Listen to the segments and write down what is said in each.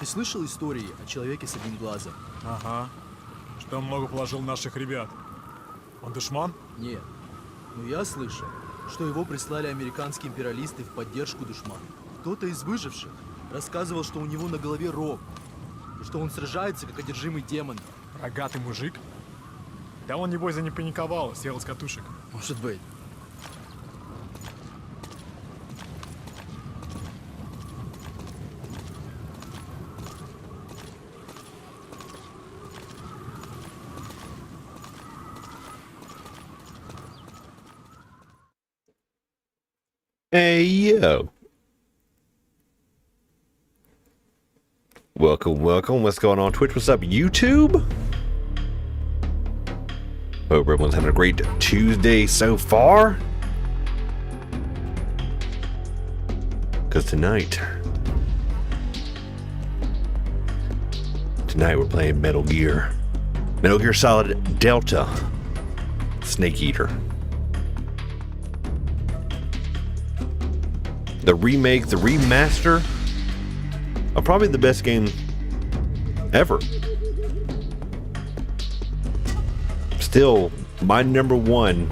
Ты слышал истории о человеке с одним глазом? Ага. Что он много положил наших ребят. Он душман? Нет. Но я слышал, что его прислали американские империалисты в поддержку душмана. Кто-то из выживших рассказывал, что у него на голове рог, и что он сражается, как одержимый демон. Рогатый мужик? Да он, небось, запаниковал, съел с катушек. Может быть. Hey, yo. Welcome. What's going on, Twitch? What's up, YouTube? Hope everyone's having a great Tuesday so far. Because tonight we're playing Metal Gear Solid Delta Snake Eater. The remake, the remaster of probably the best game ever. Still my number one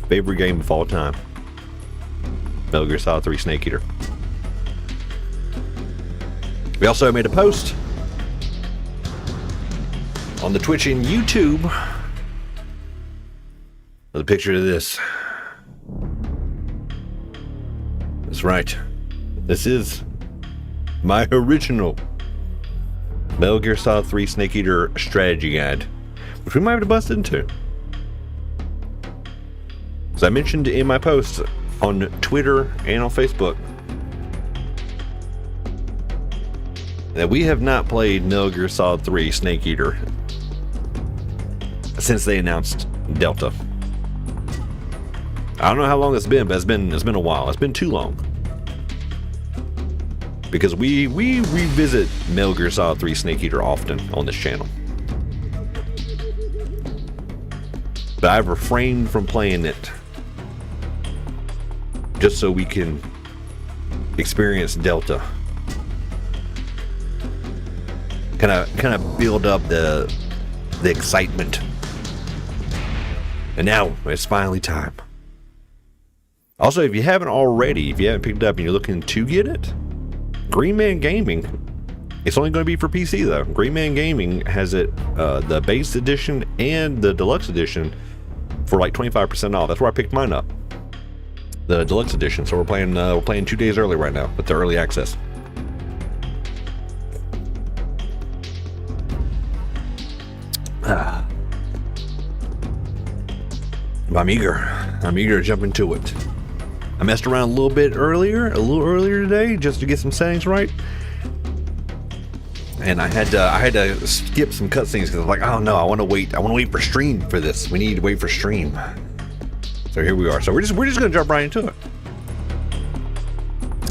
favorite game of all time. Metal Gear Solid 3 Snake Eater. We also made a post on the Twitch and YouTube with a picture of this. That's right. This is my original Metal Gear Solid 3 Snake Eater strategy guide, which we might have to bust into. As I mentioned in my posts on Twitter and on Facebook, that we have not played Metal Gear Solid 3 Snake Eater since they announced Delta. I don't know how long it's been, but it's been a while. It's been too long. Because we revisit Metal Gear Solid 3 Snake Eater often on this channel. But I've refrained from playing it just so we can experience Delta. Kind of build up the excitement. And now it's finally time. Also, if you haven't already, if you haven't picked it up and you're looking to get it, Green Man Gaming, it's only going to be for PC though. Green Man Gaming has it, the base edition and the deluxe edition for like 25% off. That's where I picked mine up, the deluxe edition. So we're playing 2 days early right now with the early access. I'm eager to jump into it. I messed around a little earlier today, just to get some settings right, and I had to skip some cutscenes because I was like, oh no, I want to wait for stream for this. We need to wait for stream. So here we are. So we're just gonna jump right into it.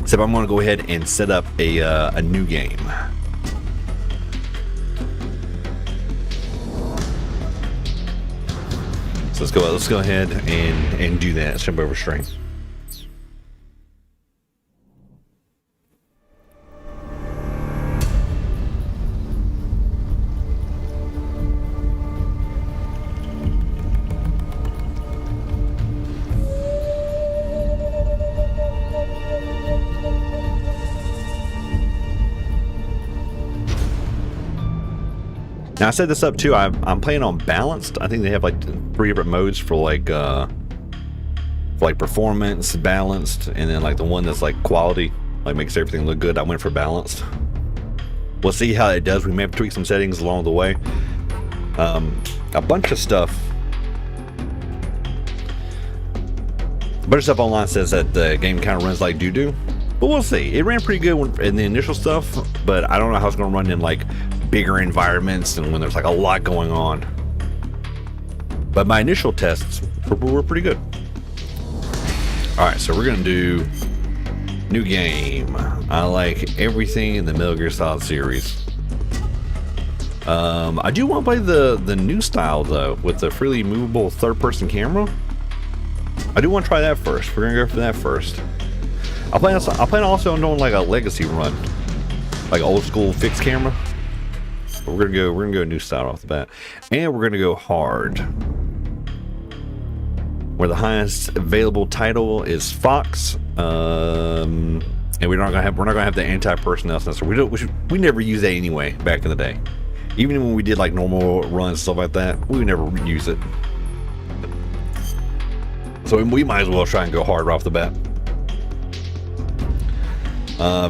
Except I'm gonna go ahead and set up a new game. So let's go ahead and do that. Let's jump over stream. Now I set this up too. I'm playing on balanced. I think they have like 3 different modes for like performance, balanced, and then like the one that's like quality, like makes everything look good. I went for balanced. We'll see how it does. We may have to tweak some settings along the way. A bunch of stuff online says that the game kind of runs like doo-doo, but we'll see. It ran pretty good in the initial stuff, but I don't know how it's going to run in like bigger environments and when there's like a lot going on. But my initial tests were pretty good. Alright, so we're gonna do new game. I like everything in the Metal Gear Solid series. I do want to play the new style though, with the freely movable third-person camera. I do want to try that first. We're gonna go for that first. I plan also on doing like a legacy run like old school fixed camera. But we're gonna go new style off the bat, and we're gonna go hard. Where the highest available title is Fox, and we're not gonna have the anti-personnel sensor. We never use that anyway back in the day. Even when we did like normal runs and stuff like that, we would never use it. So we might as well try and go hard right off the bat.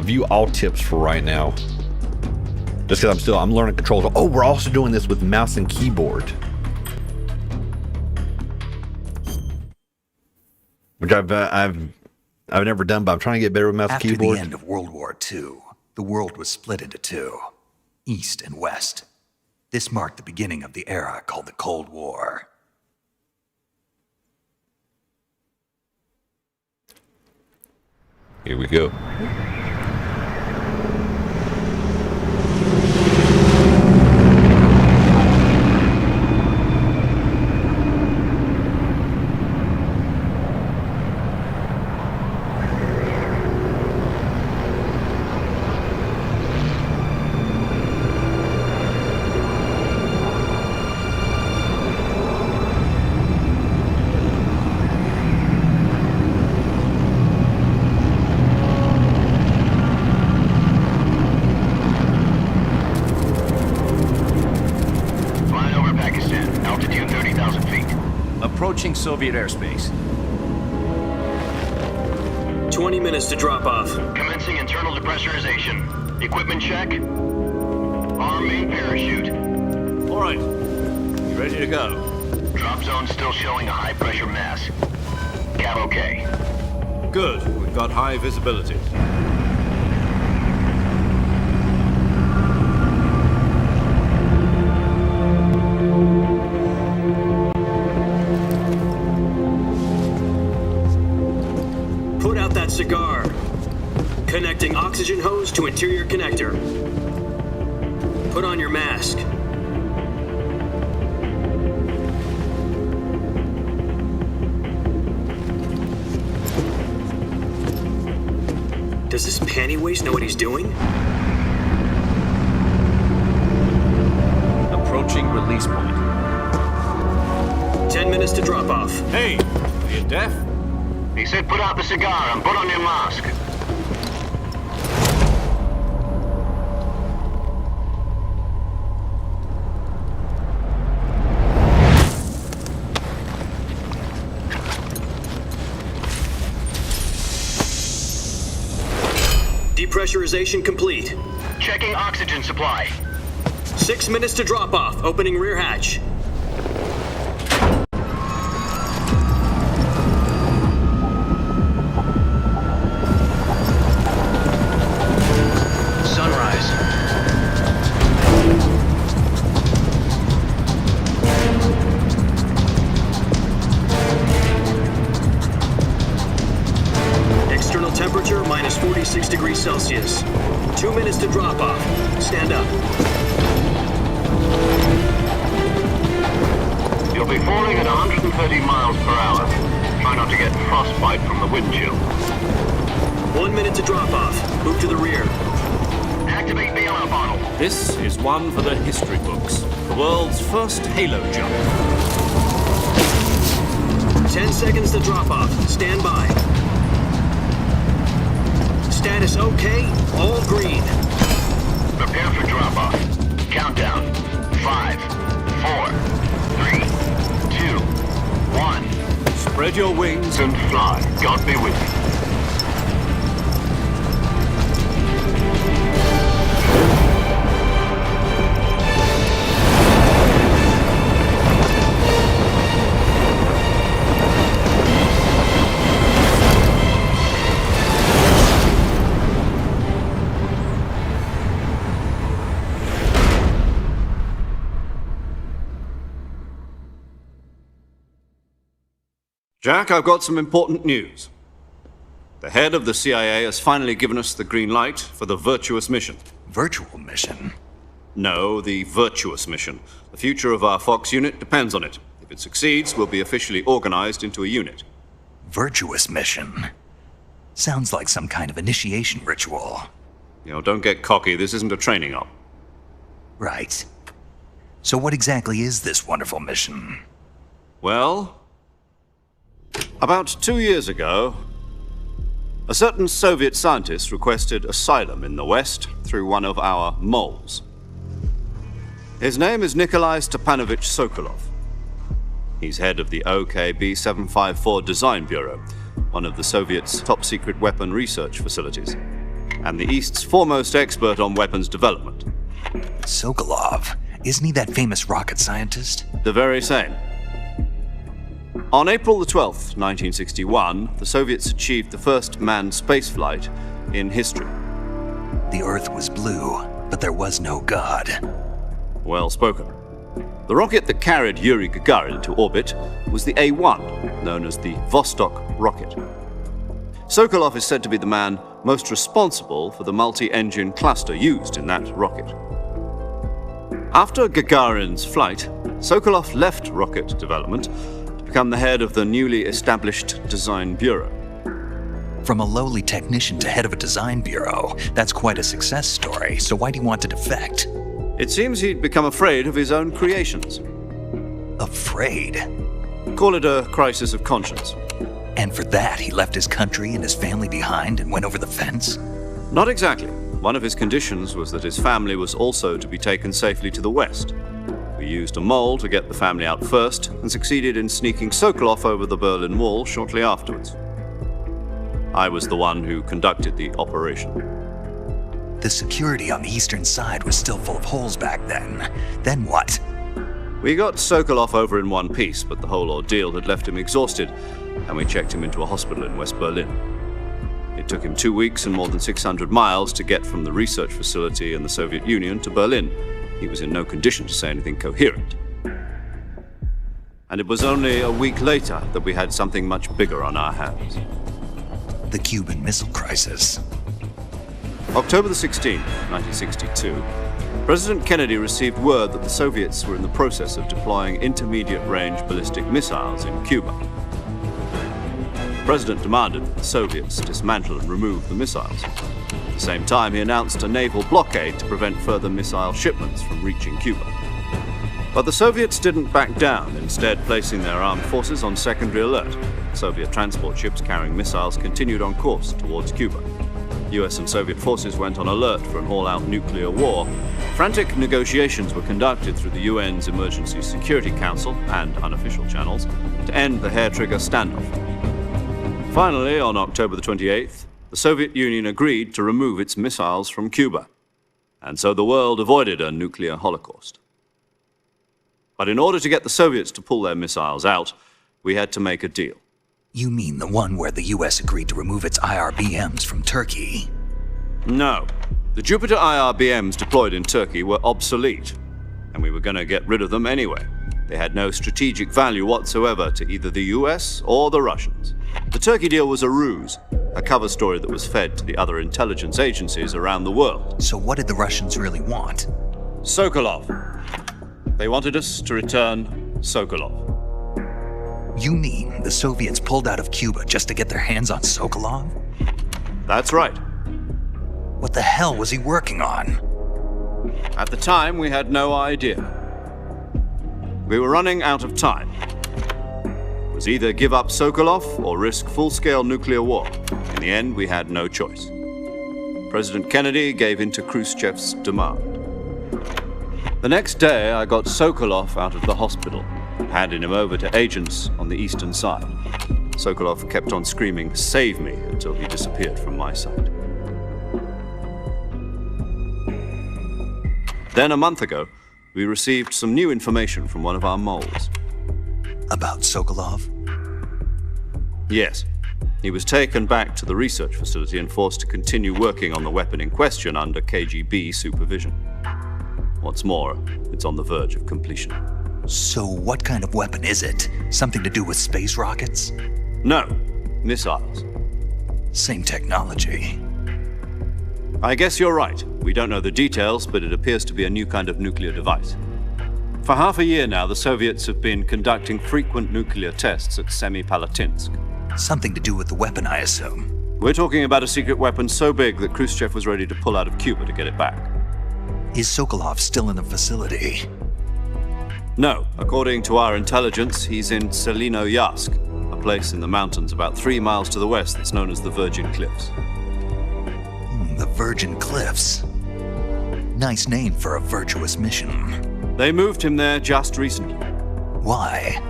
View all tips for right now. Just because I'm learning controls. Oh, we're also doing this with mouse and keyboard, which I've never done, but I'm trying to get better with mouse and keyboard. After the end of World War II, the world was split into two, East and West. This marked the beginning of the era called the Cold War. Here we go. Approaching Soviet airspace. 20 minutes to drop off. Commencing internal depressurization. Equipment check. Arm main parachute. All right. You ready to go? Drop zone still showing a high pressure mass. Cav okay. Good. We've got high visibility. Put out that cigar. Connecting oxygen hose to interior connector. Put on your mask. Does this panty waste know what he's doing? Approaching release point. 10 minutes to drop off. Hey, are you deaf? He said put out the cigar and put on your mask. Depressurization complete. Checking oxygen supply. 6 minutes to drop off. Opening rear hatch. Sunrise. External temperature minus 46 degrees Celsius. 2 minutes to drop off. Stand up. You'll be falling at 130 miles per hour. Try not to get frostbite from the wind chill. 1 minute to drop off. Move to the rear. Activate bailout bottle. This is one for the history books. The world's first halo jump. 10 seconds to drop off. Stand by. Status okay. All green. Prepare for drop off. Countdown. 5, 4, 3, 2, 1. Spread your wings And fly. God be with you. Jack, I've got some important news. The head of the CIA has finally given us the green light for the virtuous mission. Virtual mission? No, the virtuous mission. The future of our Fox unit depends on it. If it succeeds, we'll be officially organized into a unit. Virtuous mission? Sounds like some kind of initiation ritual. Don't get cocky. This isn't a training op. Right. So what exactly is this wonderful mission? Well, about 2 years ago, a certain Soviet scientist requested asylum in the West through one of our moles. His name is Nikolai Stepanovich Sokolov. He's head of the OKB 754 Design Bureau, one of the Soviets' top-secret weapon research facilities, and the East's foremost expert on weapons development. Sokolov? Isn't he that famous rocket scientist? The very same. On April the 12th, 1961, the Soviets achieved the first manned spaceflight in history. The Earth was blue, but there was no God. Well spoken. The rocket that carried Yuri Gagarin to orbit was the A-1, known as the Vostok rocket. Sokolov is said to be the man most responsible for the multi-engine cluster used in that rocket. After Gagarin's flight, Sokolov left rocket development to become the head of the newly established Design Bureau. From a lowly technician to head of a design bureau, that's quite a success story, so why do you want to defect? It seems he'd become afraid of his own creations. Afraid? Call it a crisis of conscience. And for that, he left his country and his family behind and went over the fence? Not exactly. One of his conditions was that his family was also to be taken safely to the West. We used a mole to get the family out first and succeeded in sneaking Sokolov over the Berlin Wall shortly afterwards. I was the one who conducted the operation. The security on the eastern side was still full of holes back then. Then what? We got Sokolov over in one piece, but the whole ordeal had left him exhausted, and we checked him into a hospital in West Berlin. It took him 2 weeks and more than 600 miles to get from the research facility in the Soviet Union to Berlin. He was in no condition to say anything coherent. And it was only a week later that we had something much bigger on our hands. The Cuban Missile Crisis. October the 16th, 1962, President Kennedy received word that the Soviets were in the process of deploying intermediate-range ballistic missiles in Cuba. The President demanded that the Soviets dismantle and remove the missiles. At the same time, he announced a naval blockade to prevent further missile shipments from reaching Cuba. But the Soviets didn't back down, instead placing their armed forces on secondary alert. Soviet transport ships carrying missiles continued on course towards Cuba. US and Soviet forces went on alert for an all-out nuclear war. Frantic negotiations were conducted through the UN's Emergency Security Council and unofficial channels to end the hair-trigger standoff. Finally, on October the 28th, the Soviet Union agreed to remove its missiles from Cuba. And so the world avoided a nuclear holocaust. But in order to get the Soviets to pull their missiles out, we had to make a deal. You mean the one where the US agreed to remove its IRBMs from Turkey? No. The Jupiter IRBMs deployed in Turkey were obsolete, and we were going to get rid of them anyway. They had no strategic value whatsoever to either the US or the Russians. The Turkey deal was a ruse, a cover story that was fed to the other intelligence agencies around the world. So what did the Russians really want? Sokolov. They wanted us to return Sokolov. You mean the Soviets pulled out of Cuba just to get their hands on Sokolov? That's right. What the hell was he working on? At the time, we had no idea. We were running out of time. It was either give up Sokolov or risk full-scale nuclear war. In the end, we had no choice. President Kennedy gave in to Khrushchev's demand. The next day, I got Sokolov out of the hospital, handing him over to agents on the eastern side. Sokolov kept on screaming, "Save me," until he disappeared from my sight. Then a month ago, we received some new information from one of our moles. About Sokolov? Yes. He was taken back to the research facility and forced to continue working on the weapon in question under KGB supervision. What's more, it's on the verge of completion. So what kind of weapon is it? Something to do with space rockets? No, missiles. Same technology. I guess you're right. We don't know the details, but it appears to be a new kind of nuclear device. For half a year now, the Soviets have been conducting frequent nuclear tests at Semipalatinsk. Something to do with the weapon, I assume. We're talking about a secret weapon so big that Khrushchev was ready to pull out of Cuba to get it back. Is Sokolov still in the facility? No, according to our intelligence, he's in Selino-Yask, a place in the mountains about 3 miles to the west that's known as the Virgin Cliffs. The Virgin Cliffs. Nice name for a virtuous mission. They moved him there just recently. Why?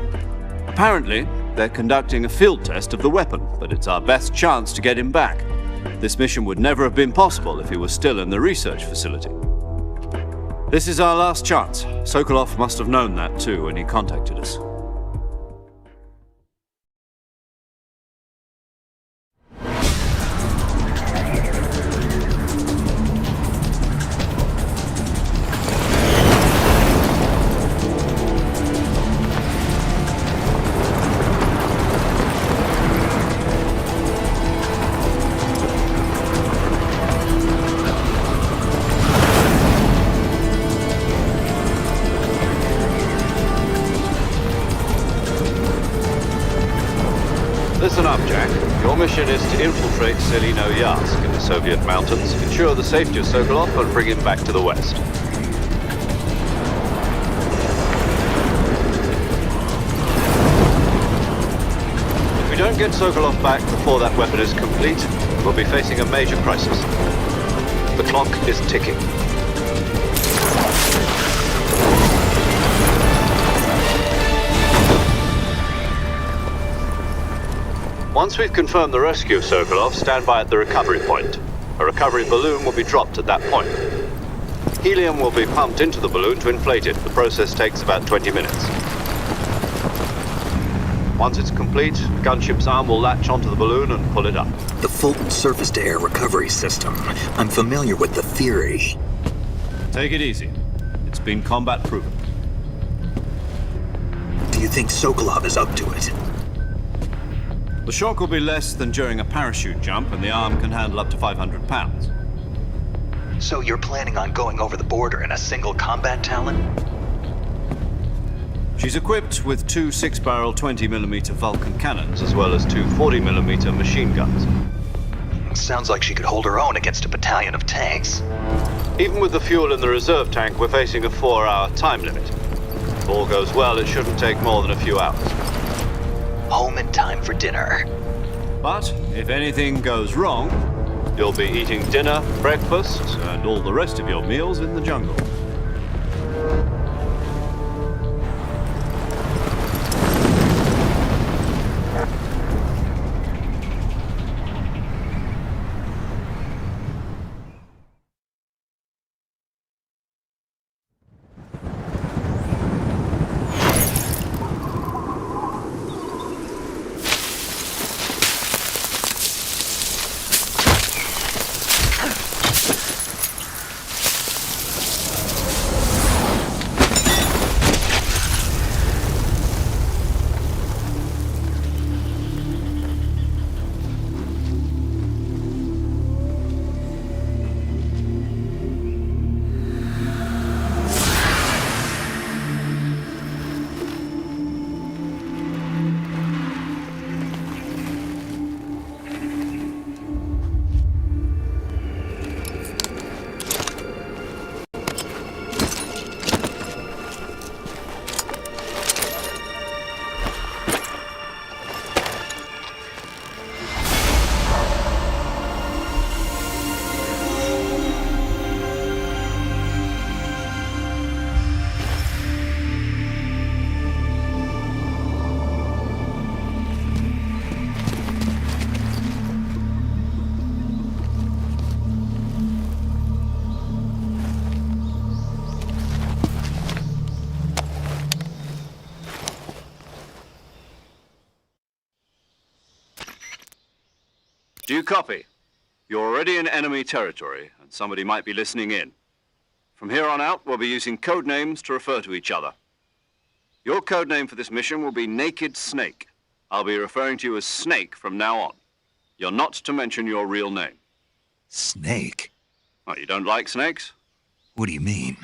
Apparently, they're conducting a field test of the weapon, but it's our best chance to get him back. This mission would never have been possible if he was still in the research facility. This is our last chance. Sokolov must have known that too when he contacted us. Listen up, Jack. Your mission is to infiltrate Selino-Yask in the Soviet mountains, ensure the safety of Sokolov, and bring him back to the west. If we don't get Sokolov back before that weapon is complete, we'll be facing a major crisis. The clock is ticking. Once we've confirmed the rescue of Sokolov, stand by at the recovery point. A recovery balloon will be dropped at that point. Helium will be pumped into the balloon to inflate it. The process takes about 20 minutes. Once it's complete, the gunship's arm will latch onto the balloon and pull it up. The Fulton surface-to-air recovery system. I'm familiar with the theory. Take it easy. It's been combat proven. Do you think Sokolov is up to it? The shock will be less than during a parachute jump, and the arm can handle up to 500 pounds. So you're planning on going over the border in a single combat Talon? She's equipped with 2 6-barrel 20mm Vulcan cannons, as well as 2 40mm machine guns. Sounds like she could hold her own against a battalion of tanks. Even with the fuel in the reserve tank, we're facing a 4-hour time limit. If all goes well, it shouldn't take more than a few hours. Home in time for dinner. But if anything goes wrong, you'll be eating dinner, breakfast, and all the rest of your meals in the jungle. Do you copy? You're already in enemy territory, and somebody might be listening in. From here on out, we'll be using code names to refer to each other. Your code name for this mission will be Naked Snake. I'll be referring to you as Snake from now on. You're not to mention your real name. Snake? Oh, you don't like snakes? What do you mean?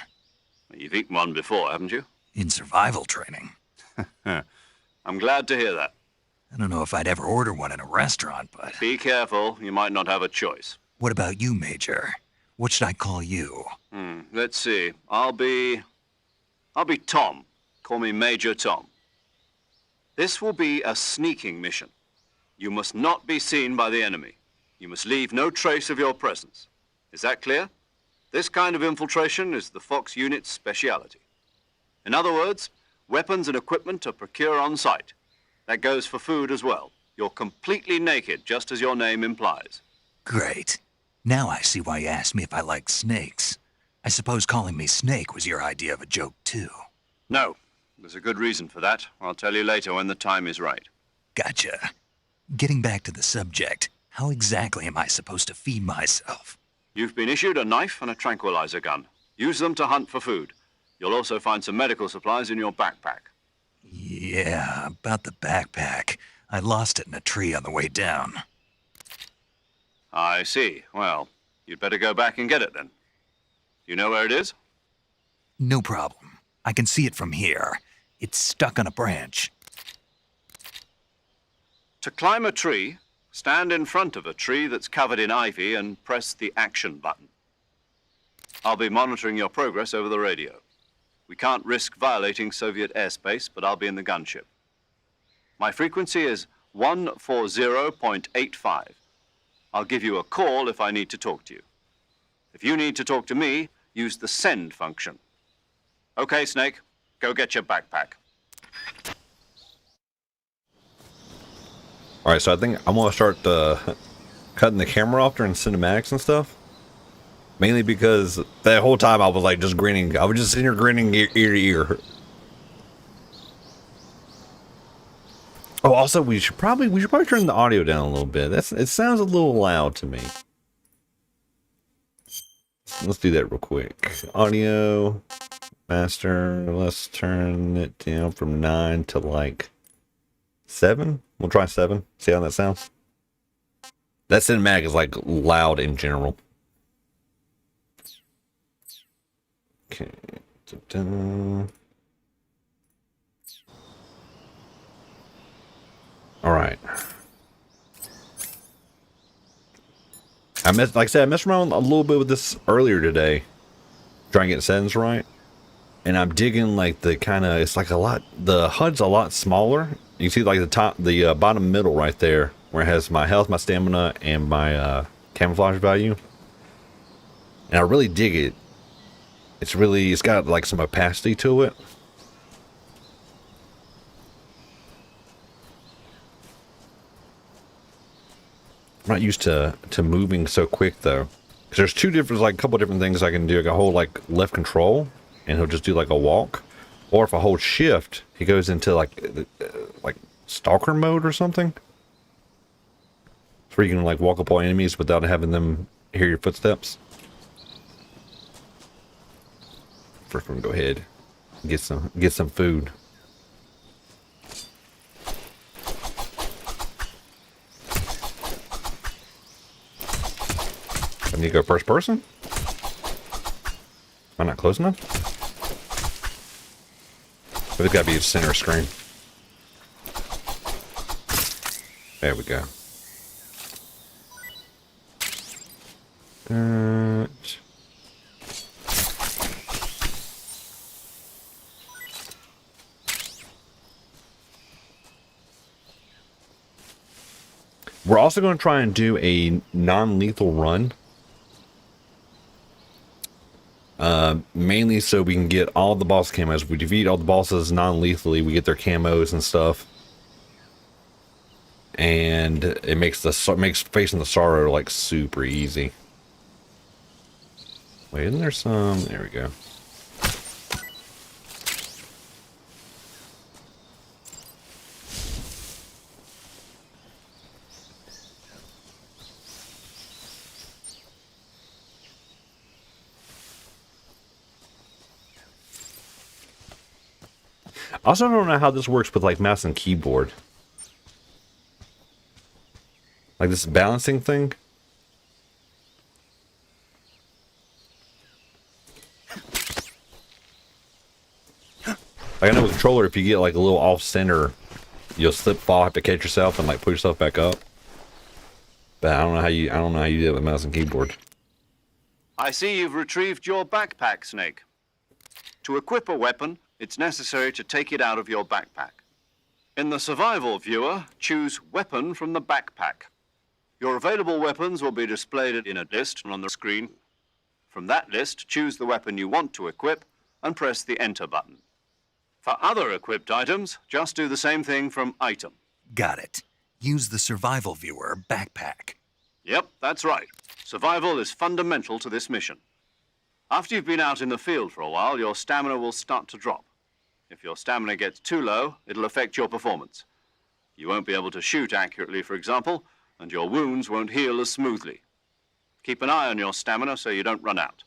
You've eaten one before, haven't you? In survival training. I'm glad to hear that. I don't know if I'd ever order one in a restaurant, but Be careful, you might not have a choice. what about you, Major? What should I call you? Let's see. I'll be Tom. Call me Major Tom. This will be a sneaking mission. You must not be seen by the enemy. You must leave no trace of your presence. Is that clear? This kind of infiltration is the Fox unit's speciality. In other words, weapons and equipment are procured on site. That goes for food as well. You're completely naked, just as your name implies. Great. Now I see why you asked me if I like snakes. I suppose calling me Snake was your idea of a joke, too. No, there's a good reason for that. I'll tell you later when the time is right. Gotcha. Getting back to the subject, how exactly am I supposed to feed myself? You've been issued a knife and a tranquilizer gun. Use them to hunt for food. You'll also find some medical supplies in your backpack. Yeah, about the backpack. I lost it in a tree on the way down. I see. Well, you'd better go back and get it then. You know where it is? No problem. I can see it from here. It's stuck on a branch. To climb a tree, stand in front of a tree that's covered in ivy and press the action button. I'll be monitoring your progress over the radio. We can't risk violating Soviet airspace, but I'll be in the gunship. My frequency is 140.85. I'll give you a call if I need to talk to you. If you need to talk to me, use the send function. Okay, Snake, go get your backpack. All right, so I think I'm gonna start cutting the camera off during cinematics and stuff. Mainly because that whole time I was like just grinning. I was just sitting here grinning ear to ear. Oh, also we should probably turn the audio down a little bit. It sounds a little loud to me. Let's do that real quick. Audio master. Let's turn it down from 9 to like 7. We'll try 7. See how that sounds. That cinematic is like loud in general. Okay. All right. Like I said, I messed around a little bit with this earlier today, trying to get settings right. And I'm digging like the kind of, it's like a lot, the HUD's a lot smaller. You can see like the bottom middle right there, where it has my health, my stamina, and my camouflage value. And I really dig it. It's got like some opacity to it. I'm not used to moving so quick though, because there's a couple different things I can do. I can hold like left control, and he'll just do like a walk, or if I hold shift, he goes into like stalker mode or something. It's where you can like walk up on enemies without having them hear your footsteps. First, I'm gonna go ahead and get some food. I need to go first person? Am I not close enough? But it's gotta be a center screen. There we go. We're also going to try and do a non-lethal run. Mainly so we can get all the boss camos. We defeat all the bosses non-lethally, we get their camos and stuff. And it makes facing the sorrow like super easy. Wait, isn't there some? There we go. I also don't know how this works with like mouse and keyboard. Like this balancing thing. Like I know with controller, if you get like a little off center, you'll slip, fall, have to catch yourself, and like pull yourself back up. But I don't know how you do it with mouse and keyboard. I see you've retrieved your backpack, Snake. To equip a weapon, it's necessary to take it out of your backpack. In the survival viewer, choose Weapon from the backpack. Your available weapons will be displayed in a list on the screen. From that list, choose the weapon you want to equip and press the Enter button. For other equipped items, just do the same thing from Item. Got it. Use the survival viewer backpack. Yep, that's right. Survival is fundamental to this mission. After you've been out in the field for a while, your stamina will start to drop. If your stamina gets too low, it'll affect your performance. You won't be able to shoot accurately, for example, and your wounds won't heal as smoothly. Keep an eye on your stamina so you don't run out.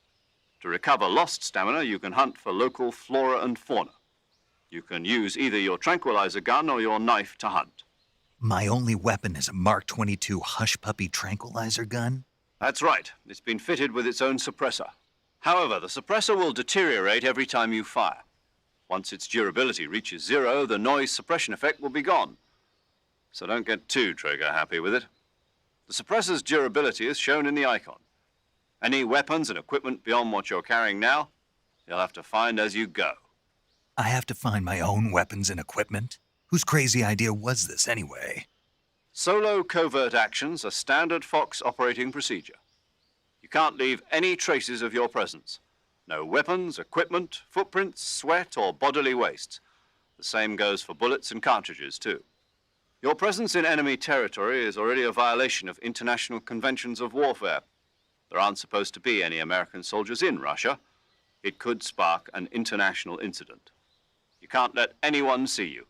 To recover lost stamina, you can hunt for local flora and fauna. You can use either your tranquilizer gun or your knife to hunt. My only weapon is a Mark 22 Hush Puppy tranquilizer gun? That's right. It's been fitted with its own suppressor. However, the suppressor will deteriorate every time you fire. Once its durability reaches 0, the noise suppression effect will be gone. So don't get too trigger-happy with it. The suppressor's durability is shown in the icon. Any weapons and equipment beyond what you're carrying now, you'll have to find as you go. I have to find my own weapons and equipment? Whose crazy idea was this anyway? Solo covert actions are standard Fox operating procedure. You can't leave any traces of your presence. No weapons, equipment, footprints, sweat, or bodily wastes. The same goes for bullets and cartridges, too. Your presence in enemy territory is already a violation of international conventions of warfare. There aren't supposed to be any American soldiers in Russia. It could spark an international incident. You can't let anyone see you.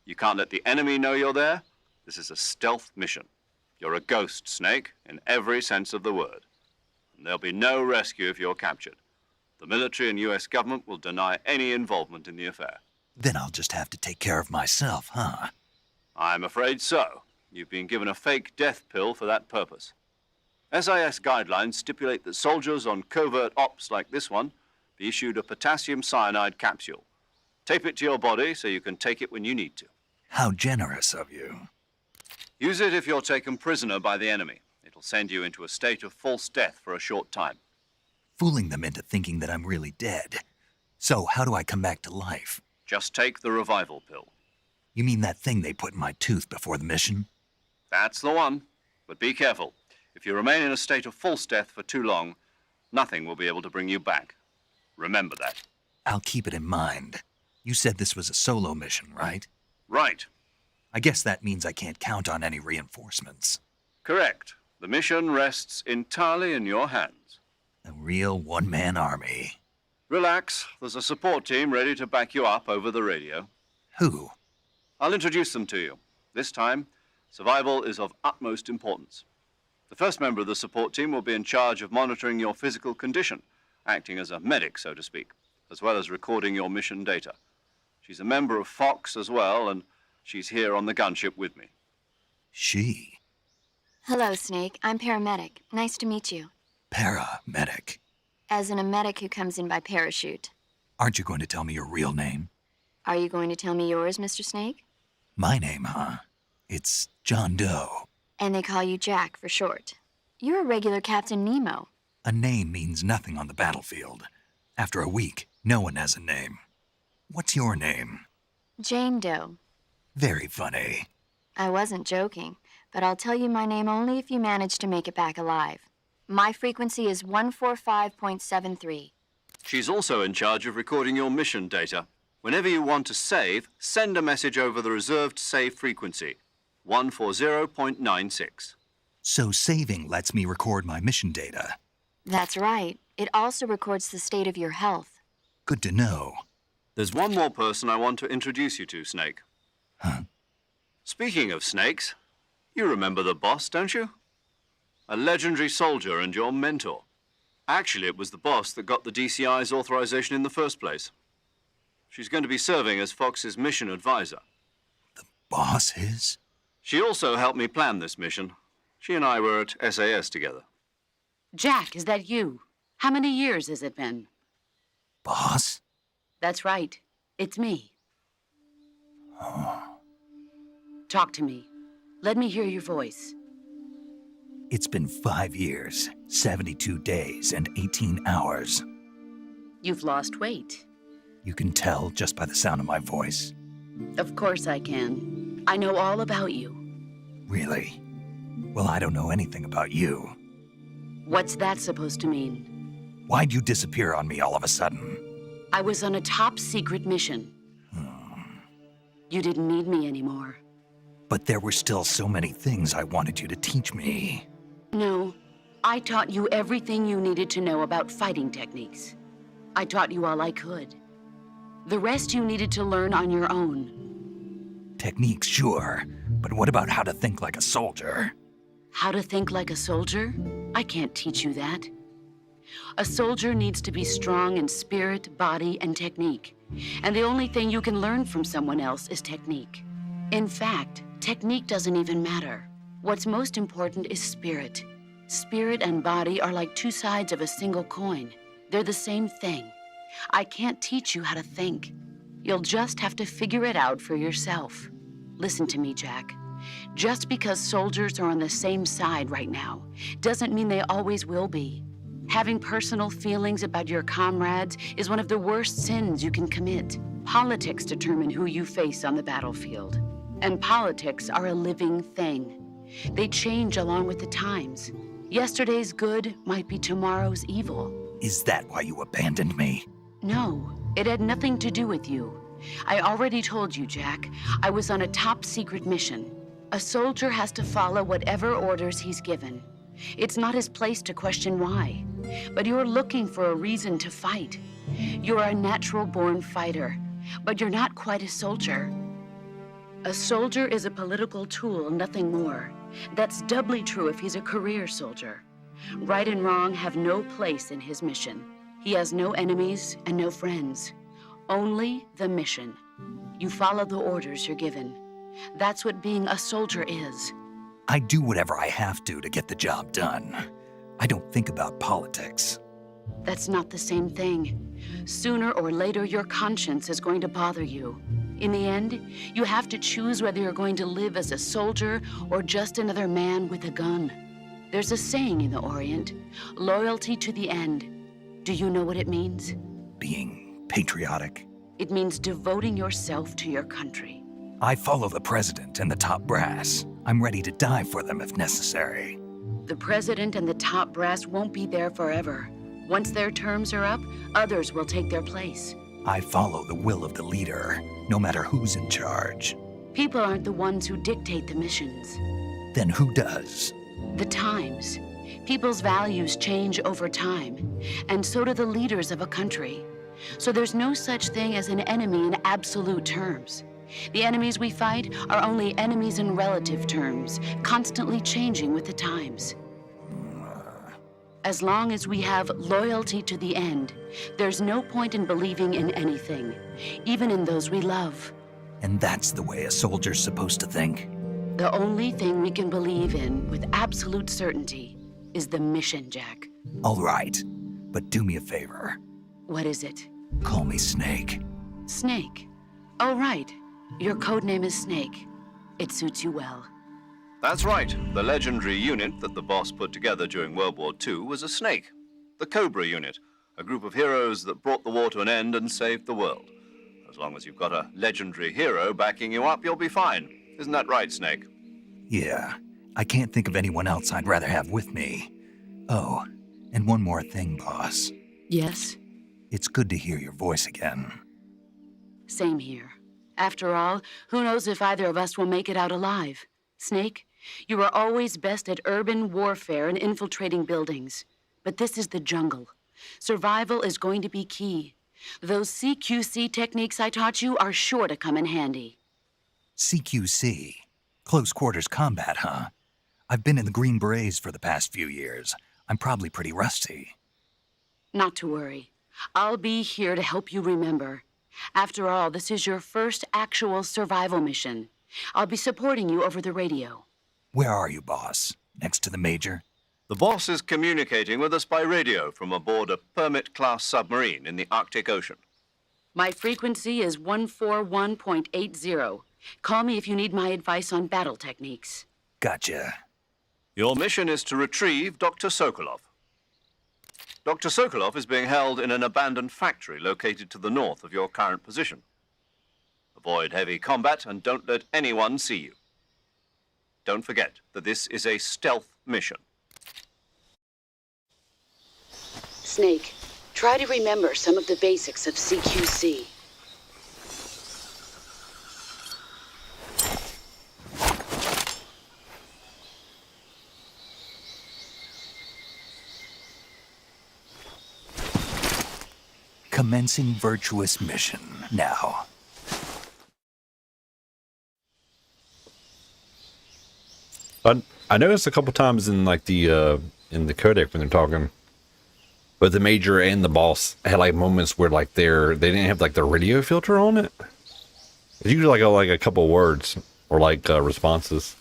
You can't let the enemy know you're there. This is a stealth mission. You're a ghost, Snake, in every sense of the word. And there'll be no rescue if you're captured. The military and U.S. government will deny any involvement in the affair. Then I'll just have to take care of myself, huh? I'm afraid so. You've been given a fake death pill for that purpose. SIS guidelines stipulate that soldiers on covert ops like this one be issued a potassium cyanide capsule. Tape it to your body so you can take it when you need to. How generous of you. Use it if you're taken prisoner by the enemy. It'll send you into a state of false death for a short time. Fooling them into thinking that I'm really dead. So how do I come back to life? Just take the revival pill. You mean that thing they put in my tooth before the mission? That's the one. But be careful. If you remain in a state of false death for too long, nothing will be able to bring you back. Remember that. I'll keep it in mind. You said this was a solo mission, right? Right. I guess that means I can't count on any reinforcements. Correct. The mission rests entirely in your hands. A real one-man army. Relax. There's a support team ready to back you up over the radio. Who? I'll introduce them to you. This time, survival is of utmost importance. The first member of the support team will be in charge of monitoring your physical condition, acting as a medic, so to speak, as well as recording your mission data. She's a member of Fox as well, and she's here on the gunship with me. She? Hello, Snake. I'm paramedic. Nice to meet you. Paramedic. As in a medic who comes in by parachute. Aren't you going to tell me your real name? Are you going to tell me yours, Mr. Snake? My name, huh? It's John Doe. And they call you Jack for short. You're a regular Captain Nemo. A name means nothing on the battlefield. After a week, no one has a name. What's your name? Jane Doe. Very funny. I wasn't joking, but I'll tell you my name only if you manage to make it back alive. My frequency is 145.73. She's also in charge of recording your mission data. Whenever you want to save, send a message over the reserved save frequency, 140.96. So saving lets me record my mission data. That's right. It also records the state of your health. Good to know. There's one more person I want to introduce you to, Snake. Huh? Speaking of snakes, you remember the boss, don't you? A legendary soldier and your mentor. Actually, it was the boss that got the DCI's authorization in the first place. She's going to be serving as Fox's mission advisor. The boss is? She also helped me plan this mission. She and I were at SAS together. Jack, is that you? How many years has it been? Boss? That's right. It's me. Oh. Talk to me. Let me hear your voice. It's been 5 years, 72 days, and 18 hours. You've lost weight. You can tell just by the sound of my voice. Of course I can. I know all about you. Really? Well, I don't know anything about you. What's that supposed to mean? Why'd you disappear on me all of a sudden? I was on a top secret mission. You didn't need me anymore. But there were still so many things I wanted you to teach me. No, I taught you everything you needed to know about fighting techniques. I taught you all I could. The rest you needed to learn on your own. Techniques, sure. But what about how to think like a soldier? How to think like a soldier? I can't teach you that. A soldier needs to be strong in spirit, body, and technique. And the only thing you can learn from someone else is technique. In fact, technique doesn't even matter. What's most important is spirit. Spirit and body are like two sides of a single coin. They're the same thing. I can't teach you how to think. You'll just have to figure it out for yourself. Listen to me, Jack. Just because soldiers are on the same side right now doesn't mean they always will be. Having personal feelings about your comrades is one of the worst sins you can commit. Politics determine who you face on the battlefield. And politics are a living thing. They change along with the times. Yesterday's good might be tomorrow's evil. Is that why you abandoned me? No, it had nothing to do with you. I already told you, Jack. I was on a top secret mission. A soldier has to follow whatever orders he's given. It's not his place to question why. But you're looking for a reason to fight. You're a natural-born fighter, but you're not quite a soldier. A soldier is a political tool, nothing more. That's doubly true if he's a career soldier. Right and wrong have no place in his mission. He has no enemies and no friends. Only the mission. You follow the orders you're given. That's what being a soldier is. I do whatever I have to get the job done. I don't think about politics. That's not the same thing. Sooner or later, your conscience is going to bother you. In the end, you have to choose whether you're going to live as a soldier or just another man with a gun. There's a saying in the Orient, loyalty to the end. Do you know what it means? Being patriotic. It means devoting yourself to your country. I follow the president and the top brass. I'm ready to die for them if necessary. The president and the top brass won't be there forever. Once their terms are up, others will take their place. I follow the will of the leader, no matter who's in charge. People aren't the ones who dictate the missions. Then who does? The times. People's values change over time, and so do the leaders of a country. So there's no such thing as an enemy in absolute terms. The enemies we fight are only enemies in relative terms, constantly changing with the times. As long as we have loyalty to the end, there's no point in believing in anything, even in those we love. And that's the way a soldier's supposed to think? The only thing we can believe in with absolute certainty is the mission, Jack. All right, but do me a favor. What is it? Call me Snake. Snake. Oh, right. Your codename is Snake. It suits you well. That's right. The legendary unit that the boss put together during World War II was a snake. The Cobra unit, a group of heroes that brought the war to an end and saved the world. As long as you've got a legendary hero backing you up, you'll be fine. Isn't that right, Snake? Yeah. I can't think of anyone else I'd rather have with me. Oh, and one more thing, boss. Yes? It's good to hear your voice again. Same here. After all, who knows if either of us will make it out alive? Snake, you are always best at urban warfare and infiltrating buildings. But this is the jungle. Survival is going to be key. Those CQC techniques I taught you are sure to come in handy. CQC? Close quarters combat, huh? I've been in the Green Berets for the past few years. I'm probably pretty rusty. Not to worry. I'll be here to help you remember. After all, this is your first actual survival mission. I'll be supporting you over the radio. Where are you, boss? Next to the Major? The boss is communicating with us by radio from aboard a Permit-class submarine in the Arctic Ocean. My frequency is 141.80. Call me if you need my advice on battle techniques. Gotcha. Your mission is to retrieve Dr. Sokolov. Dr. Sokolov is being held in an abandoned factory located to the north of your current position. Avoid heavy combat and don't let anyone see you. Don't forget that this is a stealth mission. Snake, try to remember some of the basics of CQC. Commencing virtuous mission now. I noticed a couple times in like the in the codec when they're talking, but the major and the boss had like moments where like they didn't have like the radio filter on it. It's usually like a couple words or like responses.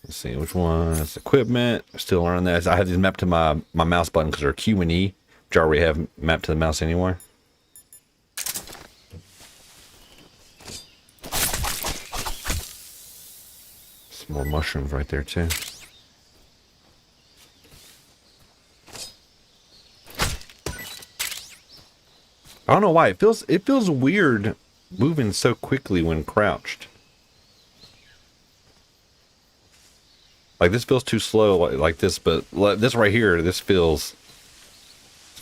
Let's see which one. That's equipment. Still learning that. I have these mapped to my mouse button because they're Q and E, which I already have mapped to the mouse anyway. Some more mushrooms right there too. I don't know why it feels weird moving so quickly when crouched. Like this feels too slow like this, but this right here, this feels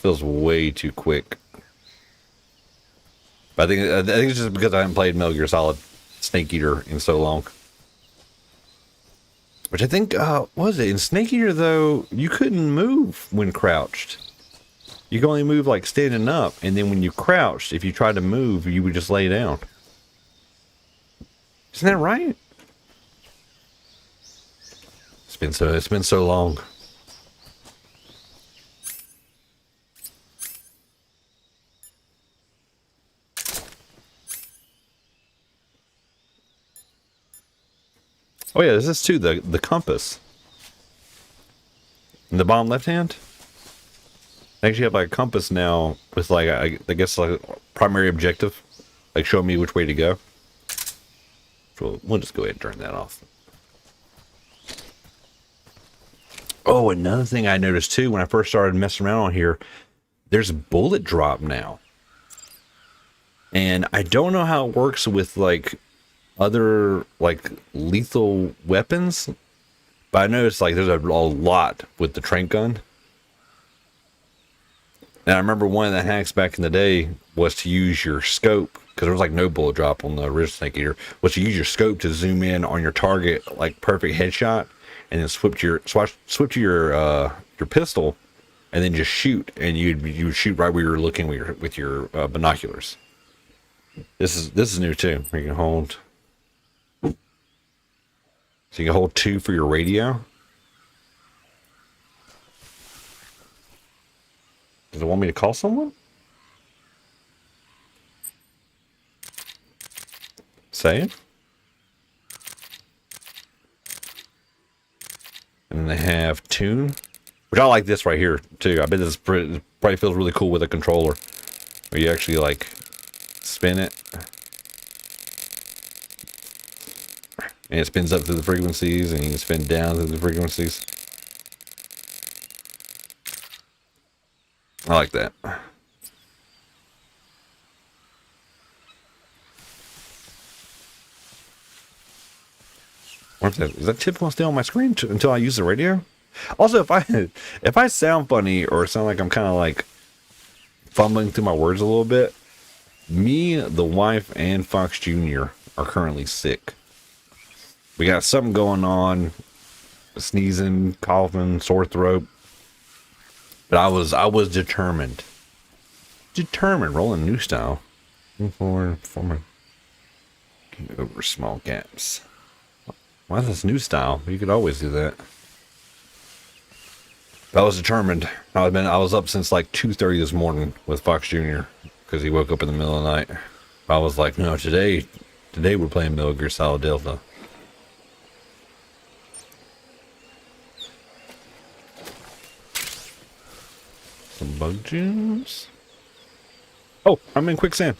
way too quick. But I think it's just because I haven't played Metal Gear Solid Snake Eater in so long. Which I think, was it? In Snake Eater, though, you couldn't move when crouched. You could only move, like, standing up. And then when you crouched, if you tried to move, you would just lay down. Isn't that right? It's been so long. Oh yeah, there's this too, the compass. In the bottom left hand. I actually have like a compass now with like I guess like a primary objective. Like showing me which way to go. So we'll just go ahead and turn that off. Oh, another thing I noticed too when I first started messing around on here, there's a bullet drop now. And I don't know how it works with like other like lethal weapons, but I noticed like there's a lot with the trank gun. And I remember one of the hacks back in the day was to use your scope, because there was like no bullet drop on the original Snake Eater, was to use your scope to zoom in on your target, like perfect headshot, and then switch to your pistol, and then just shoot, and you would shoot right where you're looking with your binoculars. This is new too. You can hold. So you can hold 2 for your radio. Does it want me to call someone? Save. And then they have tune, which I like this right here too. I bet this probably feels really cool with a controller, where you actually like spin it. And it spins up through the frequencies, and you can spin down through the frequencies. I like that. What's that? Is that tip going to stay on my screen until I use the radio? Also, if I sound funny or sound like I'm kind of like fumbling through my words a little bit, me, the wife, and Fox Jr. are currently sick. We got something going on, sneezing, coughing, sore throat. But I was determined. Rolling new style. Forward, over small gaps. Why is this new style? You could always do that. But I was determined. I was up since like 2:30 this morning with Fox Jr. because he woke up in the middle of the night. I was like, no, today we're playing Metal Gear Solid Delta. Some bug juice. Oh, I'm in quicksand.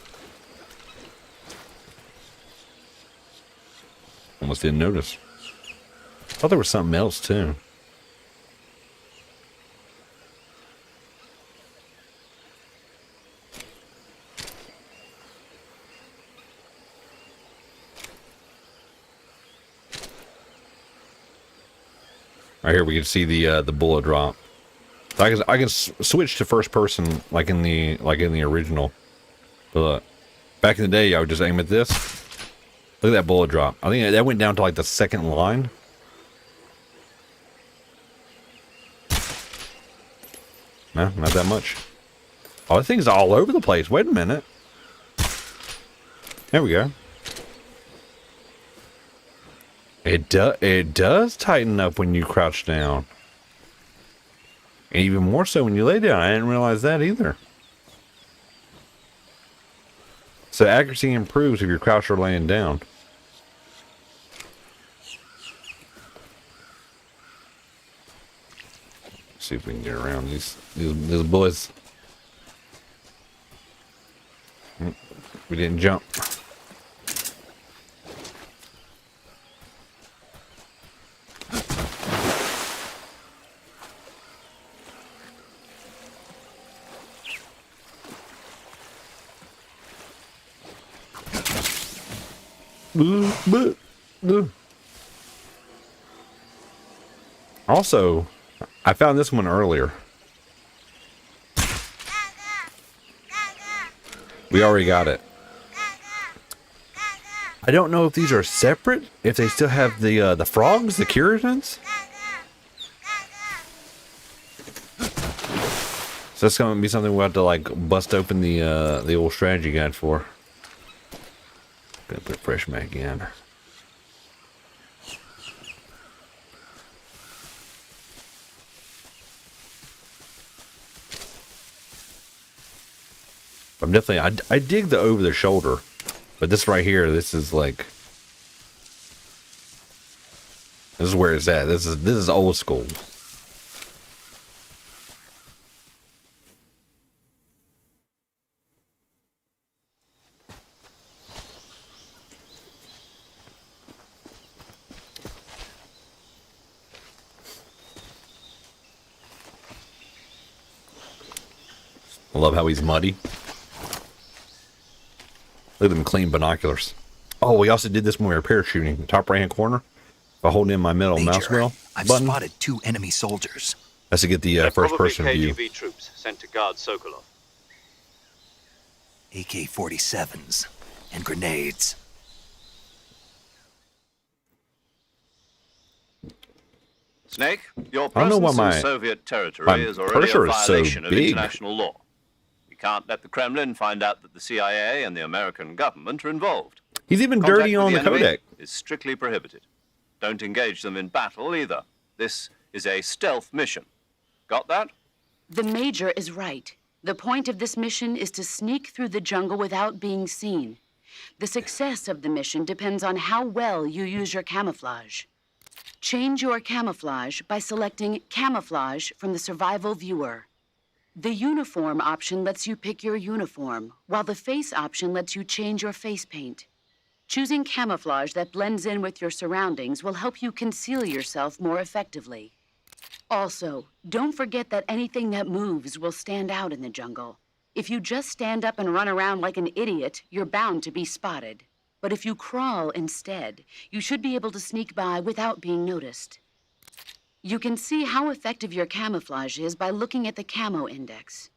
Almost didn't notice. Thought there was something else too. Right here we can see the bullet drop. So I can switch to first person like in the original. But back in the day, I would just aim at this. Look at that bullet drop. I think that went down to like the second line. No, not that much. Oh, that thing's all over the place. Wait a minute. There we go. It does tighten up when you crouch down. And even more so when you lay down. I didn't realize that either. So accuracy improves if you're crouched or laying down. Let's see if we can get around these bullets. We didn't jump. Also, I found this one earlier. We already got it. I don't know if these are separate, if they still have the frogs, the curatins. So that's gonna be something we'll have to like bust open the old strategy guide for. Gonna put fresh mag in. I'm definitely I dig the over the shoulder, but this right here, this is like this is where it's at. This is old school. I love how he's muddy. Look at them clean binoculars. Oh, we also did this when we were parachuting. Top right hand corner. If I hold in my middle mouse wheel I've button, spotted 2 enemy soldiers. that's to get the first person view. KGB troops sent to guard Sokolov. AK-47s and grenades. Snake, your I don't know presence why in my- Soviet territory my is already a cursor is so violation of big. international law. We can't let the Kremlin find out that the CIA and the American government are involved. He's even Contact dirty with on the enemy codec. is strictly prohibited. Don't engage them in battle either. This is a stealth mission. Got that? The Major is right. The point of this mission is to sneak through the jungle without being seen. The success of the mission depends on how well you use your camouflage. Change your camouflage by selecting Camouflage from the Survival Viewer. The Uniform option lets you pick your uniform, while the Face option lets you change your face paint. Choosing camouflage that blends in with your surroundings will help you conceal yourself more effectively. Also, don't forget that anything that moves will stand out in the jungle. If you just stand up and run around like an idiot, you're bound to be spotted. But if you crawl instead, you should be able to sneak by without being noticed. You can see how effective your camouflage is by looking at the Camo Index.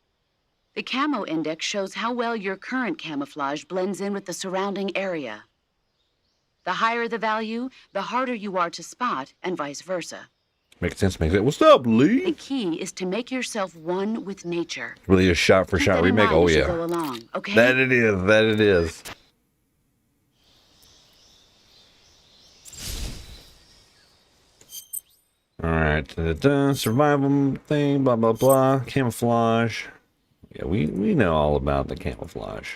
The Camo Index shows how well your current camouflage blends in with the surrounding area. The higher the value, the harder you are to spot, and vice versa. Makes sense. Makes sense. What's up, The Lee? key is to make yourself one with nature. Really a shot for Keep shot that in remake. mind Oh as you yeah. go along, okay? That it is. That it is. All right, survival thing, blah blah blah, camouflage. Yeah, we know all about the camouflage.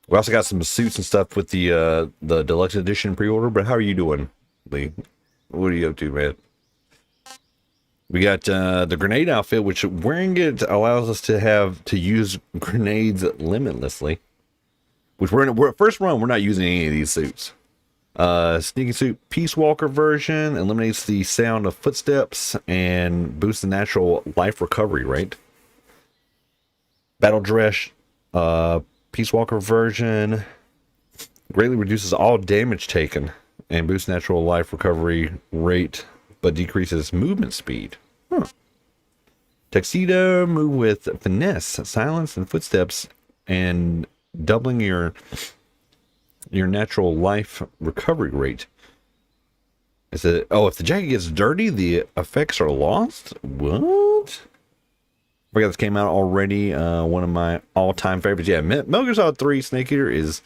We also got some suits and stuff with the deluxe edition pre-order. But how are you doing, Lee? What are you up to, man? We got the grenade outfit, which wearing it allows us to use grenades limitlessly. Which we're first run, we're not using any of these suits. Sneaking suit Peace Walker version eliminates the sound of footsteps and boosts the natural life recovery rate. Battle dress Peace Walker version greatly reduces all damage taken and boosts natural life recovery rate, but decreases movement speed. Tuxedo, move with finesse, silence, and footsteps, and doubling your natural life recovery rate. Is it? Oh, if the jacket gets dirty, the effects are lost. What? I forgot this came out already. One of my all-time favorites. Yeah, Metal Gear Solid 3 Snake Eater is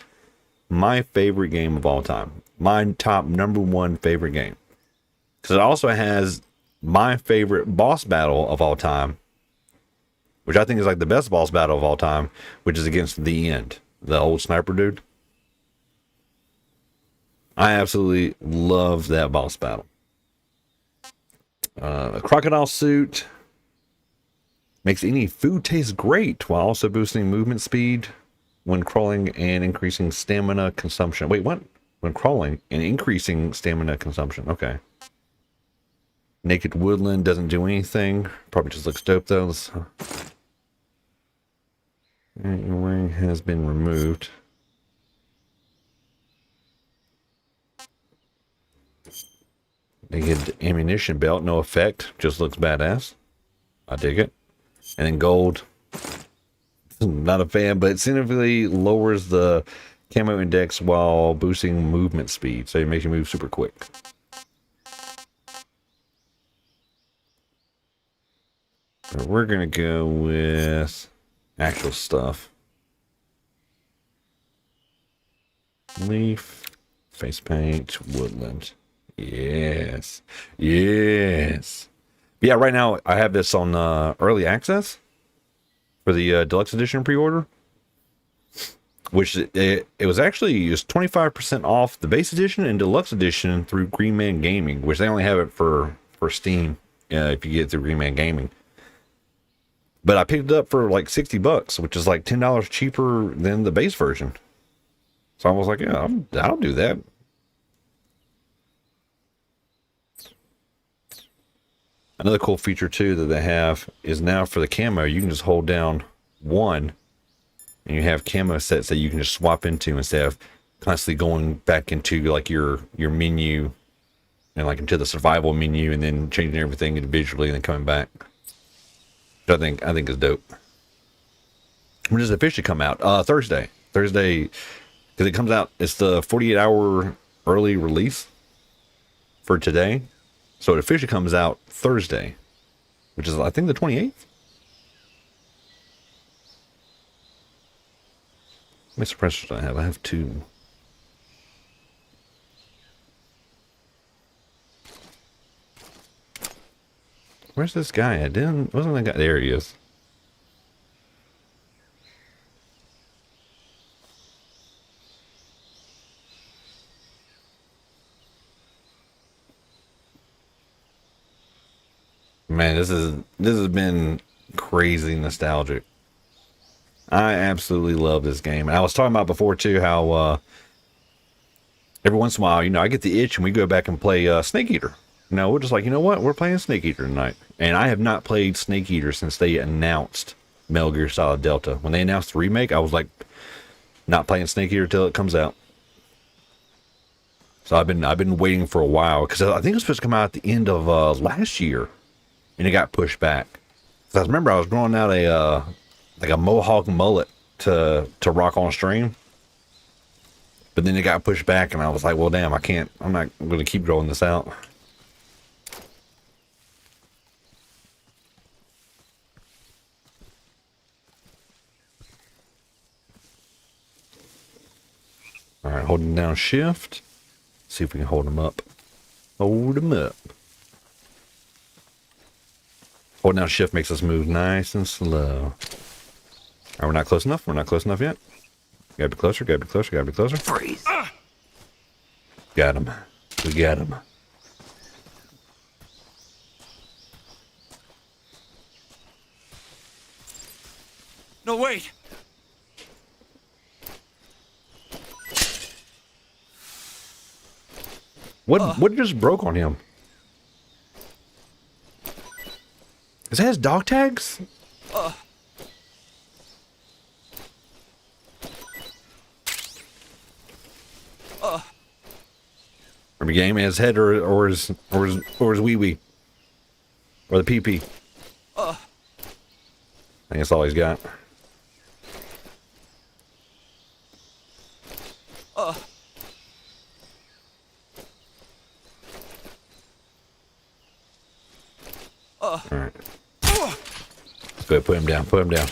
my favorite game of all time. My top #1 favorite game. Because it also has my favorite boss battle of all time, which I think is like the best boss battle of all time, which is against The End, the old sniper dude. I absolutely love that boss battle. A crocodile suit makes any food taste great while also boosting movement speed when crawling and increasing stamina consumption. Wait, what? When crawling and increasing stamina consumption. Okay. Naked Woodland doesn't do anything. Probably just looks dope though. Ring has been removed. Naked ammunition belt, no effect. Just looks badass. I dig it. And then gold. Not a fan, but it significantly lowers the camo index while boosting movement speed. So it makes you move super quick. We're going to go with actual stuff. Leaf, face paint, woodland. Yes. Yes. Yeah, right now I have this on early access for the deluxe edition pre-order. Which it was actually just 25% off the base edition and deluxe edition through Green Man Gaming, which they only have it for Steam if you get it through Green Man Gaming. But I picked it up for like $60, which is like $10 cheaper than the base version. So I was like, yeah, I'll do that. Another cool feature too that they have is now for the camo, you can just hold down 1 and you have camo sets that you can just swap into instead of constantly going back into like your menu and like into the survival menu and then changing everything individually and then coming back. I think is dope. When does it officially come out? Thursday, because it comes out. It's the 48-hour early release for today, so it officially comes out Thursday, which is I think the 28th. How many suppressors do I have? I have 2. Where's this guy? Wasn't that guy? There he is. Man, this has been crazy nostalgic. I absolutely love this game. And I was talking about before too how every once in a while, I get the itch and we go back and play Snake Eater. We're just like, you know what? We're playing Snake Eater tonight. And I have not played Snake Eater since they announced Metal Gear Solid Delta. When they announced the remake, I was like, not playing Snake Eater till it comes out. So I've been waiting for a while because I think it was supposed to come out at the end of last year, and it got pushed back. So I remember I was growing out a mohawk mullet to rock on stream, but then it got pushed back, and I was like, well, damn, I'm not going to keep growing this out. All right, holding down shift. See if we can hold them up. Hold them up. Holding down shift makes us move nice and slow. All right, we're not close enough. We're not close enough yet. Gotta be closer, gotta be closer, gotta be closer. Freeze. Got him. We got him. No, wait. What just broke on him? Is that his dog tags? Remember game his head or his wee wee or the pee pee. I think that's all he's got. All right. Let's go ahead, put him down. Put him down.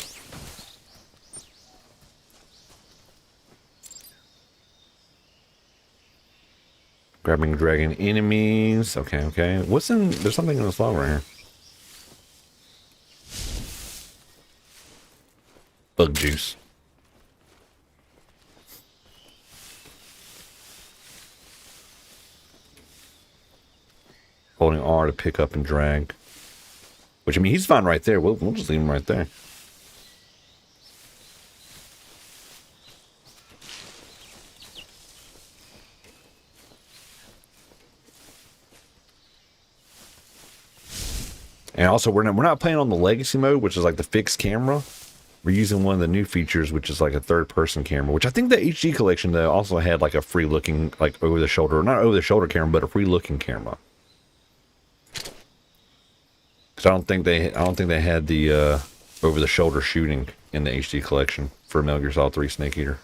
Grabbing dragon enemies. Okay, okay. What's in? There's something in this log right here. Bug juice. Holding R to pick up and drag. Which, I mean, he's fine right there. We'll just leave him right there. And also, we're not playing on the legacy mode, which is like the fixed camera. We're using one of the new features, which is like a third-person camera, which I think the HD collection though also had like a free-looking, like over-the-shoulder, not over-the-shoulder camera, but a free-looking camera. Because I don't think they had the over-the-shoulder shooting in the HD collection for Metal Gear Solid 3 Snake Eater.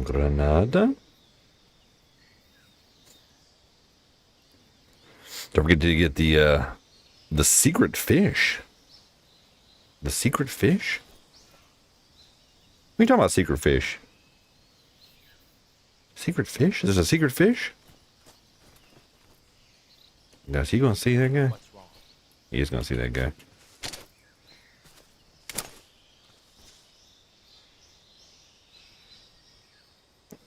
Granada. Don't forget to get the secret fish. The secret fish? What are you talking about, secret fish? Secret fish? There's a secret fish? Now, is he gonna see that guy? He is gonna see that guy.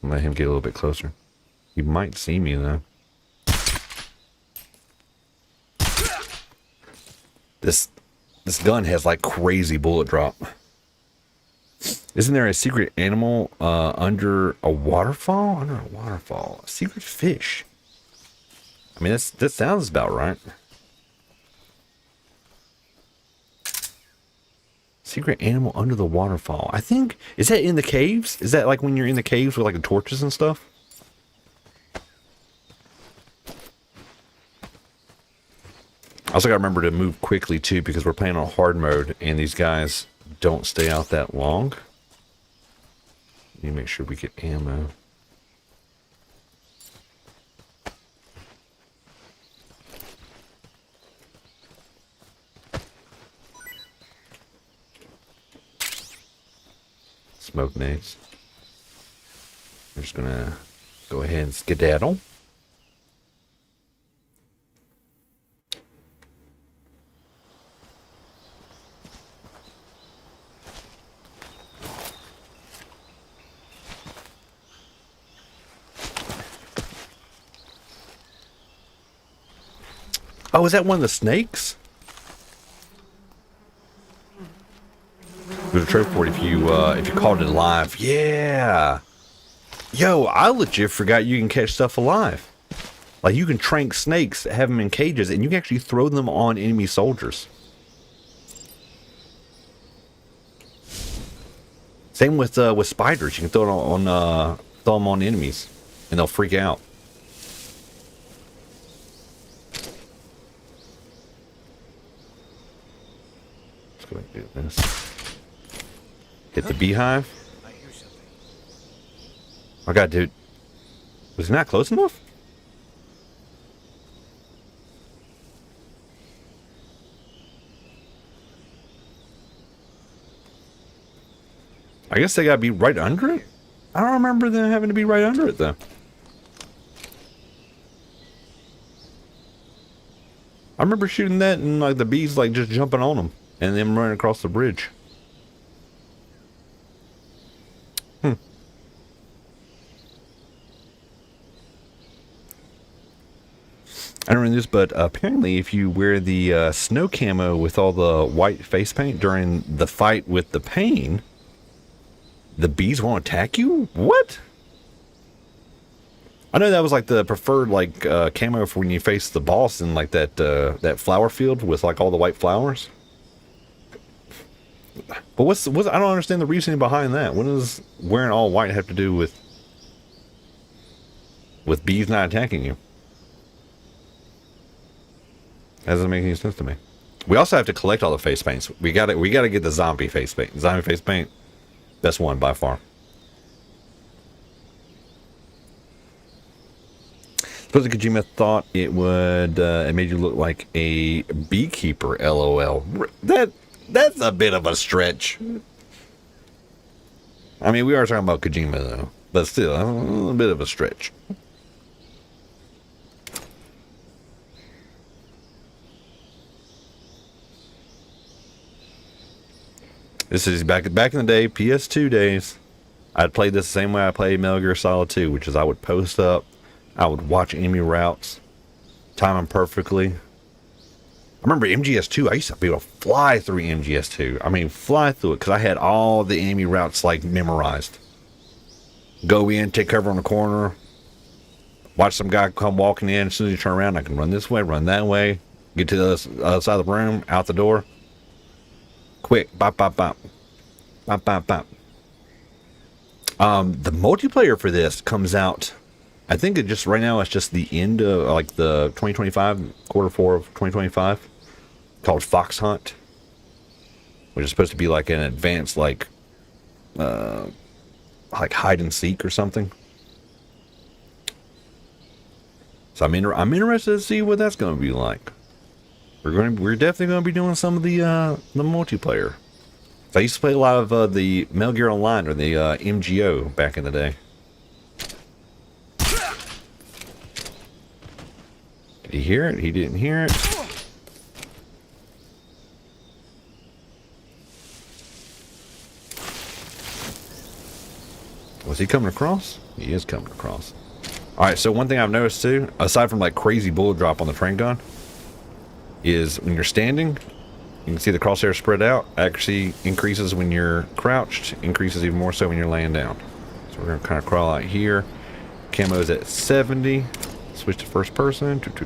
Let him get a little bit closer. He might see me though. This gun has like crazy bullet drop. Isn't there a secret animal under a waterfall? Under a waterfall, a secret fish. I mean, that sounds about right. Secret animal under the waterfall. I think, is that in the caves? Is that like when you're in the caves with like the torches and stuff? I also gotta remember to move quickly too, because we're playing on hard mode and these guys don't stay out that long. Need to make sure we get ammo. Smoke nades. I'm just gonna go ahead and skedaddle. Oh, is that one of the snakes? There's a trophy for it if you caught it alive. Yeah. Yo, I legit forgot you can catch stuff alive. Like you can trank snakes, have them in cages, and you can actually throw them on enemy soldiers. Same with spiders. You can throw them on enemies, and they'll freak out. Let's go ahead and do this. Hit the beehive. Oh god, dude. Was he not close enough? I guess they gotta be right under it? I don't remember them having to be right under it though. I remember shooting that and like the bees like just jumping on them and then running across the bridge. I don't know this, but apparently if you wear the snow camo with all the white face paint during the fight with the pain, the bees won't attack you? What? I know that was like the preferred like camo for when you face the boss in like that that flower field with like all the white flowers. But what's I don't understand the reasoning behind that. What does wearing all white have to do with bees not attacking you? That doesn't make any sense to me. We also have to collect all the face paints. We gotta get the zombie face paint. Zombie face paint, best one by far. Suppose Kojima thought it would it made you look like a beekeeper. LOL. That's a bit of a stretch. I mean, we are talking about Kojima though, but still a bit of a stretch. This is back in the day, PS2 days. I'd played this the same way I played Metal Gear Solid 2, which is I would post up, I would watch enemy routes, time them perfectly. I remember MGS2, I used to be able to fly through MGS2. I mean, fly through it, because I had all the enemy routes, like, memorized. Go in, take cover on the corner, watch some guy come walking in, as soon as you turn around, I can run this way, run that way, get to the other side of the room, out the door. Quick, bop, bop, bop. Bop, bop, bop. The multiplayer for this comes out, I think it just, right now, it's just the end of, like, the 2025, quarter 4 of 2025, called Fox Hunt, which is supposed to be, like, an advanced, like hide and seek or something. So I'm interested to see what that's going to be like. We're definitely going to be doing some of the multiplayer. So I used to play a lot of the Metal Gear Online, or the MGO, back in the day. Did he hear it? He didn't hear it. Was he coming across? He is coming across. Alright, so one thing I've noticed too, aside from like crazy bullet drop on the train gun, is when you're standing, you can see the crosshair spread out. Accuracy increases when you're crouched, increases even more so when you're laying down. So we're going to kind of crawl out here. Camo's at 70. Switch to first person. Has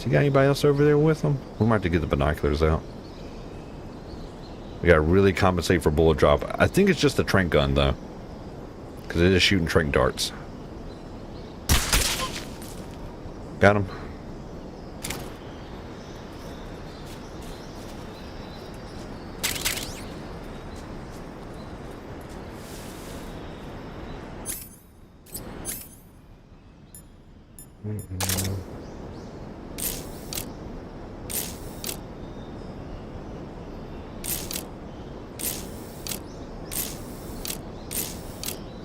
he got anybody else over there with him? We might have to get the binoculars out. We got to really compensate for bullet drop. I think it's just the trank gun though, because it is shooting trank darts. Got him.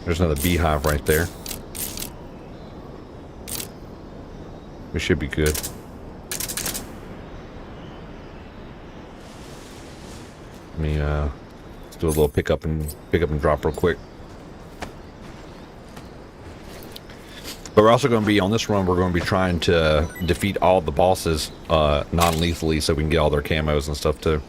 There's another beehive right there. We should be good. Let me let's do a little pick up and drop real quick. But we're also going to be on this run. We're going to be trying to defeat all the bosses non-lethally, so we can get all their camos and stuff too.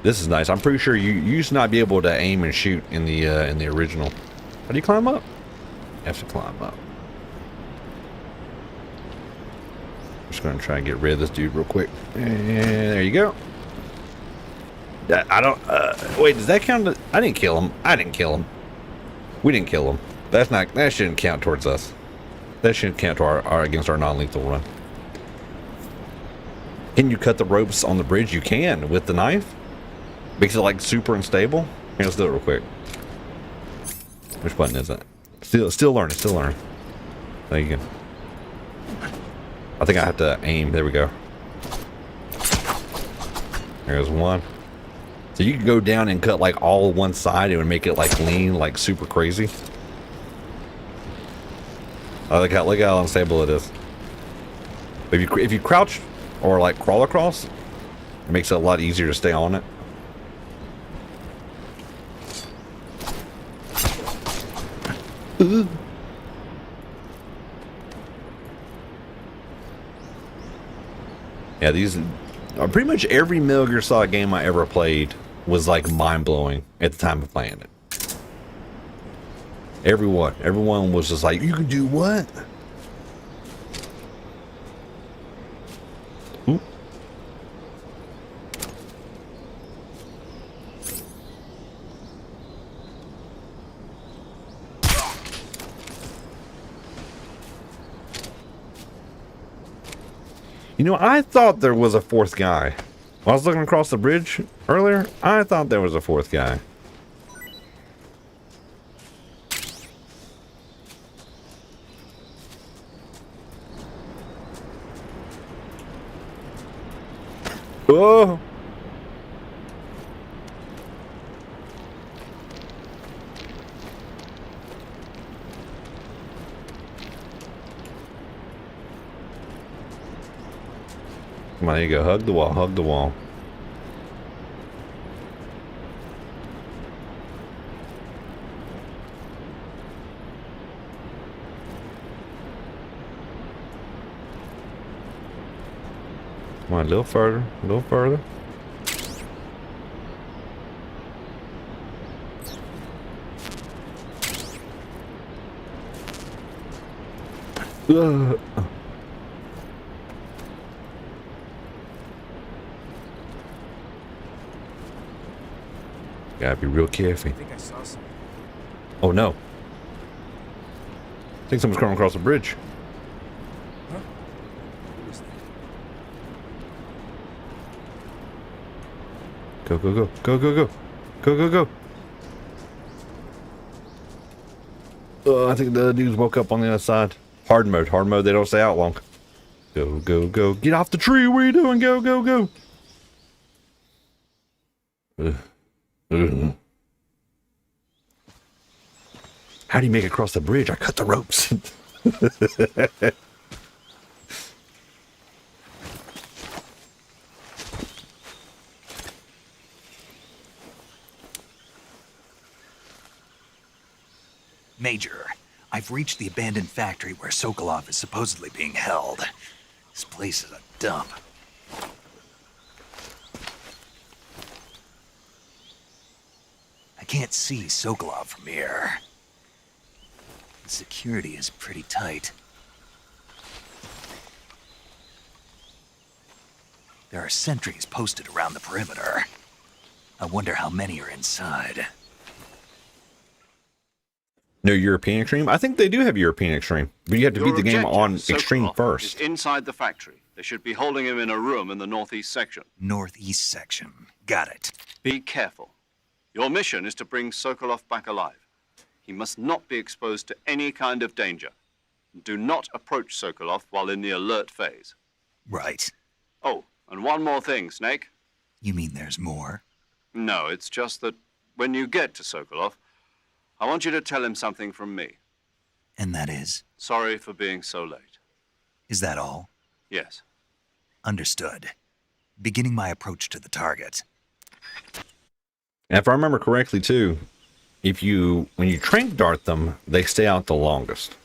This is nice. I'm pretty sure you used to not be able to aim and shoot in the original. How do you climb up? You have to climb up. I'm just gonna try and get rid of this dude real quick. And there you go. I don't. Wait, does that count? I didn't kill him. I didn't kill him. We didn't kill him. That's not. That shouldn't count towards us. That shouldn't count to our against our non-lethal run. Can you cut the ropes on the bridge? You can with the knife. Makes it like super unstable. Here, let's do it real quick. Which button is that? Still learning, still learning. There you go. I think I have to aim. There we go. There's one. So you can go down and cut like all one side. It would make it like lean, like super crazy. I look how unstable it is. But if you crouch or like crawl across, it makes it a lot easier to stay on it. Yeah, these pretty much every Metal Gear Solid game I ever played was like mind-blowing at the time of playing it. Everyone was just like, you can do what? Ooh. You know, I thought there was a fourth guy. When I was looking across the bridge earlier, I thought there was a fourth guy. Oh! Come on, there you go. Hug the wall, hug the wall. Come on, a little further, a little further. Gotta be real careful. I think I saw something. Oh no. I think someone's coming across the bridge. Huh? Who is that? Go, go, go. Go, go, go. Go, go, go. I think the dudes woke up on the other side. Hard mode. Hard mode. They don't stay out long. Go, go, go. Get off the tree. What are you doing? Go, go, go. How do you make it across the bridge? I cut the ropes. Major, I've reached the abandoned factory where Sokolov is supposedly being held. This place is a dump. I can't see Sokolov from here. The security is pretty tight. There are sentries posted around the perimeter. I wonder how many are inside. No European Extreme? I think they do have European Extreme, but you have to beat the game on Extreme first. Is inside the factory. They should be holding him in a room in the northeast section. Northeast section. Got it. Be careful. Your mission is to bring Sokolov back alive. He must not be exposed to any kind of danger. Do not approach Sokolov while in the alert phase. Right. Oh, and one more thing, Snake. You mean there's more? No, it's just that when you get to Sokolov, I want you to tell him something from me. And that is? Sorry for being so late. Is that all? Yes. Understood. Beginning my approach to the target. And if I remember correctly too, when you trank dart them, they stay out the longest.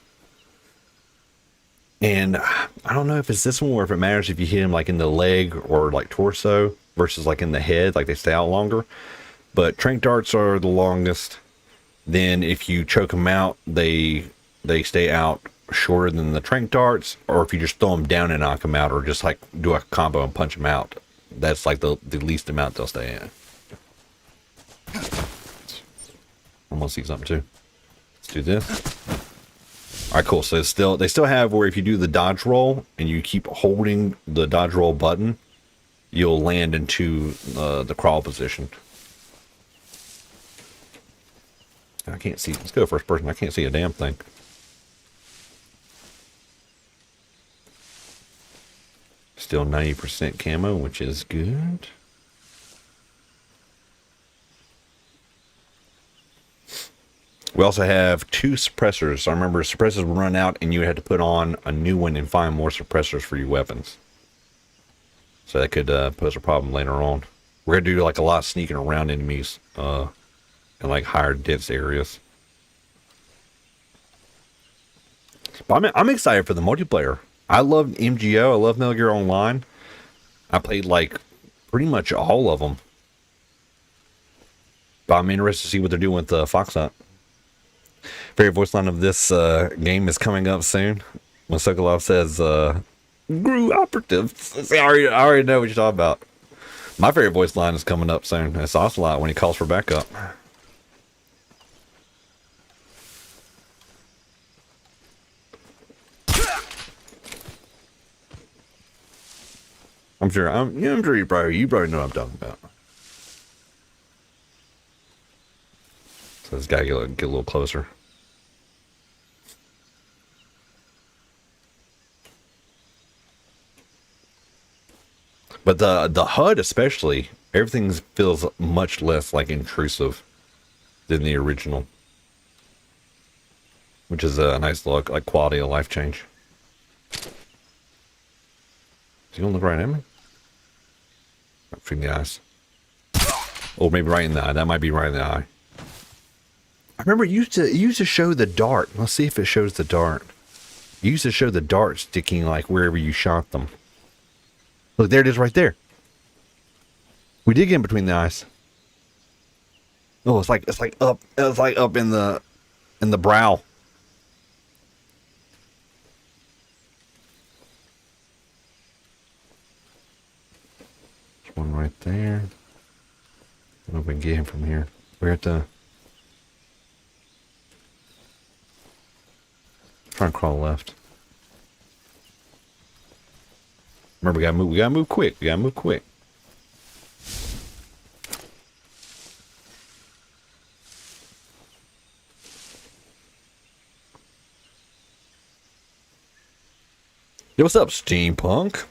And I don't know if it's this one or if it matters if you hit him like in the leg or like torso versus like in the head, like they stay out longer. But trank darts are the longest. Then if you choke them out, they stay out shorter than the trank darts. Or if you just throw them down and knock them out, or just like do a combo and punch them out, that's like the least amount they'll stay in. I'm gonna see something too. Let's do this. All right, cool. So they still have where if you do the dodge roll and you keep holding the dodge roll button, you'll land into the crawl position. I can't see. Let's go first person. I can't see a damn thing. Still 90% camo, which is good. We also have 2 suppressors. I remember suppressors would run out and you had to put on a new one and find more suppressors for your weapons. So that could pose a problem later on. We're going to do like a lot of sneaking around enemies in like higher dense areas. But I'm excited for the multiplayer. I love MGO. I love Metal Gear Online. I played like pretty much all of them. But I'm interested to see what they're doing with Fox Hunt. Favorite voice line of this game is coming up soon. When Sokolov says, "Gru operative." I already know what you're talking about. My favorite voice line is coming up soon. It's Ocelot when he calls for backup. I'm sure you probably know what I'm talking about. So this guy get a little closer. But the HUD especially, everything feels much less like intrusive than the original, which is a nice look, like quality of life change. Is he gonna look right at me? Between the eyes. Or maybe right in the eye. That might be right in the eye. I remember it used to show the dart. Let's see if it shows the dart. It used to show the dart sticking like wherever you shot them. Look, there it is right there. We did get in between the eyes. Oh, it's like up in the brow. There's one right there. I don't know if we can get him from here. We're at the try and crawl left. Remember, we gotta move quick. We gotta move quick. Yo, what's up, Steampunk?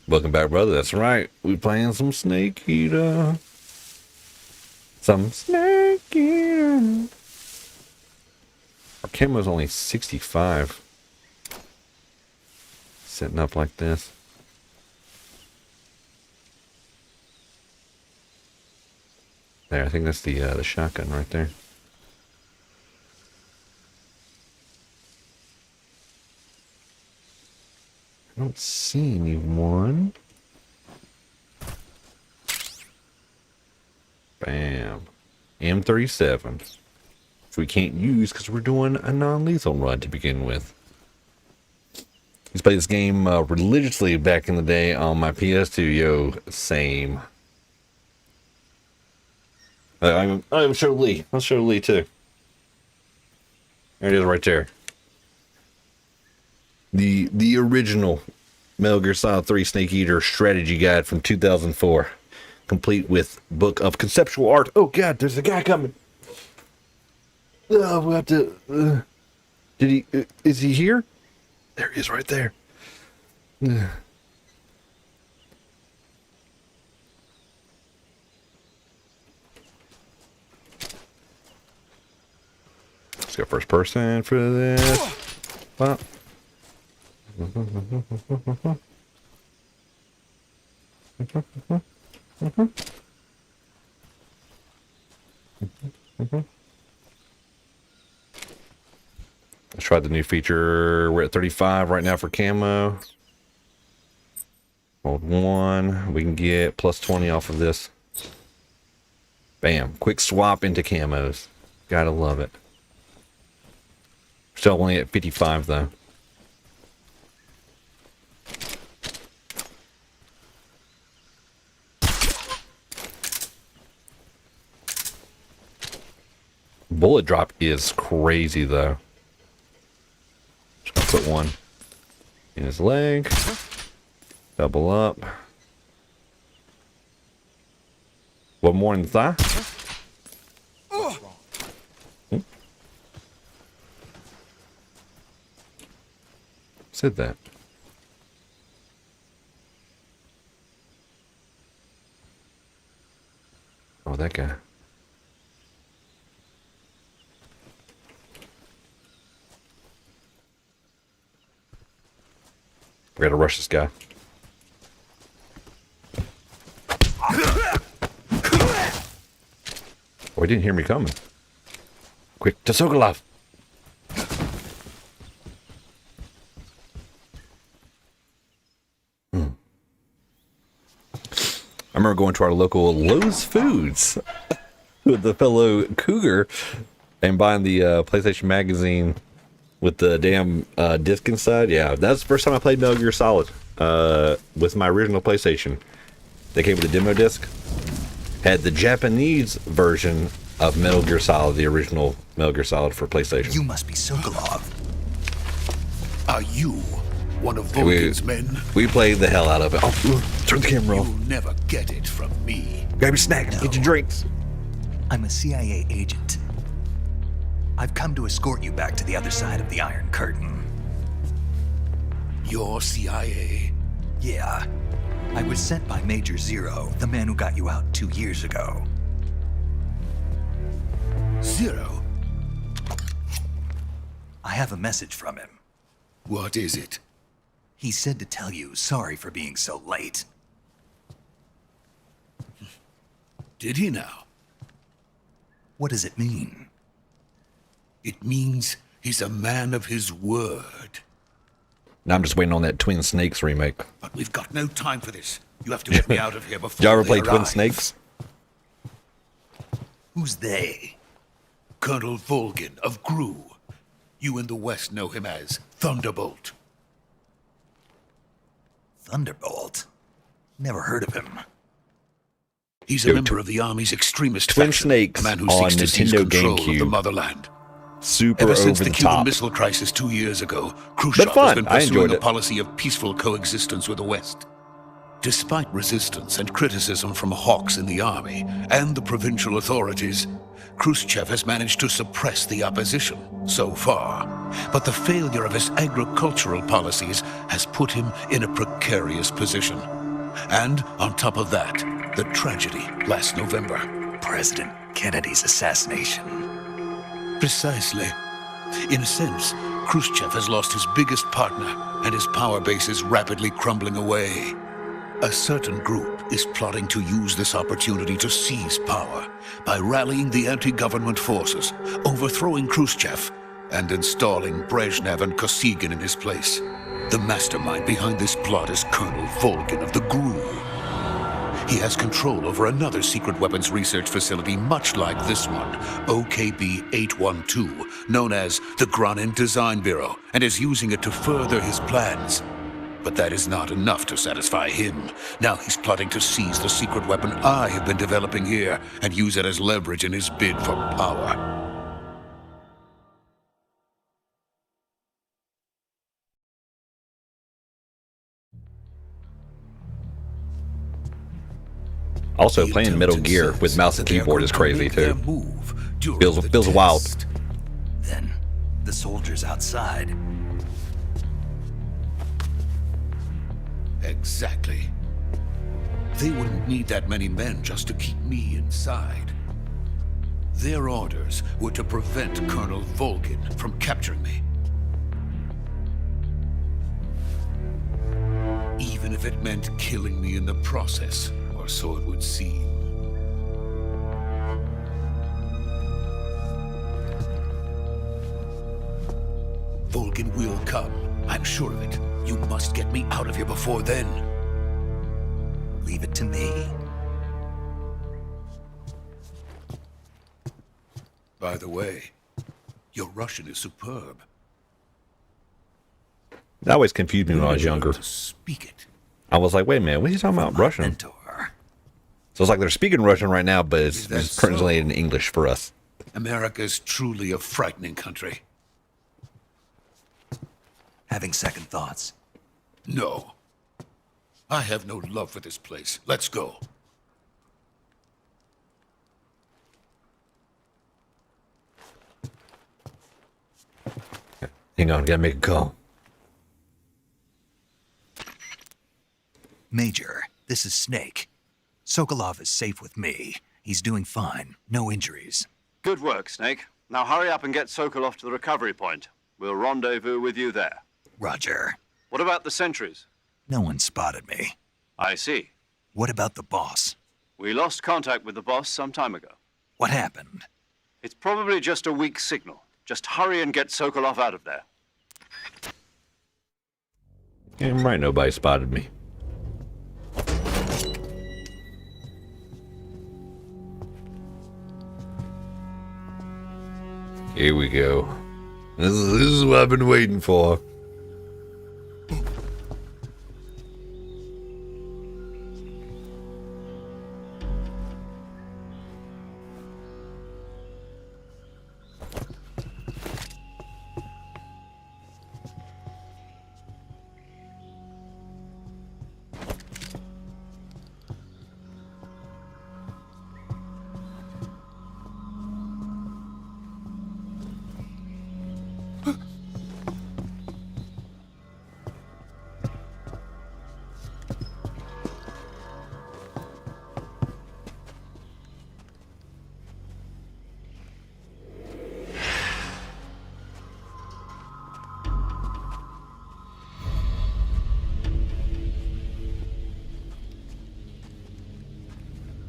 Welcome back, brother. That's right. We playing some Snake Eater. Some Snake Eater. Our camo's only 65. Setting up like this. There, I think that's the shotgun right there. I don't see anyone. Bam. M37. Which we can't use because we're doing a non-lethal run to begin with. I used to play this game religiously back in the day on my PS2. Yo, same. I'm show Lee. I'll show Lee too. There it is right there. The original Metal Gear Solid 3 Snake Eater strategy guide from 2004. Complete with book of conceptual art. Oh god, there's a guy coming. Oh, we have to... did he... is he here? There he is right there. Let's go first person for this. Well. Let's try the new feature. We're at 35 right now for camo. Hold 1. We can get plus 20 off of this. Bam. Quick swap into camos. Gotta love it. Still only at 55 though. Bullet drop is crazy though. Just gonna put one in his leg. Double up. One more in the thigh. said that. Oh, that guy. We gotta rush this guy. Oh, he didn't hear me coming. Quick, to Sokolov. I remember going to our local Lowe's Foods with the fellow Cougar and buying the PlayStation magazine with the damn disc inside. Yeah, that's the first time I played Metal Gear Solid with my original PlayStation. They came with a demo disc. Had the Japanese version of Metal Gear Solid, the original Metal Gear Solid for PlayStation. You must be Sokolov. Are you one of Vulcan's men? We played the hell out of it. Oh, turn the camera off. You'll never get it from me. Grab your snacks, No. get your drinks. I'm a CIA agent. I've come to escort you back to the other side of the Iron Curtain. You're CIA? Yeah. I was sent by Major Zero, the man who got you out 2 years ago. Zero? I have a message from him. What is it? He said to tell you sorry for being so late. Did he now? What does it mean? It means he's a man of his word. Now I'm just waiting on that Twin Snakes remake. But we've got no time for this. You have to get me out of here before Y'all ever they play Twin arrive. Snakes? Who's they? Colonel Volgin of Gru. You in the West know him as Thunderbolt. Thunderbolt? Never heard of him. He's a member of the Army's extremist Twin faction, Snakes a man who on seeks to seize Nintendo control of the GameCube. motherland. Super Ever over since the the Cuban top. Missile Crisis 2 years ago, But Khrushchev fun. has been I pursuing enjoyed a it. policy of peaceful coexistence with the West. Despite resistance and criticism from hawks in the army and the provincial authorities, Khrushchev has managed to suppress the opposition so far. But the failure of his agricultural policies has put him in a precarious position. And on top of that, the tragedy last November. President Kennedy's assassination. Precisely. In a sense, Khrushchev has lost his biggest partner, and his power base is rapidly crumbling away. A certain group is plotting to use this opportunity to seize power by rallying the anti-government forces, overthrowing Khrushchev, and installing Brezhnev and Kosygin in his place. The mastermind behind this plot is Colonel Volgin of the GRU. He has control over another secret weapons research facility much like this one, OKB-812, known as the Granin Design Bureau, and is using it to further his plans. But that is not enough to satisfy him. Now he's plotting to seize the secret weapon I have been developing here and use it as leverage in his bid for power. Also, playing Metal Gear with mouse and keyboard is crazy too. Feels wild. Then, the soldiers outside. Exactly. They wouldn't need that many men just to keep me inside. Their orders were to prevent Colonel Volgin from capturing me. Even if it meant killing me in the process, or so it would seem. Volgin will come. I'm sure of it. You must get me out of here before then. Leave it to me. By the way, your Russian is superb. That always confused me when I was younger. To speak it. I was like, wait a minute, what are you talking about Russian? Mentor. So it's like they're speaking Russian right now, but Is that it's translated in English for us. America is truly a frightening country. Having second thoughts. No. I have no love for this place. Let's go. Hang on, gotta make a call. Major, this is Snake. Sokolov is safe with me. He's doing fine. No injuries. Good work, Snake. Now hurry up and get Sokolov to the recovery point. We'll rendezvous with you there. Roger. What about the sentries? No one spotted me. I see. What about the boss? We lost contact with the boss some time ago. What happened? It's probably just a weak signal. Just hurry and get Sokolov out of there. Damn right, nobody spotted me. Here we go. This is what I've been waiting for.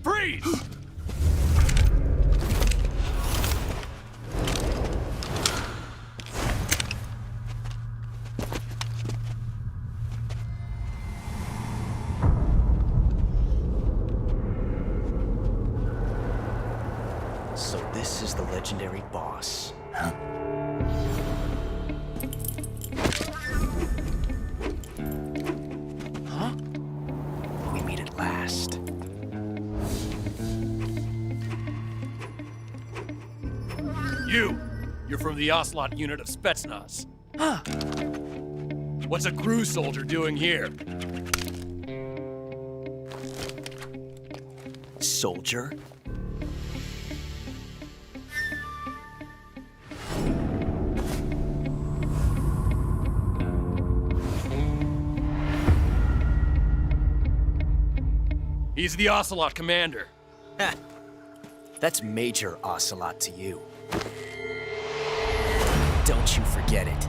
Freeze! So this is the legendary boss. Huh? Huh? We meet at last. You're from the Ocelot unit of Spetsnaz. Huh. What's a crew soldier doing here? Soldier? He's the Ocelot commander. Ha! That's Major Ocelot to you. Don't you forget it.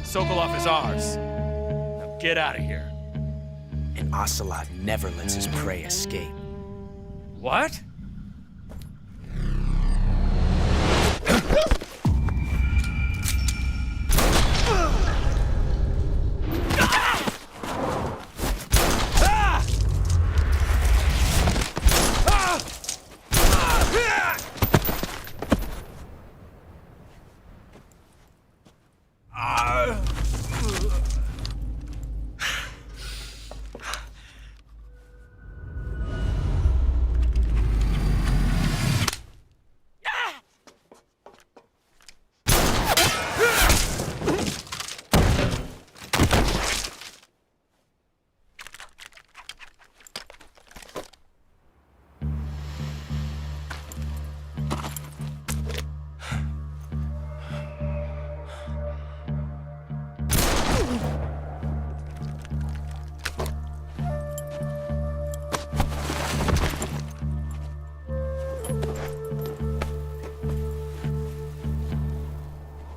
Sokolov is ours. Now get out of here. And Ocelot never lets his prey escape. What?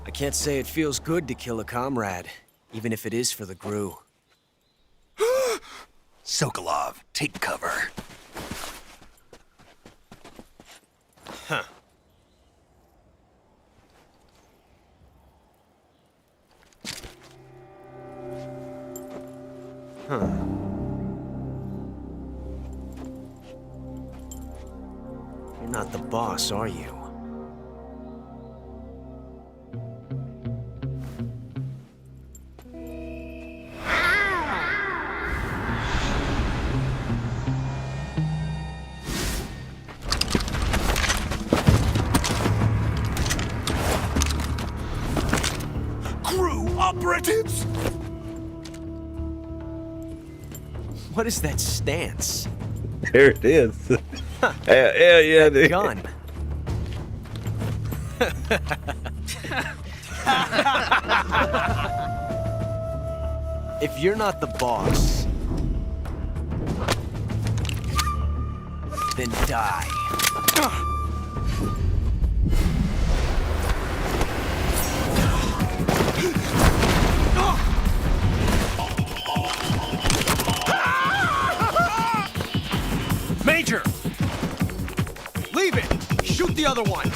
I can't say it feels good to kill a comrade, even if it is for the GRU. Sokolov, take cover. Huh. Huh. You're not the boss, are you? Operatives! What is that stance? There it is. Yeah, Gun. If you're not the boss, then die. Major! Leave it! Shoot the other one!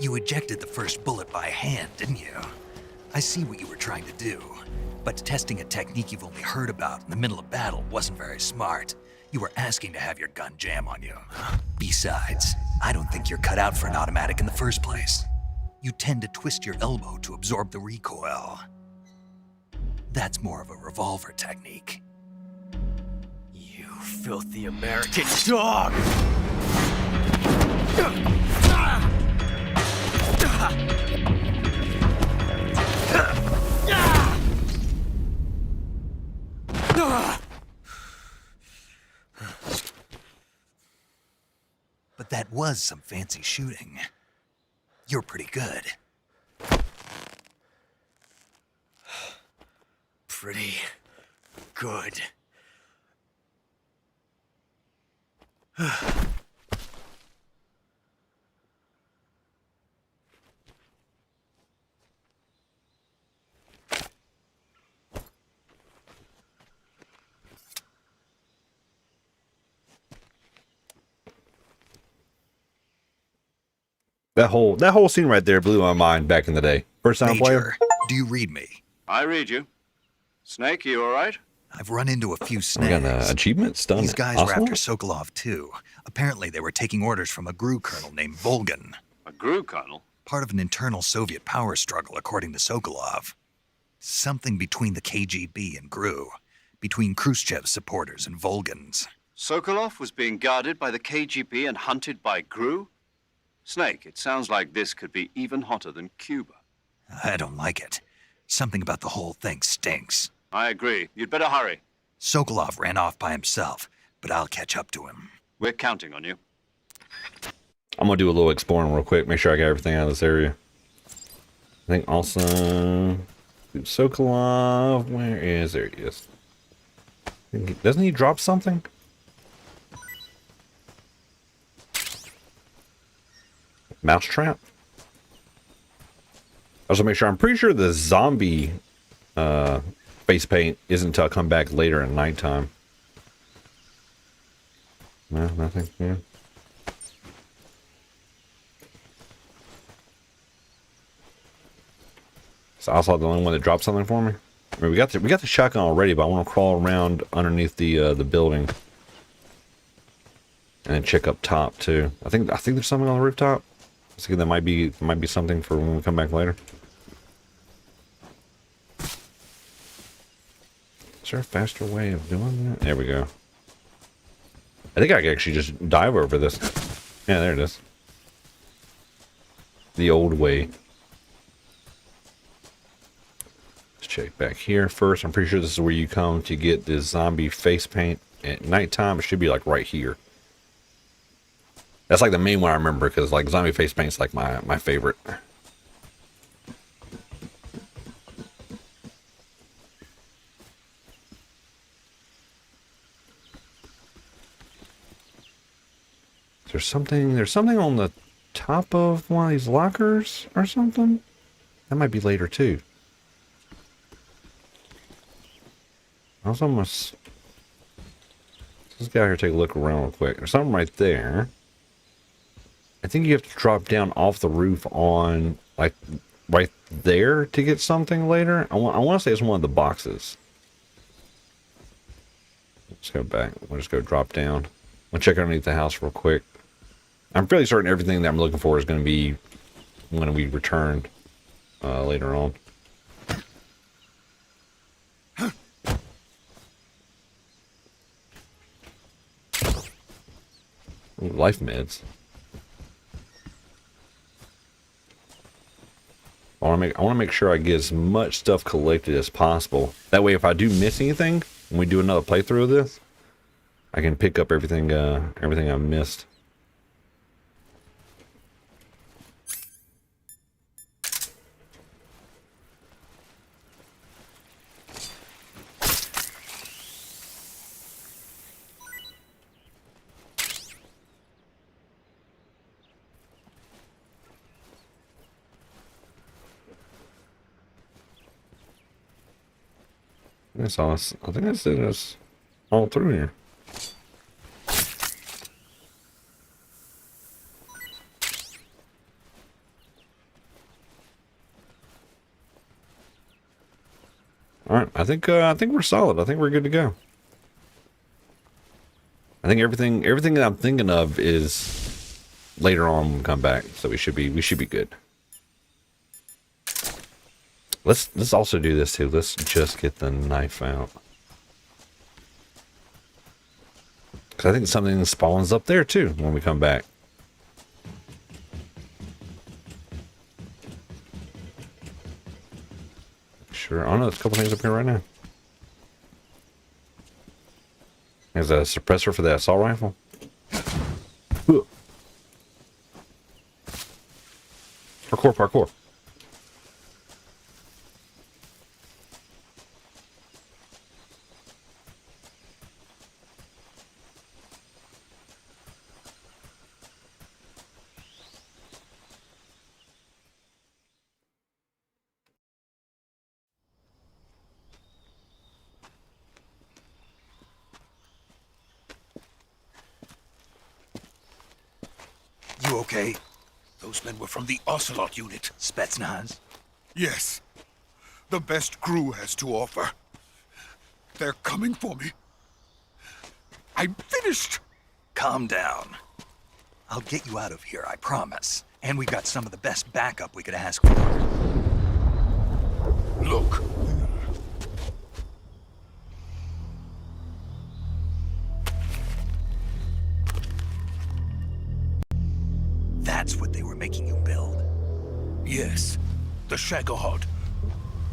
You ejected the first bullet by hand, didn't you? I see what you were trying to do, but testing a technique you've only heard about in the middle of battle wasn't very smart. You were asking to have your gun jam on you. Besides, I don't think you're cut out for an automatic in the first place. You tend to twist your elbow to absorb the recoil. That's more of a revolver technique. You filthy American dog! But that was some fancy shooting. You're pretty good. Pretty good. That whole scene right there blew my mind back in the day. First time player. Do you read me? I read you. Snake, you all right? I've run into a few We snags. got an achievement stun. These guys were Oslo? after Sokolov too. Apparently they were taking orders from a GRU colonel named Volgan. A GRU colonel? Part of an internal Soviet power struggle, according to Sokolov. Something between the KGB and GRU. Between Khrushchev's supporters and Volgan's. Sokolov was being guarded by the KGB and hunted by GRU? Snake, it sounds like this could be even hotter than Cuba. I don't like it. Something about the whole thing stinks. I agree. You'd better hurry. Sokolov ran off by himself, but I'll catch up to him. We're counting on you. I'm gonna do a little exploring real quick. Make sure I got everything out of this area. I think also Sokolov. Where is there? He is. Doesn't he drop something? Mousetrap. I also make sure. I'm pretty sure the zombie face paint isn't until I come back later at nighttime. No, nothing. Yeah. So I also the only one that dropped something for me. I mean, we got the shotgun already, but I want to crawl around underneath the building and check up top too. I think there's something on the rooftop. I was thinking that might be something for when we come back later. Is there a faster way of doing that? There we go. I think I can actually just dive over this. Yeah, there it is. The old way. Let's check back here first. I'm pretty sure this is where you come to get this zombie face paint at nighttime. It should be like right here. That's like the main one I remember, because like zombie face paint's like my favorite. There's something on the top of one of these lockers or something. That might be later too. I was almost... Let's get out here and take a look around real quick. There's something right there. I think you have to drop down off the roof on, like, right there to get something later. I want to say it's one of the boxes. Let's go back. We'll just go drop down. We'll check underneath the house real quick. I'm fairly certain everything that I'm looking for is going to be when we return later on. Ooh, life meds. I want to make sure I get as much stuff collected as possible. That way, if I do miss anything, when we do another playthrough of this, I can pick up everything I missed. That's awesome. I think that's it. That's all through here. All right, I think we're solid. I think we're good to go. I think everything that I'm thinking of is later on when we come back, so we should be good. Let's also do this too. Let's just get the knife out. Because I think something spawns up there too when we come back. Sure. Oh no, there's a couple things up here right now. There's a suppressor for the assault rifle. Parkour. You okay? Those men were from the Ocelot unit. Spetsnaz? Yes. The best crew has to offer. They're coming for me. I'm finished. Calm down. I'll get you out of here, I promise. And we've got some of the best backup we could ask for. Look. That's what they were making you build? Yes. The Shagohod.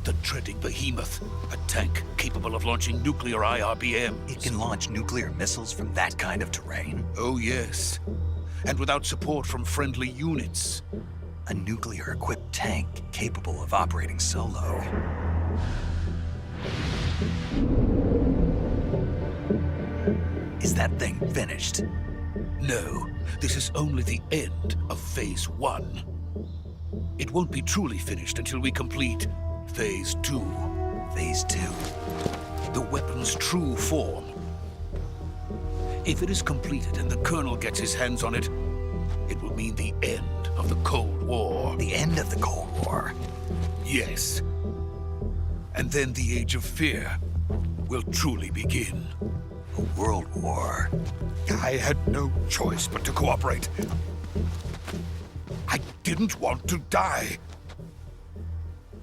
The treading behemoth. A tank capable of launching nuclear IRBMs. It can launch nuclear missiles from that kind of terrain? Oh, yes. And without support from friendly units. A nuclear-equipped tank capable of operating solo. Is that thing finished? No, this is only the end of Phase 1. It won't be truly finished until we complete Phase 2. Phase 2? The weapon's true form. If it is completed and the Colonel gets his hands on it, it will mean the end of the Cold War. The end of the Cold War? Yes. And then the Age of Fear will truly begin. A world war? I had no choice but to cooperate. I didn't want to die.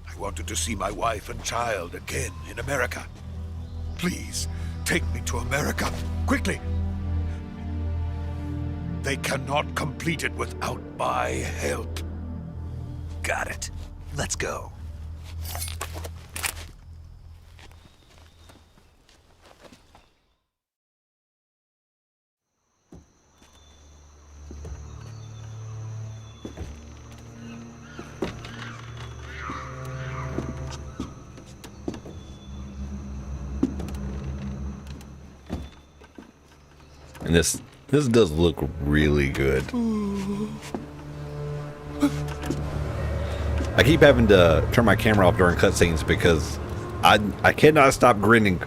I wanted to see my wife and child again in America. Please, take me to America, quickly. They cannot complete it without my help. Got it. Let's go. And this This does look really good. I keep having to turn my camera off during cutscenes because I cannot stop grinning.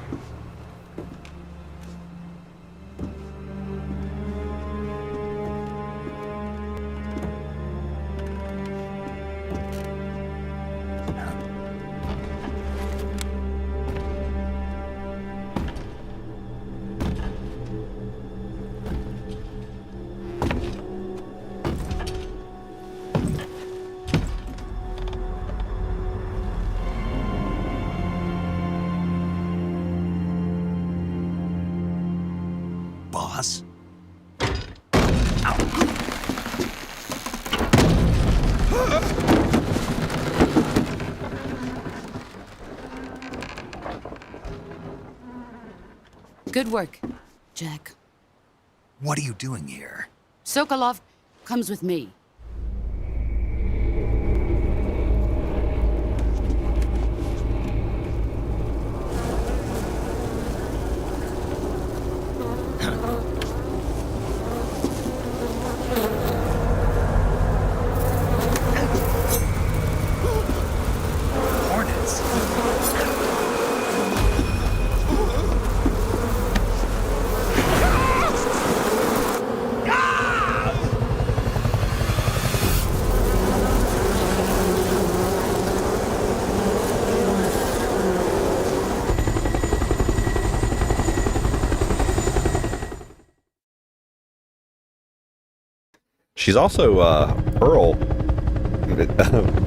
Boss? Good work, Jack. What are you doing here? Sokolov comes with me. Hornets? She's also Pearl,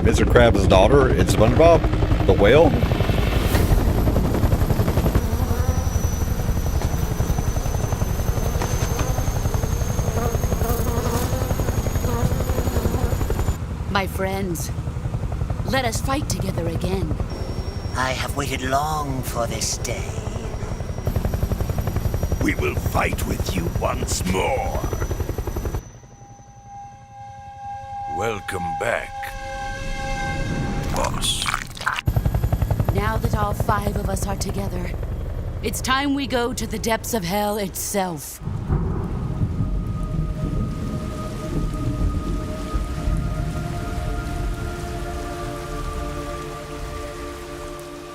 Mr. Krabs' daughter in SpongeBob, the whale. My friends, let us fight together again. I have waited long for this day. We will fight with you once more. Welcome back, boss. Now that all 5 of us are together, it's time we go to the depths of hell itself.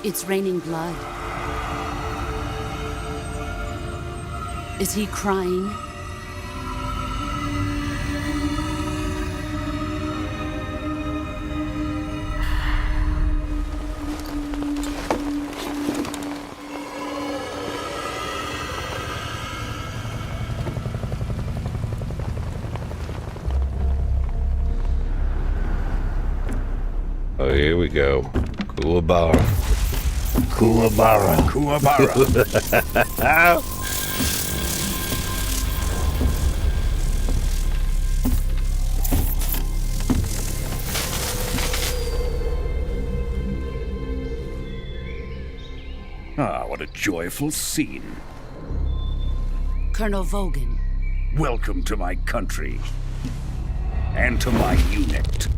It's raining blood. Is he crying? Oh, here we go. Kuwabara. Kuwabara. Kuwabara. Ah, what a joyful scene. Colonel Vogan. Welcome to my country. And to my unit.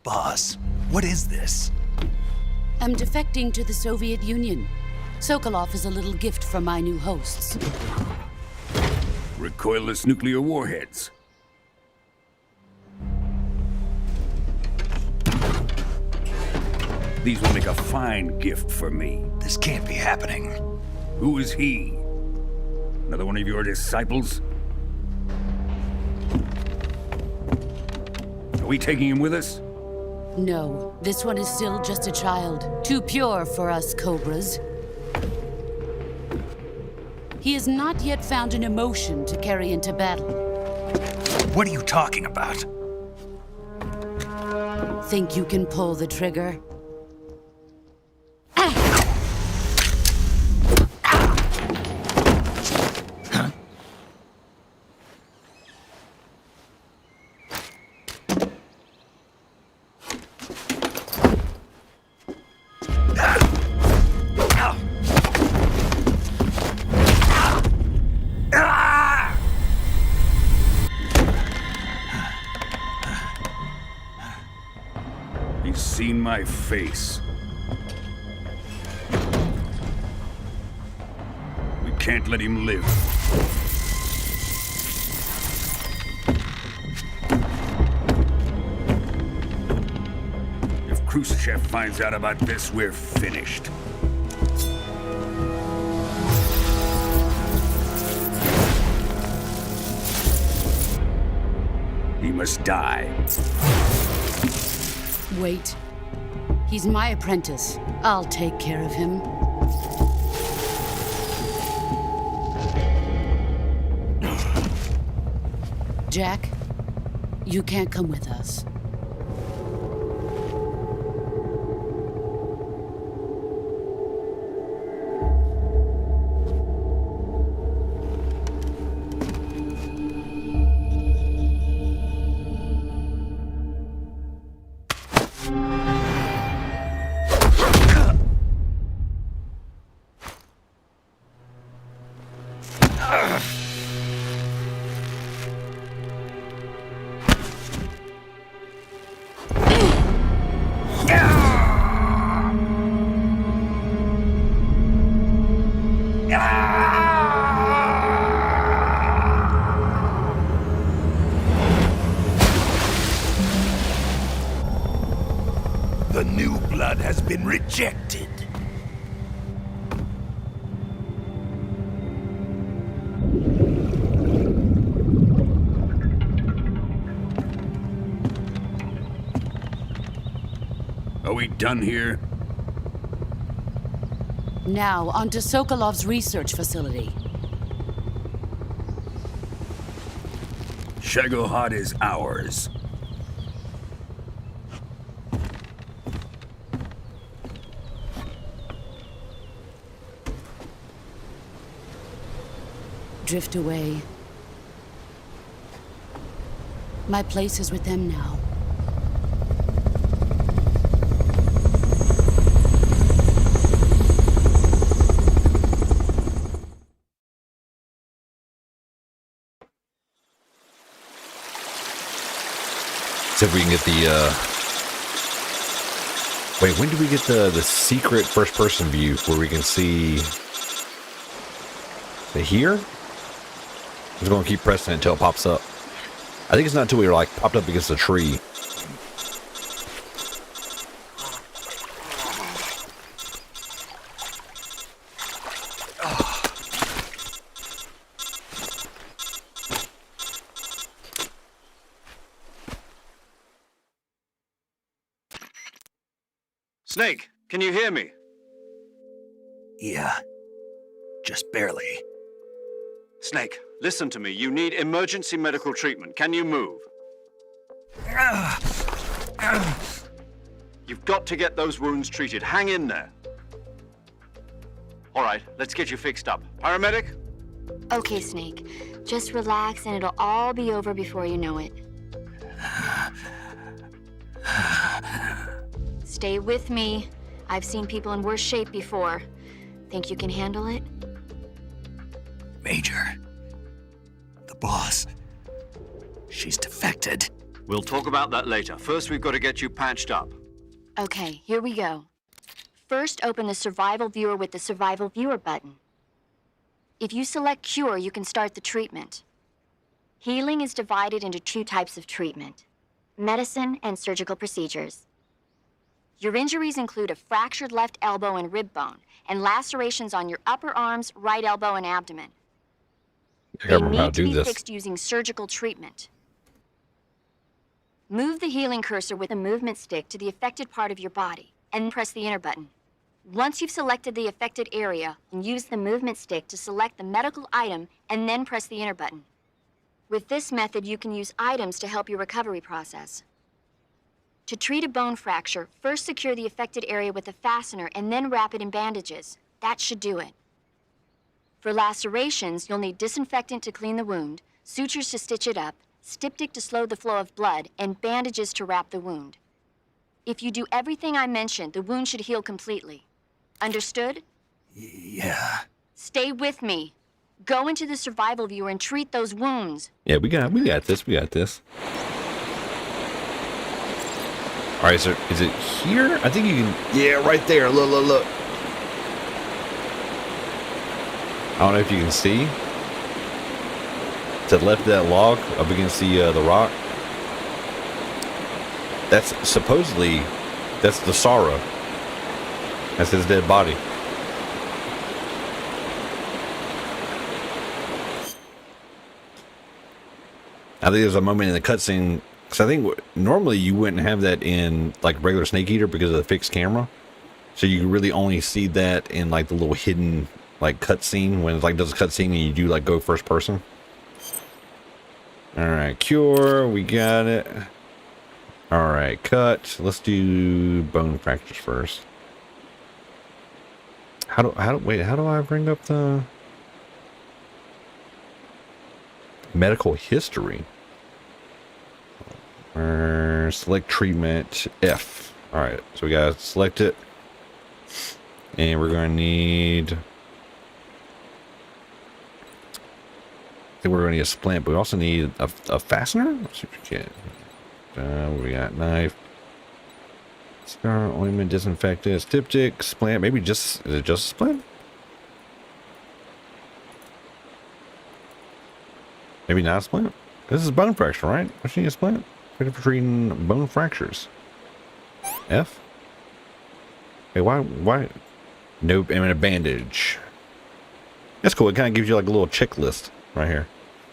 Boss, what is this? I'm defecting to the Soviet Union. Sokolov is a little gift from my new hosts. Recoilless nuclear warheads. These will make a fine gift for me. This can't be happening. Who is he? Another one of your disciples? Are we taking him with us? No, this one is still just a child. Too pure for us Cobras. He has not yet found an emotion to carry into battle. What are you talking about? Think you can pull the trigger? He's seen my face. can't let him live. If Khrushchev finds out about this, we're finished. He must die. Wait. He's my apprentice. I'll take care of him. Jack, you can't come with us. The new blood has been rejected. Are we done here? Now, on to Sokolov's research facility. Shagohod is ours. Drift away. My place is with them now. See if we can get the, wait, when do we get the secret first-person view where we can see the here? I'm just going to keep pressing it until it pops up. I think it's not until we're like popped up against a tree. Snake, can you hear me? Yeah. Just barely. Snake, listen to me. You need emergency medical treatment. Can you move? You've got to get those wounds treated. Hang in there. All right, let's get you fixed up. Paramedic? Okay, Snake. Just relax and it'll all be over before you know it. Stay with me. I've seen people in worse shape before. Think you can handle it? Major. The boss. She's defected. We'll talk about that later. First, we've got to get you patched up. Okay, here we go. First, open the Survival Viewer with the Survival Viewer button. If you select Cure, you can start the treatment. Healing is divided into two types of treatment: medicine and surgical procedures. Your injuries include a fractured left elbow and rib bone, and lacerations on your upper arms, right elbow, and abdomen. They need to be fixed using surgical treatment. Move the healing cursor with a movement stick to the affected part of your body, and press the enter button. Once you've selected the affected area, use the movement stick to select the medical item, and then press the enter button. With this method, you can use items to help your recovery process. To treat a bone fracture, first secure the affected area with a fastener and then wrap it in bandages. That should do it. For lacerations, you'll need disinfectant to clean the wound, sutures to stitch it up, styptic to slow the flow of blood, and bandages to wrap the wound. If you do everything I mentioned, the wound should heal completely. Understood? Yeah. Stay with me. Go into the survival viewer and treat those wounds. Yeah, we got this. We got this. All right, so is it here? I think you can. Yeah, right there. Look. don't know if you can see. To the left of that log, up against the rock. That's supposedly, that's the sorrow. That's his dead body. I think there's a moment in the cutscene, because I think normally you wouldn't have that in like regular Snake Eater because of the fixed camera. So you really only see that in like the little hidden like cutscene when it like does a cutscene and you do like go first person. All right, cure, we got it. All right, cut. Let's do bone fractures first. How do I bring up the medical history? Select treatment F. All right, so we gotta select it, and we're gonna need. I think we're going to need a splint, but we also need a fastener. Let's see if we can. We got knife, scar, ointment, disinfectant, styptic, splint. Maybe just, is it just a splint? Maybe not a splint. This is bone fracture, right? What you need a splint? Ready for treating bone fractures. F. Hey, why? Nope. I mean a bandage. That's cool. It kind of gives you like a little checklist right here.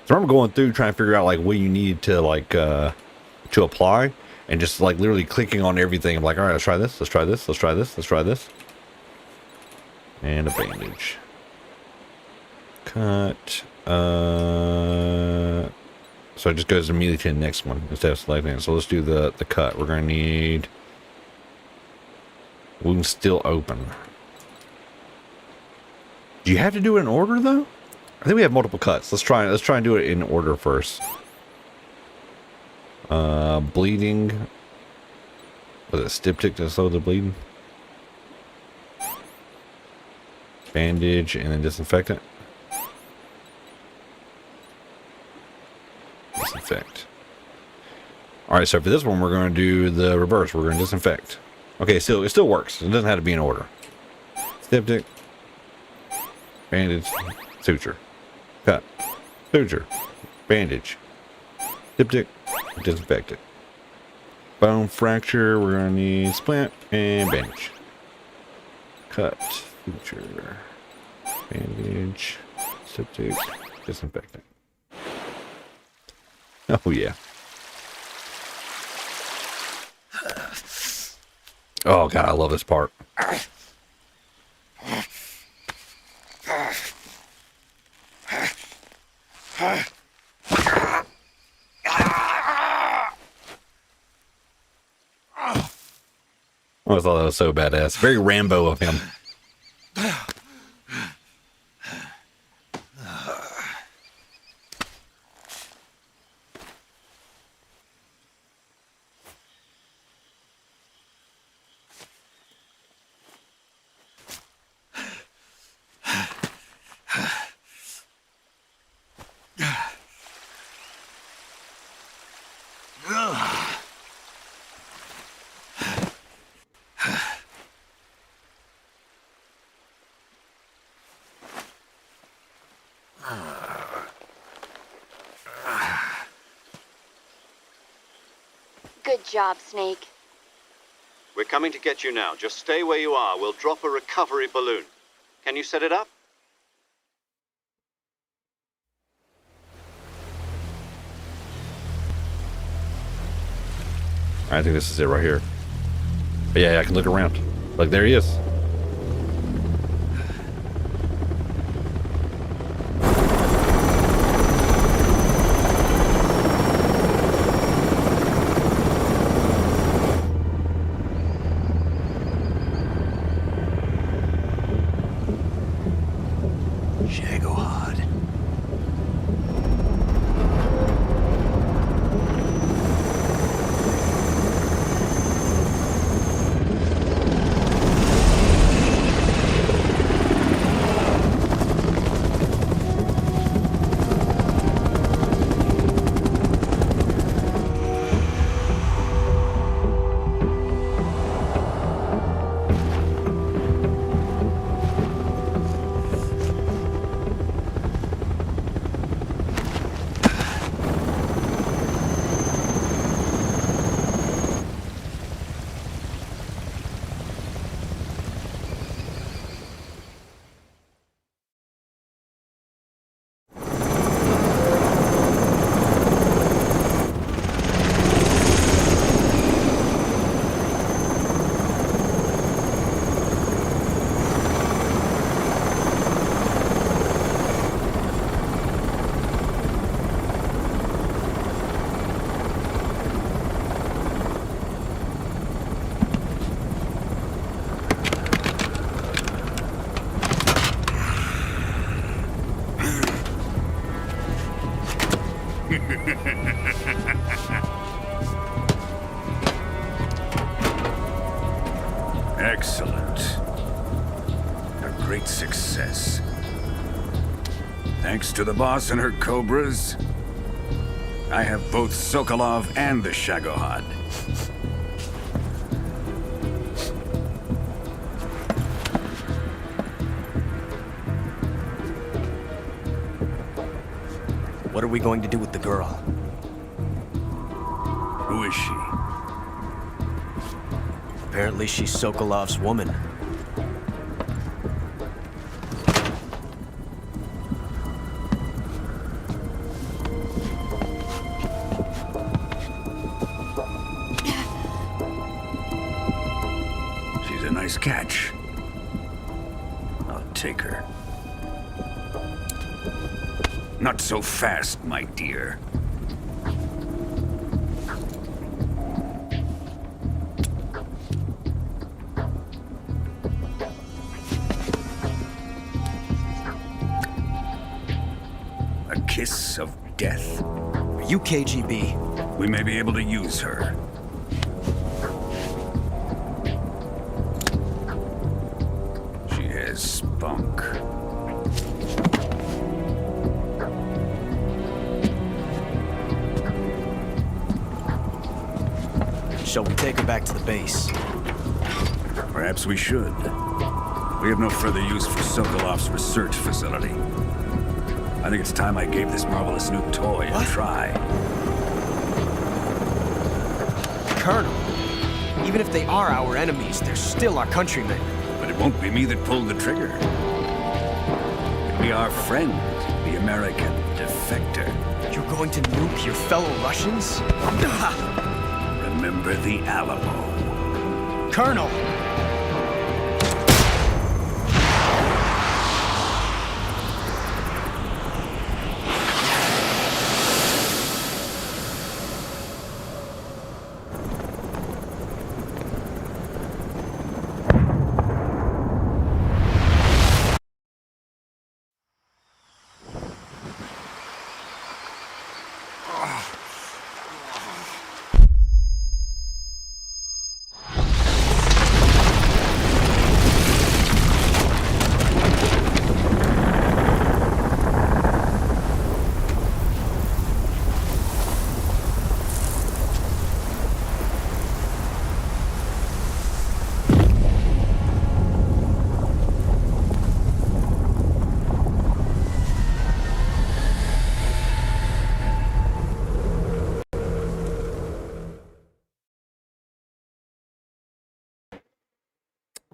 So I remember going through trying to figure out like what you need to like to apply, and just like literally clicking on everything. I'm like, all right, let's try this, let's try this, let's try this, let's try this. And a bandage. Cut. So it just goes immediately to the next one instead of selecting it. So let's do the cut. We're gonna need wound still open. Do you have to do it in order though? I think we have multiple cuts. Let's try and do it in order first. Bleeding. Was it styptic to slow the bleeding? Bandage and then disinfectant. Disinfect. Alright, so for this one we're going to do the reverse. We're going to disinfect. Okay, so it still works. It doesn't have to be in order. Styptic. Bandage. Suture. Cut. Suture. Bandage. Styptic. Disinfectant. Bone fracture. We're going to need splint and bandage. Cut. Suture. Bandage. Styptic. Disinfectant. Oh, yeah. Oh, God, I love this part. I thought that was so badass. Very Rambo of him. Good job, Snake. We're coming to get you now. Just stay where you are. We'll drop a recovery balloon. Can you set it up? I think this is it right here. But yeah, I can look around. Look, there he is. Excellent. A great success. Thanks to the boss and her cobras, I have both Sokolov and the Shagohod. What are we going to do with the girl? Who is she? Apparently she's Sokolov's woman. She's a nice catch. I'll take her. Not so fast, my dear. A kiss of death. Are you KGB? We may be able to use her. She has spunk. Shall we take her back to the base? Perhaps we should. We have no further use for Sokolov's research facility. I think it's time I gave this marvelous new toy a try. Colonel, even if they are our enemies, they're still our countrymen. But it won't be me that pulled the trigger. It'll be our friend, the American defector. You're going to nuke your fellow Russians? Remember the Alamo. Colonel!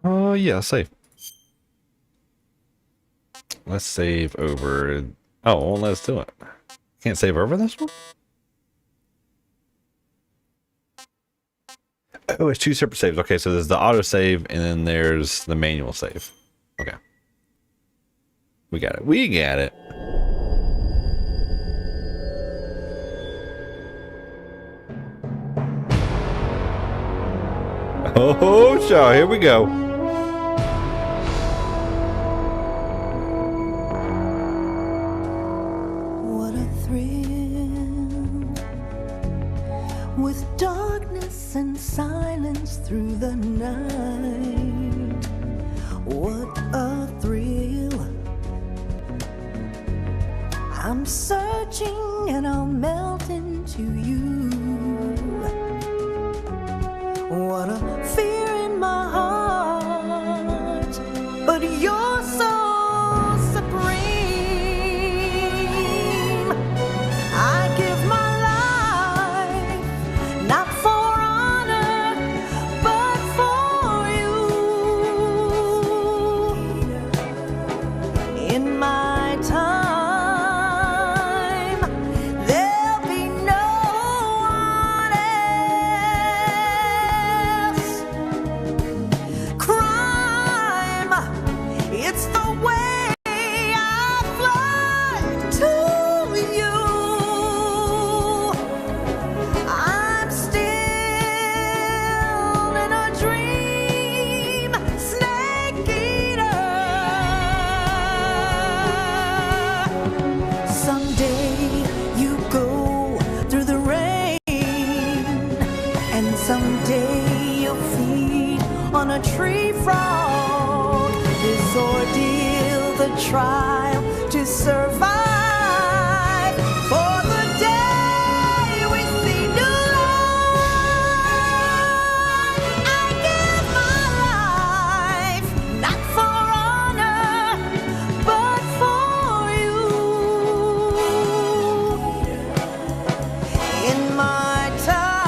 Oh, yeah, save. Let's save over. Oh, well, let's do it. Can't save over this one? Oh, it's two separate saves. Okay, so there's the auto save and then there's the manual save. Okay. We got it. We got it. Oh, so here we go. What a thrill, with darkness and silence through the night. What a thrill. I'm searching and I'll melt into you. What a fear in my heart, but you're so supreme. I give my life, not for honor, but for you. In my time, there'll be no one else. Crime, it's the way I fly to you. I'm still in a dream, snake eater. Someday you go through the rain, and someday you'll feed on on a tree frog. This ordeal, the trial to survive. For the day we see new life, I give my life, not for honor, but for you. In my time,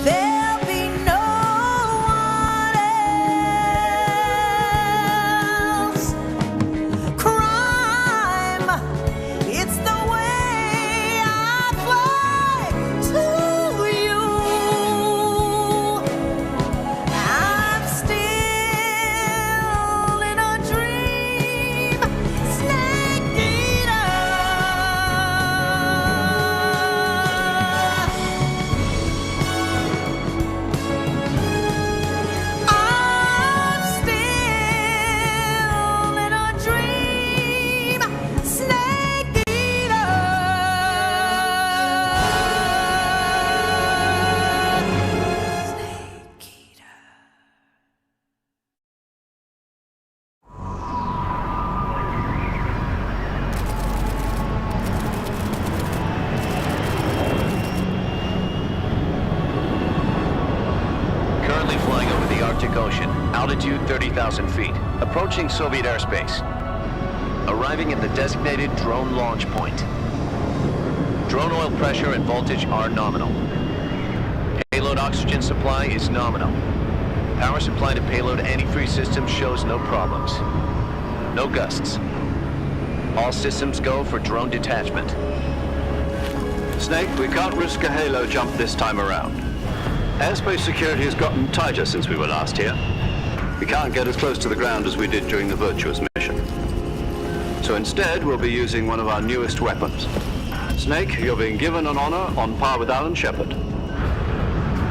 there'll be no one else. Crime, it's the way I fly to you. I'm still in a dream, snake eater. I'm still in a dream, snake eater. Currently flying over the Arctic Ocean, altitude 30,000 feet, approaching Soviet airspace. Arriving at the designated drone launch point. Drone oil pressure and voltage are nominal. Payload oxygen supply is nominal. Power supply to payload antifreeze system shows no problems. No gusts. All systems go for drone detachment. Snake, we can't risk a halo jump this time around. Airspace security has gotten tighter since we were last here. We can't get as close to the ground as we did during the Virtuous mission. So instead, we'll be using one of our newest weapons. Snake, you're being given an honor on par with Alan Shepard.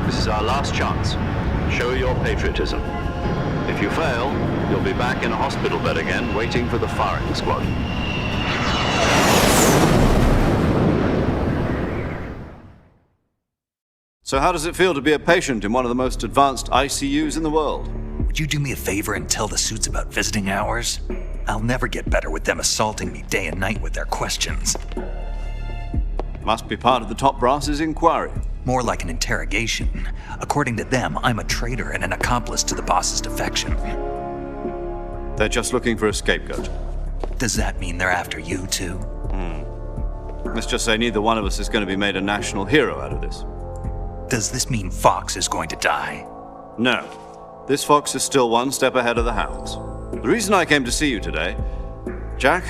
This is our last chance. Show your patriotism. If you fail, you'll be back in a hospital bed again, waiting for the firing squad. So how does it feel to be a patient in one of the most advanced ICUs in the world? Would you do me a favor and tell the suits about visiting hours? I'll never get better with them assaulting me day and night with their questions. Must be part of the top brass's inquiry. More like an interrogation. According to them, I'm a traitor and an accomplice to the boss's defection. They're just looking for a scapegoat. Does that mean they're after you, too? Let's just say neither one of us is going to be made a national hero out of this. Does this mean Fox is going to die? No. This fox is still one step ahead of the hounds. The reason I came to see you today, Jack,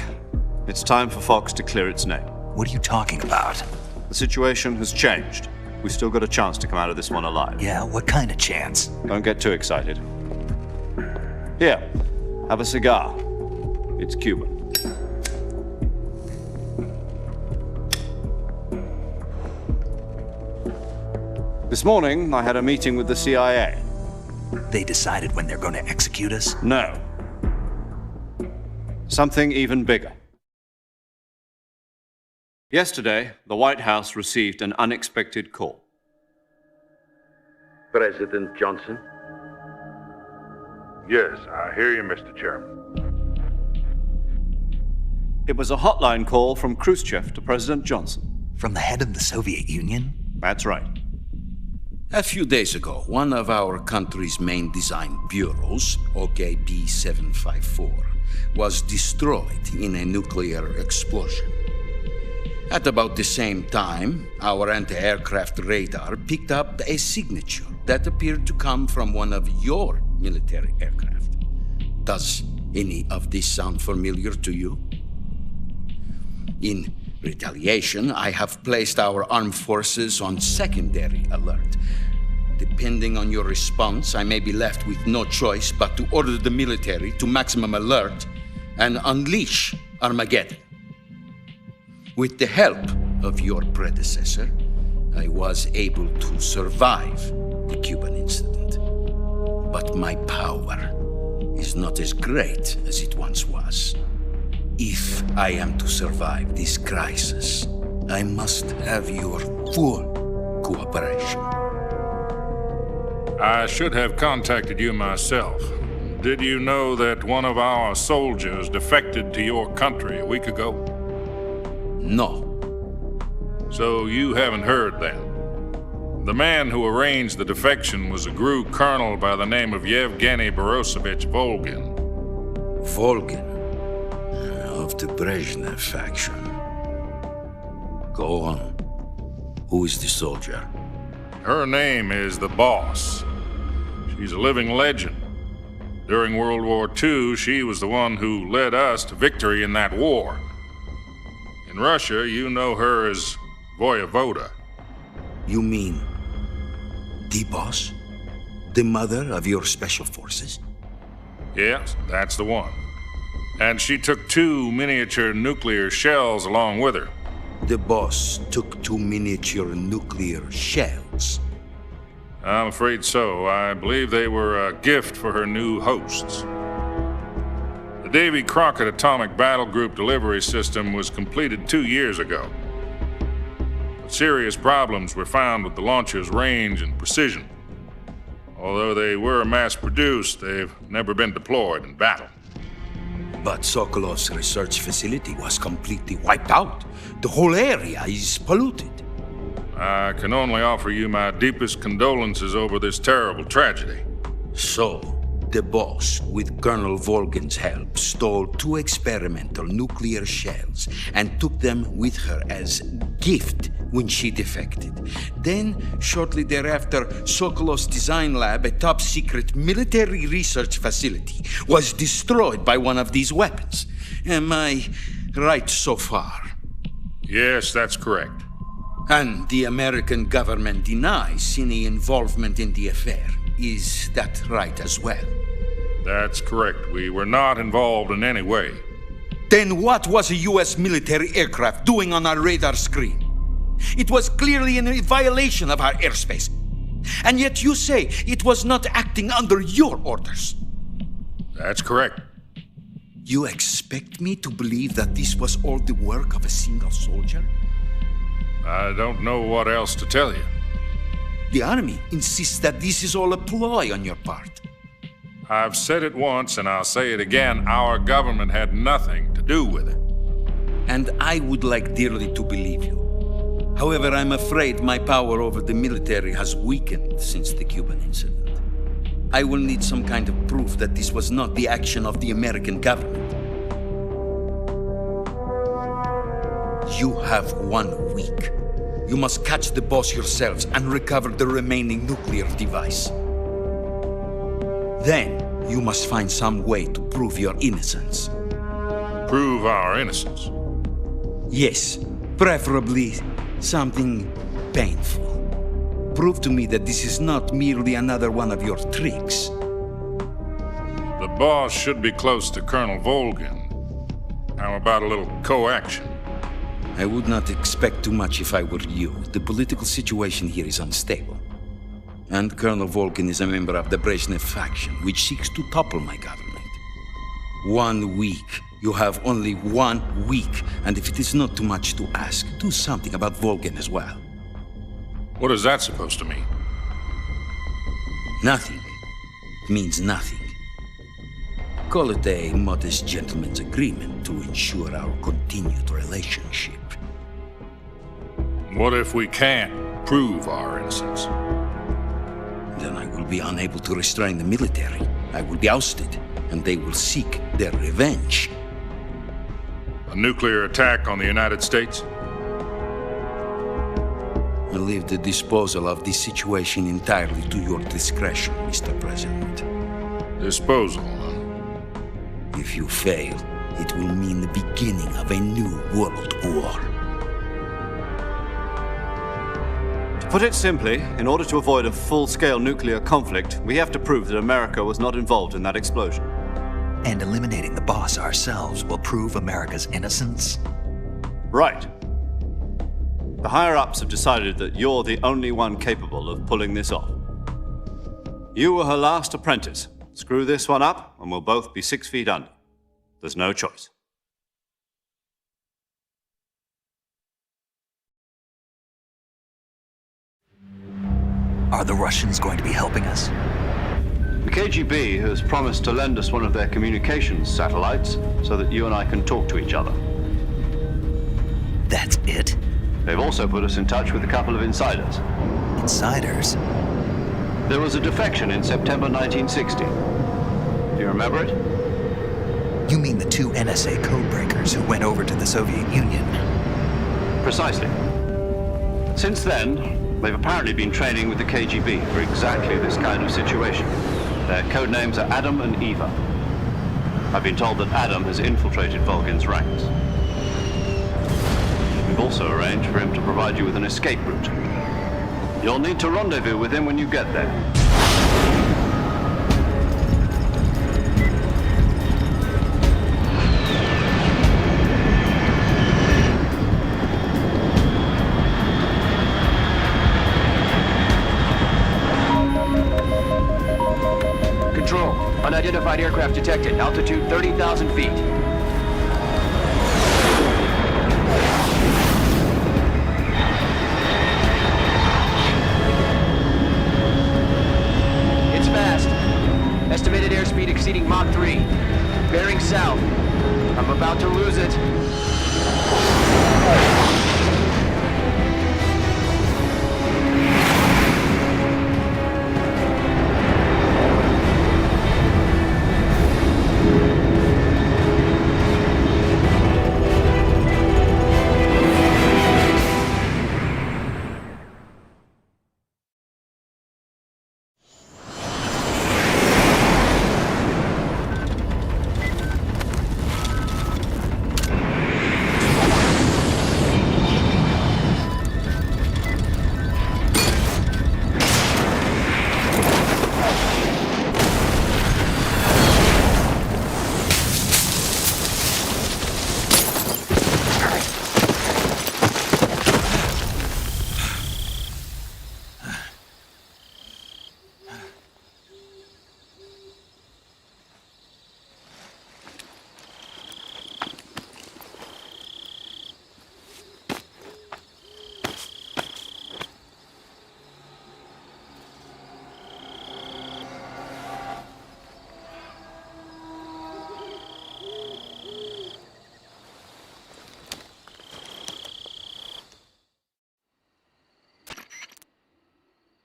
it's time for Fox to clear its name. What are you talking about? The situation has changed. We still got a chance to come out of this one alive. Yeah, what kind of chance? Don't get too excited. Here, have a cigar. It's Cuban. This morning, I had a meeting with the CIA. They decided when they're going to execute us? No. Something even bigger. Yesterday, the White House received an unexpected call. President Johnson? Yes, I hear you, Mr. Chairman. It was a hotline call from Khrushchev to President Johnson. From the head of the Soviet Union? That's right. A few days ago, one of our country's main design bureaus, OKB 754, was destroyed in a nuclear explosion. At about the same time, our anti-aircraft radar picked up a signature that appeared to come from one of your military aircraft. Does any of this sound familiar to you? In retaliation, I have placed our armed forces on secondary alert. Depending on your response, I may be left with no choice but to order the military to maximum alert and unleash Armageddon. With the help of your predecessor, I was able to survive the Cuban incident. But my power is not as great as it once was. If I am to survive this crisis, I must have your full cooperation. I should have contacted you myself. Did you know that one of our soldiers defected to your country a week ago? No. So you haven't heard then. The man who arranged the defection was a GRU colonel by the name of Yevgeny Borosovich Volgin. Volgin? Of the Brezhnev faction. Go on. Who is the soldier? Her name is the Boss. She's a living legend. During World War II, she was the one who led us to victory in that war. In Russia, you know her as Voyevoda. You mean the Boss? The mother of your special forces? Yes, that's the one. And she took 2 miniature nuclear shells along with her. The Boss took 2 miniature nuclear shells? I'm afraid so. I believe they were a gift for her new hosts. The Davy Crockett Atomic Battle Group delivery system was completed 2 years ago. But serious problems were found with the launcher's range and precision. Although they were mass-produced, they've never been deployed in battle. But Sokolov's research facility was completely wiped out. The whole area is polluted. I can only offer you my deepest condolences over this terrible tragedy. So, the Boss, with Colonel Volgin's help, stole 2 experimental nuclear shells and took them with her as gift when she defected. Then, shortly thereafter, Sokolov's design lab, a top-secret military research facility, was destroyed by one of these weapons. Am I right so far? Yes, that's correct. And the American government denies any involvement in the affair. Is that right as well? That's correct. We were not involved in any way. Then what was a U.S. military aircraft doing on our radar screen? It was clearly in violation of our airspace. And yet you say it was not acting under your orders. That's correct. You expect me to believe that this was all the work of a single soldier? I don't know what else to tell you. The Army insists that this is all a ploy on your part. I've said it once and I'll say it again. Our government had nothing to do with it. And I would like dearly to believe you. However, I'm afraid my power over the military has weakened since the Cuban incident. I will need some kind of proof that this was not the action of the American government. You have 1 week. You must catch the Boss yourselves and recover the remaining nuclear device. Then, you must find some way to prove your innocence. Prove our innocence? Yes, preferably something painful. Prove to me that this is not merely another one of your tricks. The Boss should be close to Colonel Volgin. How about a little coaction? I would not expect too much if I were you. The political situation here is unstable. And Colonel Volgin is a member of the Brezhnev faction, which seeks to topple my government. 1 week. You have only 1 week. And if it is not too much to ask, do something about Volgin as well. What is that supposed to mean? Nothing. It means nothing. Call it a modest gentleman's agreement to ensure our continued relationship. What if we can't prove our innocence? Then I will be unable to restrain the military. I will be ousted, and they will seek their revenge. A nuclear attack on the United States? I leave the disposal of this situation entirely to your discretion, Mr. President. Disposal? If you fail, it will mean the beginning of a new world war. To put it simply, in order to avoid a full-scale nuclear conflict, we have to prove that America was not involved in that explosion. And eliminating the Boss ourselves will prove America's innocence? Right. The higher-ups have decided that you're the only one capable of pulling this off. You were her last apprentice. Screw this one up, and we'll both be 6 feet under. There's no choice. Are the Russians going to be helping us? The KGB has promised to lend us one of their communications satellites so that you and I can talk to each other. That's it? They've also put us in touch with a couple of insiders. Insiders? There was a defection in September 1960. Do you remember it? You mean the two NSA codebreakers who went over to the Soviet Union? Precisely. Since then, they've apparently been training with the KGB for exactly this kind of situation. Their code names are Adam and Eva. I've been told that Adam has infiltrated Volgin's ranks. We've also arranged for him to provide you with an escape route. You'll need to rendezvous with him when you get there. Control, unidentified aircraft detected. Altitude 30,000 feet. It's fast. Estimated airspeed exceeding Mach 3. Bearing south. I'm about to lose it.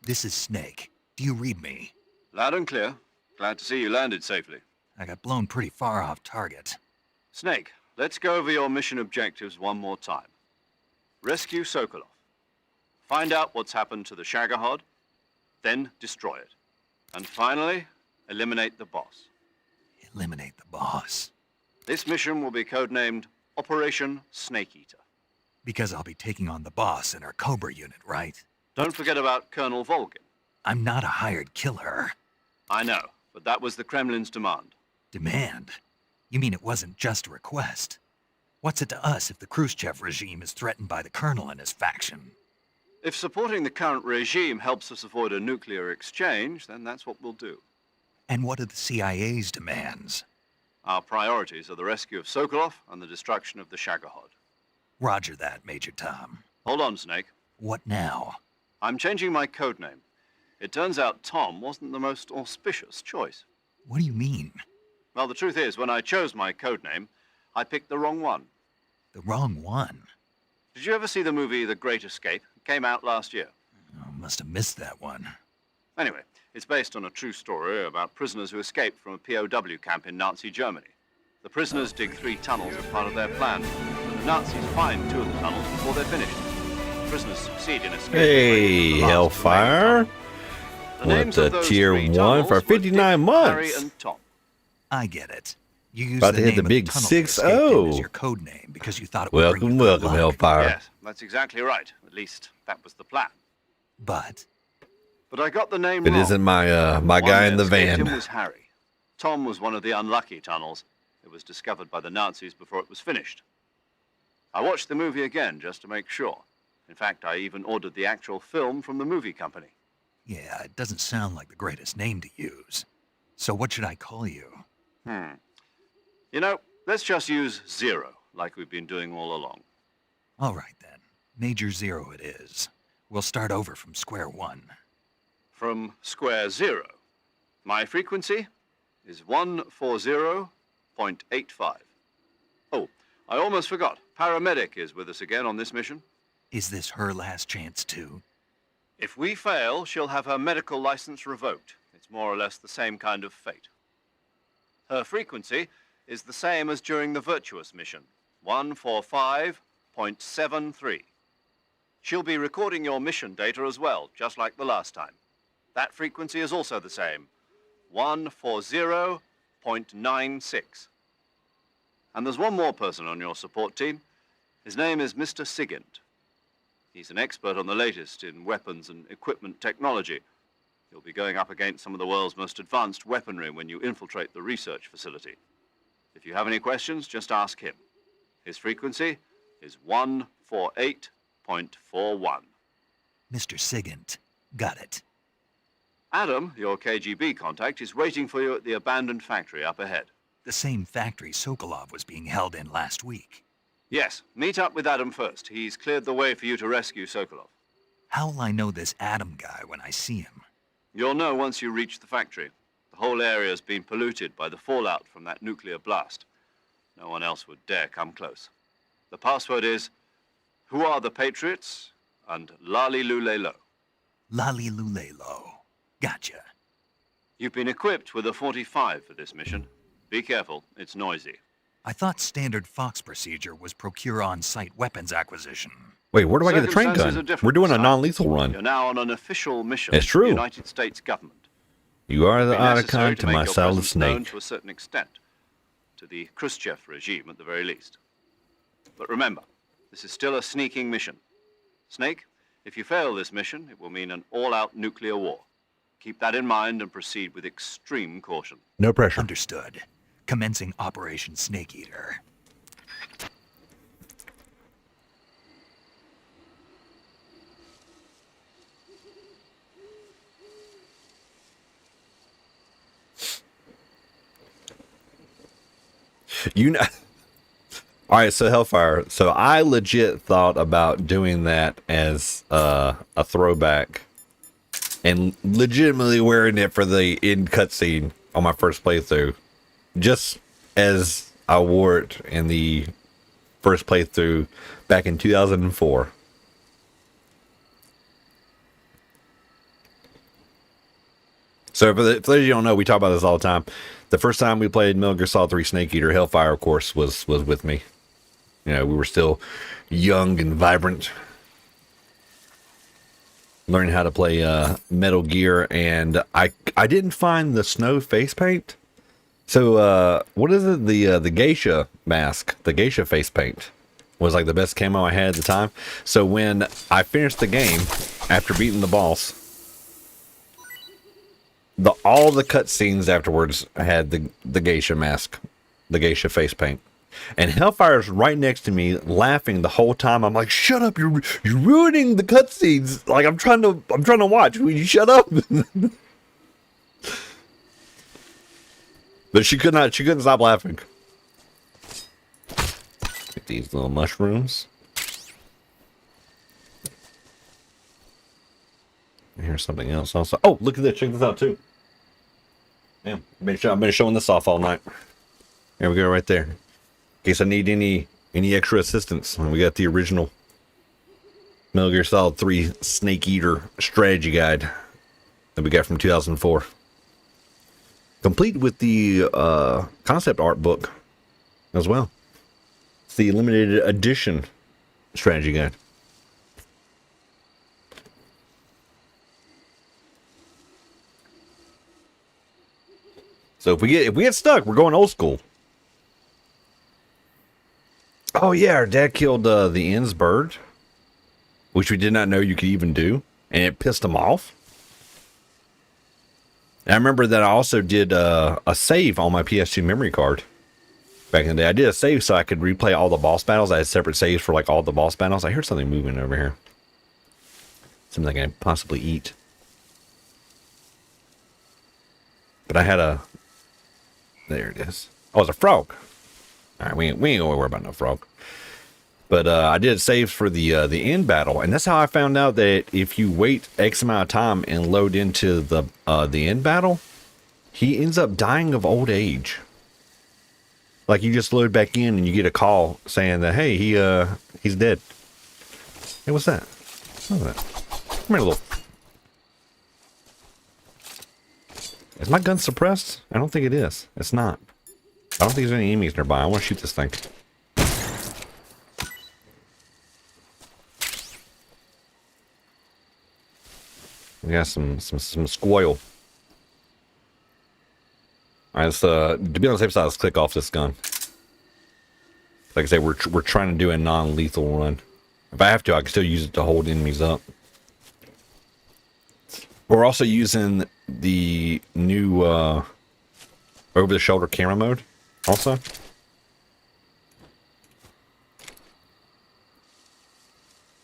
This is Snake. Do you read me? Loud and clear. Glad to see you landed safely. I got blown pretty far off target. Snake, let's go over your mission objectives one more time. Rescue Sokolov. Find out what's happened to the Shagohod, then destroy it. And finally, eliminate the boss. Eliminate the boss. This mission will be codenamed Operation Snake Eater. Because I'll be taking on the boss in our Cobra unit, right? Don't forget about Colonel Volgin. I'm not a hired killer. I know, but that was the Kremlin's demand. Demand? You mean it wasn't just a request? What's it to us if the Khrushchev regime is threatened by the Colonel and his faction? If supporting the current regime helps us avoid a nuclear exchange, then that's what we'll do. And what are the CIA's demands? Our priorities are the rescue of Sokolov and the destruction of the Shagohod. Roger that, Major Tom. Hold on, Snake. What now? I'm changing my codename. It turns out Tom wasn't the most auspicious choice. What do you mean? Well, the truth is, when I chose my codename, I picked the wrong one. The wrong one? Did you ever see the movie The Great Escape? It came out last year. Oh, must have missed that one. Anyway, it's based on a true story about prisoners who escaped from a POW camp in Nazi Germany. The prisoners dig 3 tunnels as part of their plan, but the Nazis find 2 of the tunnels before they're finished. The prisoners succeed in escaping. Hey, Hellfire. With the tier 1 for 59 months. And Tom. I get it. You used About the to hit name the of big tunnel to escape in 6-0. as your code name because you thought it would bring you Welcome, good luck. Hellfire. Yes, that's exactly right. At least that was the plan. But I got the name It wrong. isn't my my One guy that in the escaped van. him was Harry. Tom was one of the unlucky tunnels. It was discovered by the Nazis before it was finished. I watched the movie again just to make sure. In fact, I even ordered the actual film from the movie company. yeah, it doesn't sound like the greatest name to use. So what should I call you? You know, let's just use Zero, like we've been doing all along. All right then. Major Zero it is. We'll start over from square one. from square zero. My frequency is 140.85. Oh, I almost forgot. Paramedic is with us again on this mission. Is this her last chance, too? If we fail, she'll have her medical license revoked. It's more or less the same kind of fate. Her frequency is the same as during the Virtuous mission, 145.73. She'll be recording your mission data as well, just like the last time. That frequency is also the same, 140.96. And there's one more person on your support team. His name is Mr. Sigint. He's an expert on the latest in weapons and equipment technology. You'll be going up against some of the world's most advanced weaponry when you infiltrate the research facility. If you have any questions, just ask him. His frequency is 148.41. Mr. Sigint. Got it. Adam, your KGB contact, is waiting for you at the abandoned factory up ahead. The same factory Sokolov was being held in last week. Yes, meet up with Adam first. He's cleared the way for you to rescue Sokolov. How will I know this Adam guy when I see him? You'll know once you reach the factory. The whole area's been polluted by the fallout from that nuclear blast. No one else would dare come close. The password is, "Who are the Patriots?" and "Lali Lule Lo." Lali Lule Lo. Gotcha. You've been equipped with a 45 for this mission. Be careful, it's noisy. I thought standard Fox procedure was procure on-site weapons acquisition. Wait, where do I get the train Circumstances gun? are different, We're doing a son. non-lethal run. You're now on an official mission It's from the true. United States government. You are the It'll be necessary icon to make my your salad presence known snake. to a certain extent, to the Khrushchev regime at the very least. But remember, this is still a sneaking mission. Snake, if you fail this mission, it will mean an all-out nuclear war. Keep that in mind and proceed with extreme caution. No pressure. Understood. Commencing Operation Snake Eater. You know. All right, so Hellfire. So I legit thought about doing that as a throwback, and legitimately wearing it for the end cutscene on my first playthrough, just as I wore it in the first playthrough back in 2004. So for those of you who don't know, we talk about this all the time. The first time we played Metal Gear Solid 3 Snake Eater, Hellfire, of course, was with me. You know, we were still young and vibrant, learning how to play Metal Gear, and I didn't find the snow face paint. So what is it? The geisha mask, the geisha face paint was like the best camo I had at the time. So when I finished the game after beating the boss, all the cutscenes afterwards had the geisha mask, the geisha face paint, and Hellfire's right next to me, laughing the whole time. I'm like, "Shut up! You're ruining the cutscenes. Like I'm trying to watch. Will you shut up?" But she couldn't stop laughing. Get these little mushrooms. And here's something else also. Oh, look at this! Check this out too. Damn, I've been showing this off all night. There we go, right there. In case I need any extra assistance, we got the original Metal Gear Solid 3 Snake Eater strategy guide that we got from 2004, complete with the concept art book as well. It's the limited edition strategy guide. So if we get stuck, we're going old school. Oh yeah, our dad killed the Inn's bird, which we did not know you could even do, and it pissed him off. And I remember that I also did a save on my PS2 memory card back in the day. I did a save so I could replay all the boss battles. I had separate saves for like all the boss battles. I hear something moving over here. Something I can possibly eat. But I had a... There it is. Oh, it's a frog. All right, we ain't gonna worry about no frog. But I did save for the end battle, and that's how I found out that if you wait X amount of time and load into the end battle, he ends up dying of old age. Like you just load back in and you get a call saying that, hey, he's dead. Hey, what's that? What's that? Come here, little. Is my gun suppressed? I don't think it is. It's not. I don't think there's any enemies nearby. I want to shoot this thing. We got some squoil. All right, let's, to be on the safe side, let's click off this gun. Like I say, we're trying to do a non-lethal run. If I have to, I can still use it to hold enemies up. We're also using the new over-the-shoulder camera mode also.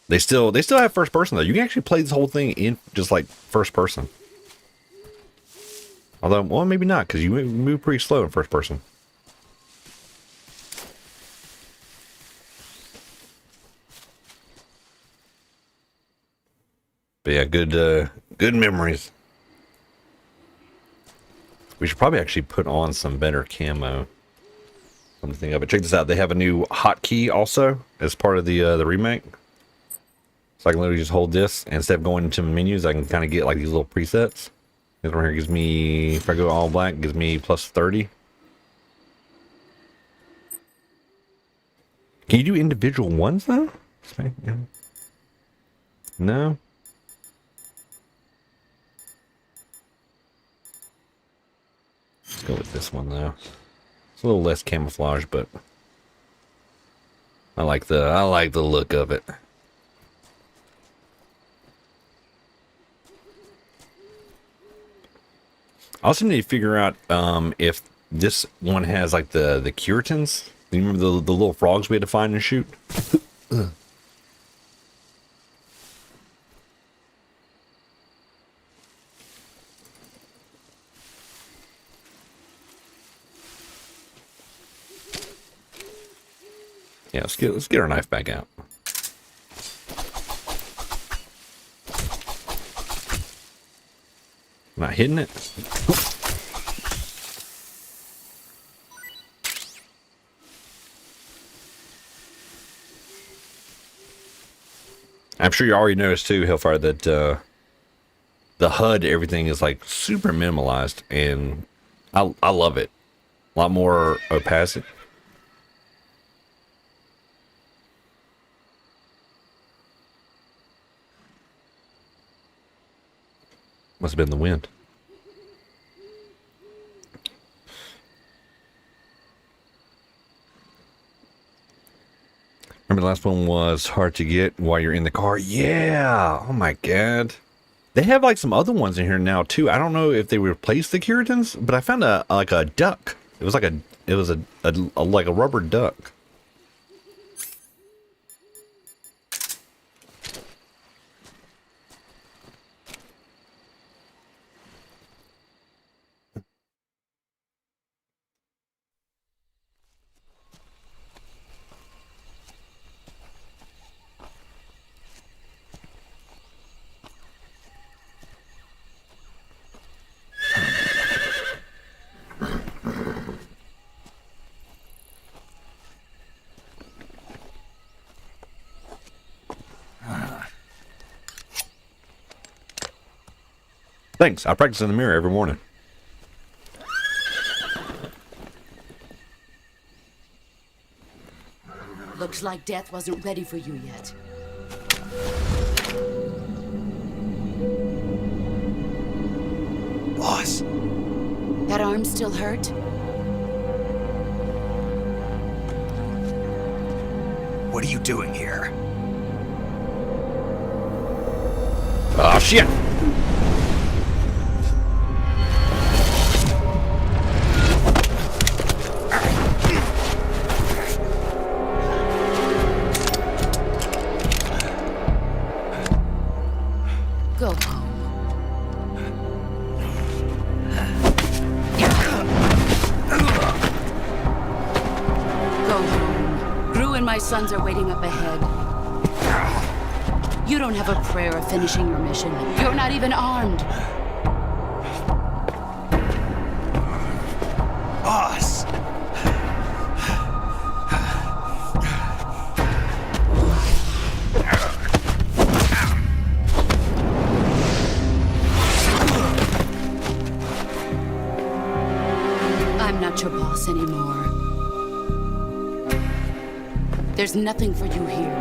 They still have first person though. You can actually play this whole thing in just like first person. Although, well, maybe not, because you move pretty slow in first person. But yeah, good memories. We should probably actually put on some better camo. Come to think of it, check this out. They have a new hotkey also as part of the remake. So I can literally just hold this, and instead of going into menus, I can kind of get like these little presets. This one here gives me, if I go all black, gives me plus 30. Can you do individual ones though? No. Let's go with this one though. It's a little less camouflage, but I like the look of it. I also need to figure out if this one has like the Curitans. You remember the little frogs we had to find and shoot? Yeah, let's get our knife back out. Not hitting it. I'm sure you already noticed too, Hellfire, that the HUD, everything is like super minimalized, and I love it. A lot more opacity. Must have been the wind. Remember the last one was hard to get while you're in the car? Yeah. Oh my god. They have like some other ones in here now too. I don't know if they replaced the Curitans, but I found like a duck. It was like like a rubber duck. Thanks. I practice in the mirror every morning. Looks like death wasn't ready for you yet. Boss. That arm still hurt? What are you doing here? Oh shit! Go home. Go home. Grew in my My sons are waiting up ahead. You don't have a prayer of finishing your mission. You're not even armed. Boss! I'm not your boss anymore. There's nothing for you here.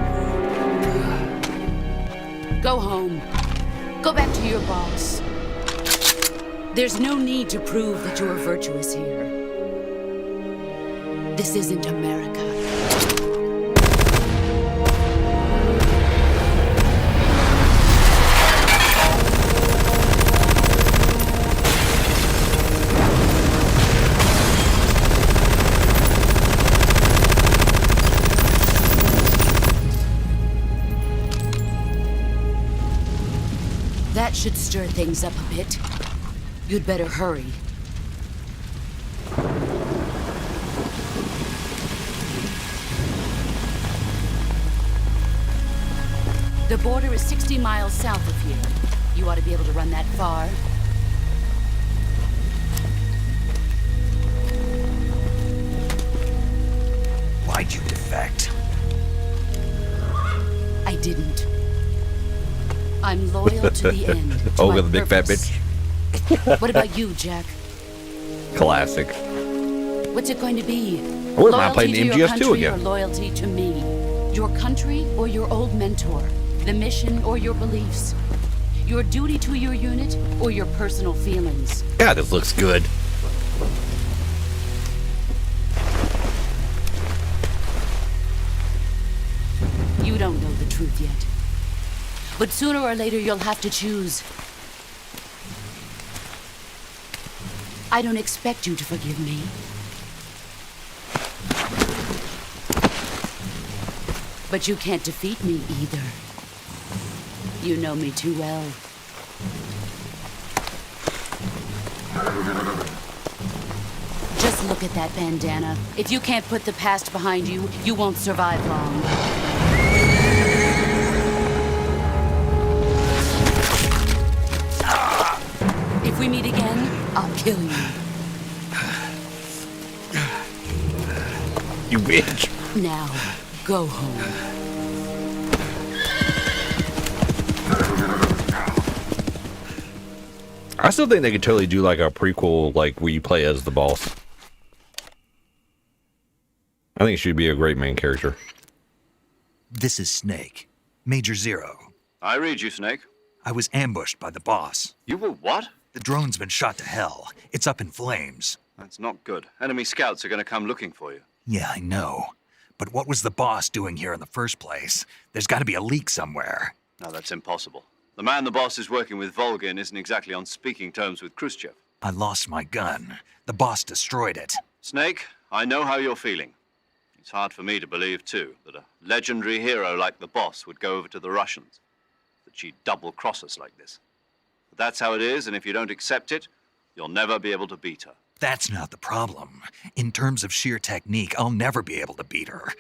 Go home. Go back to your boss. There's no need to prove that you are virtuous here. This isn't America. That should stir things up a bit. You'd better hurry. The border is 60 miles south of here. You ought to be able to run that far. Why'd you defect? I didn't. I'm loyal to the end. To Oh, my with a big fat purpose. bitch. What about you, Jack? Classic. What's it going to be? I wouldn't mind playing Loyalty to your MGS2 country again. or loyalty to me? Your country or your old mentor? The mission or your beliefs? Your duty to your unit or your personal feelings? God, this looks good. You don't know the truth yet. But sooner or later you'll have to choose. I don't expect you to forgive me. But you can't defeat me either. You know me too well. Just look at that bandana. If you can't put the past behind you, you won't survive long. If we meet again, I'll kill you. You bitch. Now, go home. I still think they could totally do like a prequel, like where you play as the boss. I think she'd be a great main character. This is Snake. Major Zero. I read you, Snake. I was ambushed by the boss. You were what? The drone's been shot to hell. It's up in flames. That's not good. Enemy scouts are going to come looking for you. Yeah, I know. But what was the boss doing here in the first place? There's got to be a leak somewhere. No, that's impossible. The man the boss is working with, Volgin, isn't exactly on speaking terms with Khrushchev. I lost my gun. The boss destroyed it. Snake, I know how you're feeling. It's hard for me to believe, too, that a legendary hero like the boss would go over to the Russians. That she'd double-cross us like this. But that's how it is, and if you don't accept it, you'll never be able to beat her. That's not the problem. In terms of sheer technique, I'll never be able to beat her.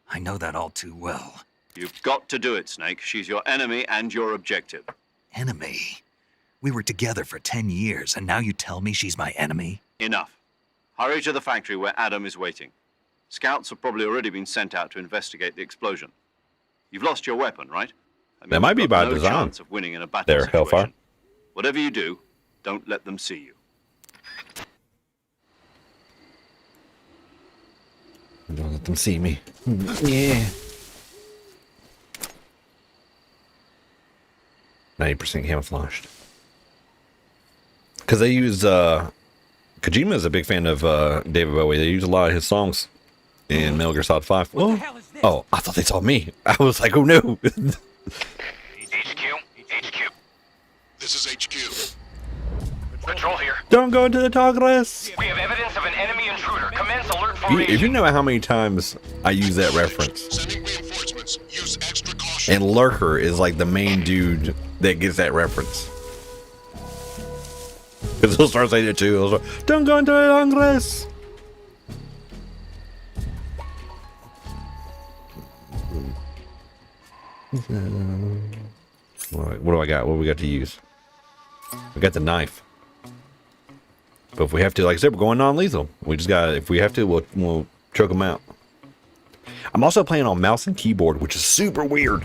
I know that all too well. You've got to do it, Snake. She's your enemy and your objective. Enemy? We were together for 10 years, and now you tell me she's my enemy? Enough. Hurry to the factory where Adam is waiting. Scouts have probably already been sent out to investigate the explosion. You've lost your weapon, right? That might be you've by got no design. chance of winning in a battle There, situation. Hellfire. Whatever you do, don't let them see you. Don't let them see me. Yeah. 90% camouflaged. Because they use, Kojima is a big fan of David Bowie. They use a lot of his songs in Metal Gear Solid 5. Oh, I thought they saw me. I was like, oh no. HQ. This is HQ. Patrol here. Don't go into the Tigris. We have evidence of an enemy intruder. Commence alert If formation. you know how many times I use that reference. Sending reinforcements. Use extra caution. And Lurker is like the main dude that gets that reference. Because he'll start saying it too. He'll start, don't go into the Tigris. What do I got? What do we got to use? We got the knife. But if we have to, like I said, we're going non-lethal. We just got, if we have to, we'll choke them out. I'm also playing on mouse and keyboard, which is super weird.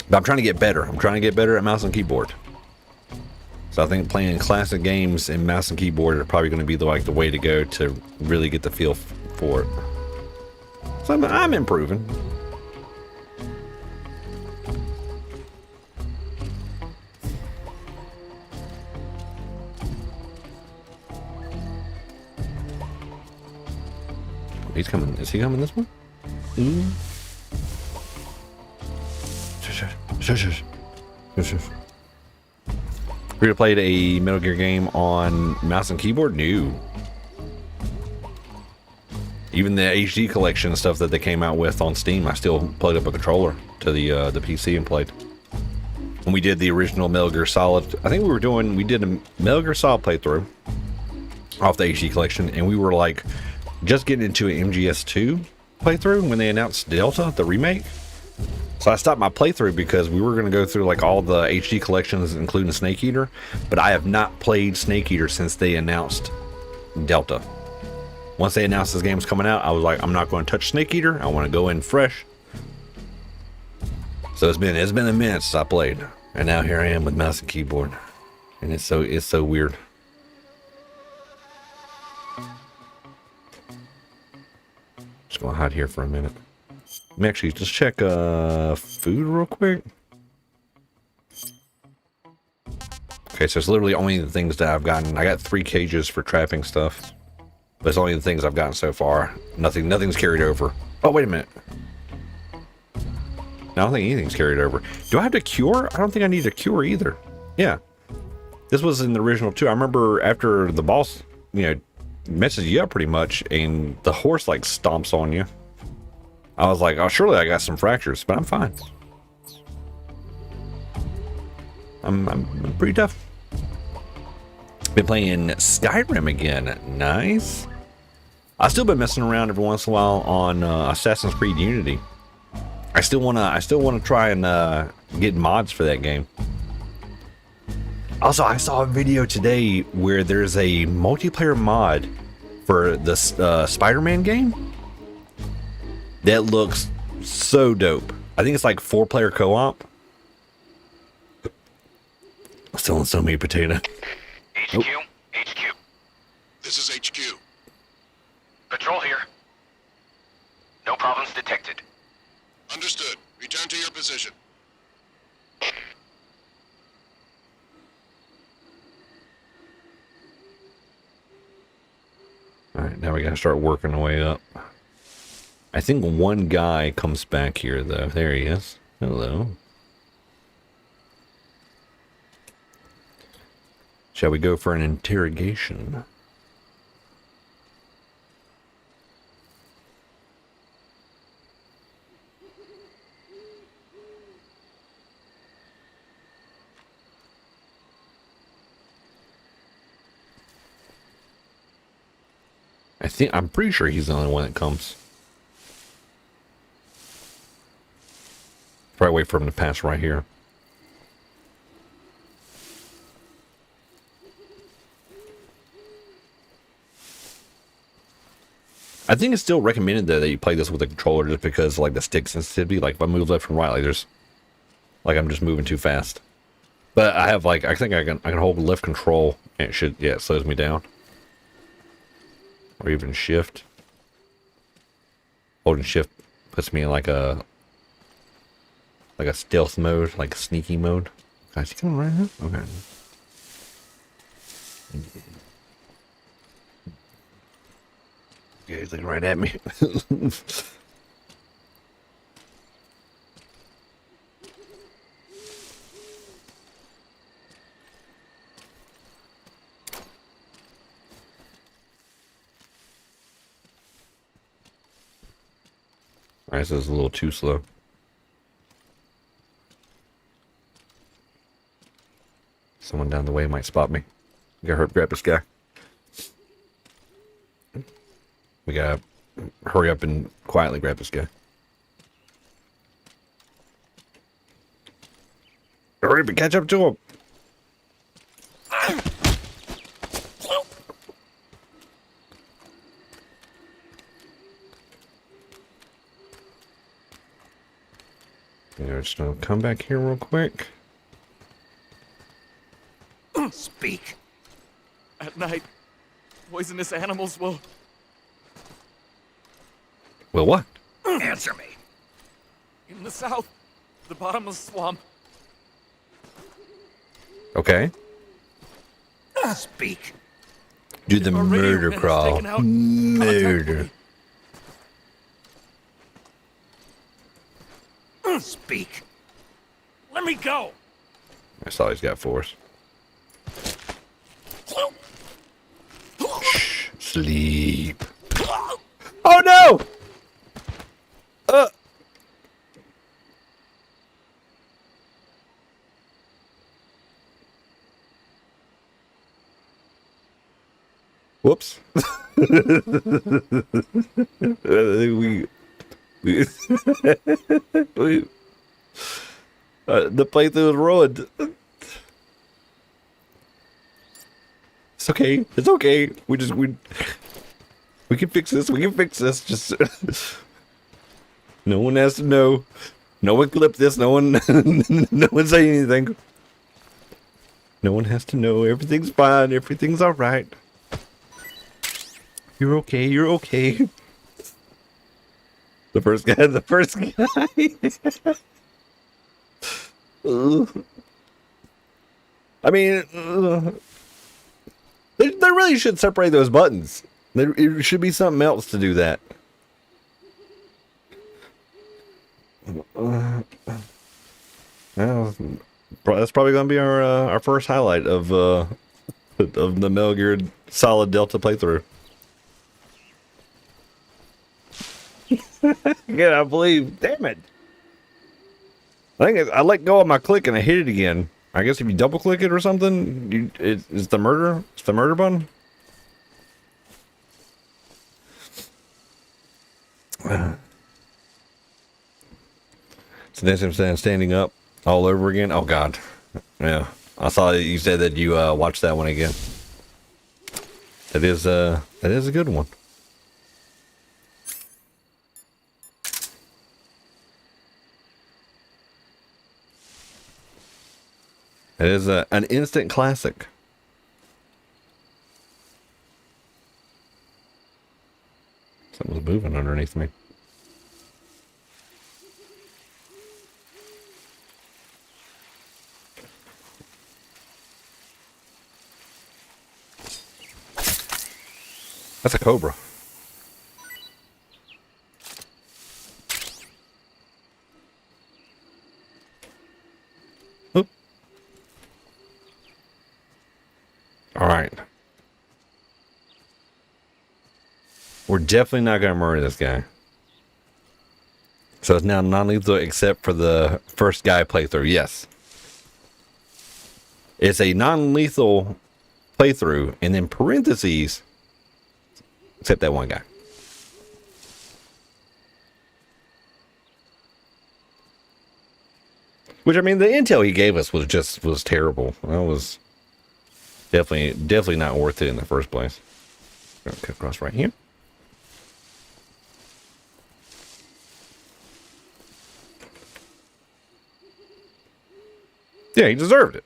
But I'm trying to get better. I'm trying to get better at mouse and keyboard. So I think playing classic games in mouse and keyboard are probably going to be the way to go to really get the feel for it. So I'm improving. He's coming. Is he coming this one? Shush. We ever played a Metal Gear game on mouse and keyboard? No. Even the HD collection and stuff that they came out with on Steam, I still plugged up a controller to the PC and played. When we did the original Metal Gear Solid, I think we did a Metal Gear Solid playthrough off the HD collection, and we were like just getting into an MGS2 playthrough when they announced Delta, the remake. So I stopped my playthrough because we were going to go through like all the HD collections, including Snake Eater, but I have not played Snake Eater since they announced Delta. Once they announced this game was coming out, I was like, I'm not going to touch Snake Eater. I want to go in fresh. So it's been a minute since I played, and now here I am with mouse and keyboard, and it's so weird. Just gonna hide here for a minute. Let me actually just check food real quick. Okay, so it's literally only the things that I've gotten. I got 3 cages for trapping stuff, but it's only the things I've gotten so far. Nothing's carried over. Oh, wait a minute. I don't think anything's carried over. Do I have to cure? I don't think I need to cure either. Yeah. This was in the original too. I remember after the boss, messes you up pretty much, and the horse like stomps on you. I was like, oh, surely I got some fractures, but I'm fine. I'm pretty tough. Been playing Skyrim again. Nice. I've still been messing around every once in a while on Assassin's Creed Unity. I still wanna try and get mods for that game. Also, I saw a video today where there's a multiplayer mod for the Spider-Man game that looks so dope. I think it's like 4-player co-op. Still on so many potato. HQ, HQ. This is HQ. Patrol here. No problems detected. Understood. Return to your position. Alright, now we gotta start working our way up. I think one guy comes back here, though. There he is. Hello. Shall we go for an interrogation? I'm pretty sure he's the only one that comes. Probably wait for him to pass right here. I think it's still recommended though that you play this with a controller, just because like the stick sensitivity, like if I move left and right, like I'm just moving too fast. But I have I think I can hold left control and it should, yeah, it slows me down. Or even shift. Holding shift puts me in like a stealth mode, like a sneaky mode. Guys, he coming right now? Okay. Yeah, he's looking right at me. Alright, so it's a little too slow. Someone down the way might spot me. We gotta grab this guy. We gotta hurry up and quietly grab this guy. Hurry up and catch up to him. Just gonna come back here real quick. Speak. At night, poisonous animals will... Well, what? Answer me. In the south, the bottomless swamp. Okay. Speak. Do the Our radio murder man has crawl. taken out Murder. Speak. Let me go. That's all he's got for us. Shh, sleep. Oh no! Whoops. The playthrough is ruined. It's okay. It's okay. We can fix this. We can fix this. Just no one has to know. No one clip this. No one. No one say anything. No one has to know. Everything's fine. Everything's all right. You're okay. You're okay. The first guy. The first guy. I mean, they really should separate those buttons. It should be something else to do that. Well, that's probably going to be our first highlight of the Metal Gear Solid Delta playthrough. Yeah, I believe. Damn it! I think I let go of my click and I hit it again. I guess if you double click it or something, it's the murder. It's the murder button. So that's him standing up all over again. Oh God, yeah. I saw you said that you watched that one again. That is a good one. It is an instant classic. Something's moving underneath me. That's a cobra. Oop. All right. We're definitely not going to murder this guy. So it's now non-lethal except for the first guy playthrough. Yes. It's a non-lethal playthrough and then parentheses except that one guy. Which, I mean, the intel he gave us was terrible. That was definitely not worth it in the first place. Gonna cut across right here. Yeah, he deserved it.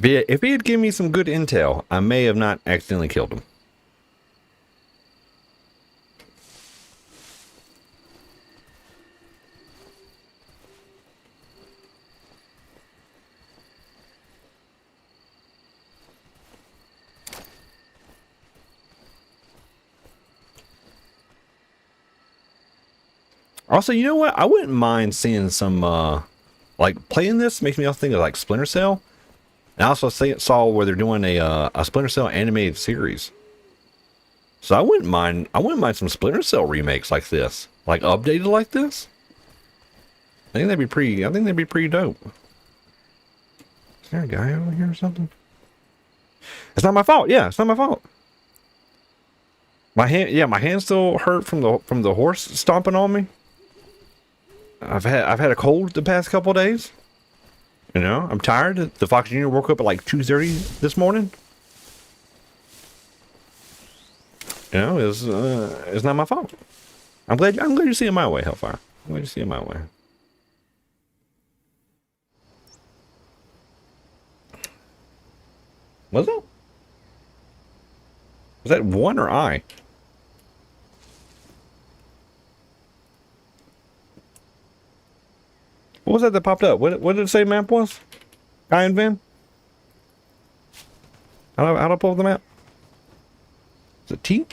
If he had given me some good intel, I may have not accidentally killed him. Also, you know what? I wouldn't mind seeing some, like, playing this makes me also think of, like, Splinter Cell. And I also saw where they're doing a Splinter Cell animated series. So I wouldn't mind some Splinter Cell remakes like this. Like, updated like this. I think that'd be pretty dope. Is there a guy over here or something? It's not my fault. Yeah, it's not my fault. My hand still hurt from the horse stomping on me. I've had a cold the past couple of days. You know, I'm tired. The Fox Jr. woke up at like 2:30 this morning. You know, it's not my fault. I'm glad you see it my way, Hellfire. I'm glad you see it my way. Was it? Was that one or I? What was that popped up? What did it say map was? I and Van? How do I pull the map? Is it T?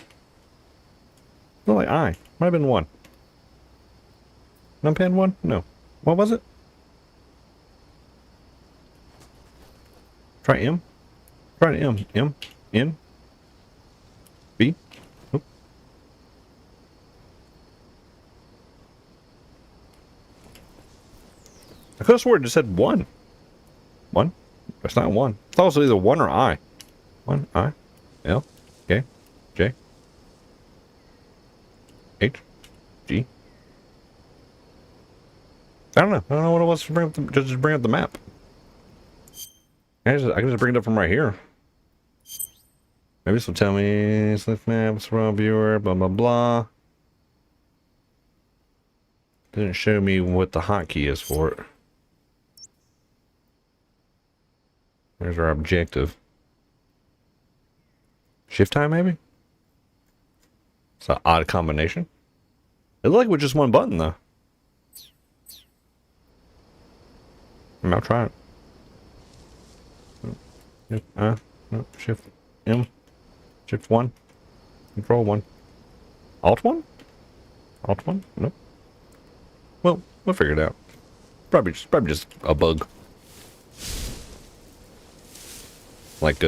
Look like I. Might have been one. Numpad one? No. What was it? Try M. Try M. M. N. B. Oop. I could have sworn it just said one. One? That's not one. I thought it was either one or I. One, I, L, K, J, H, G. I don't know. I don't know what it was to bring up just bring up the map. I can just bring it up from right here. Maybe this will tell me select maps, raw viewer, blah blah blah. Didn't show me what the hotkey is for it. There's our objective. Shift time, maybe? It's an odd combination. It looked like with just one button, though. I'll try it. No, shift M. Shift 1. Control 1. Alt 1? Alt 1? Nope. Well, we'll figure it out. Probably just a bug. Like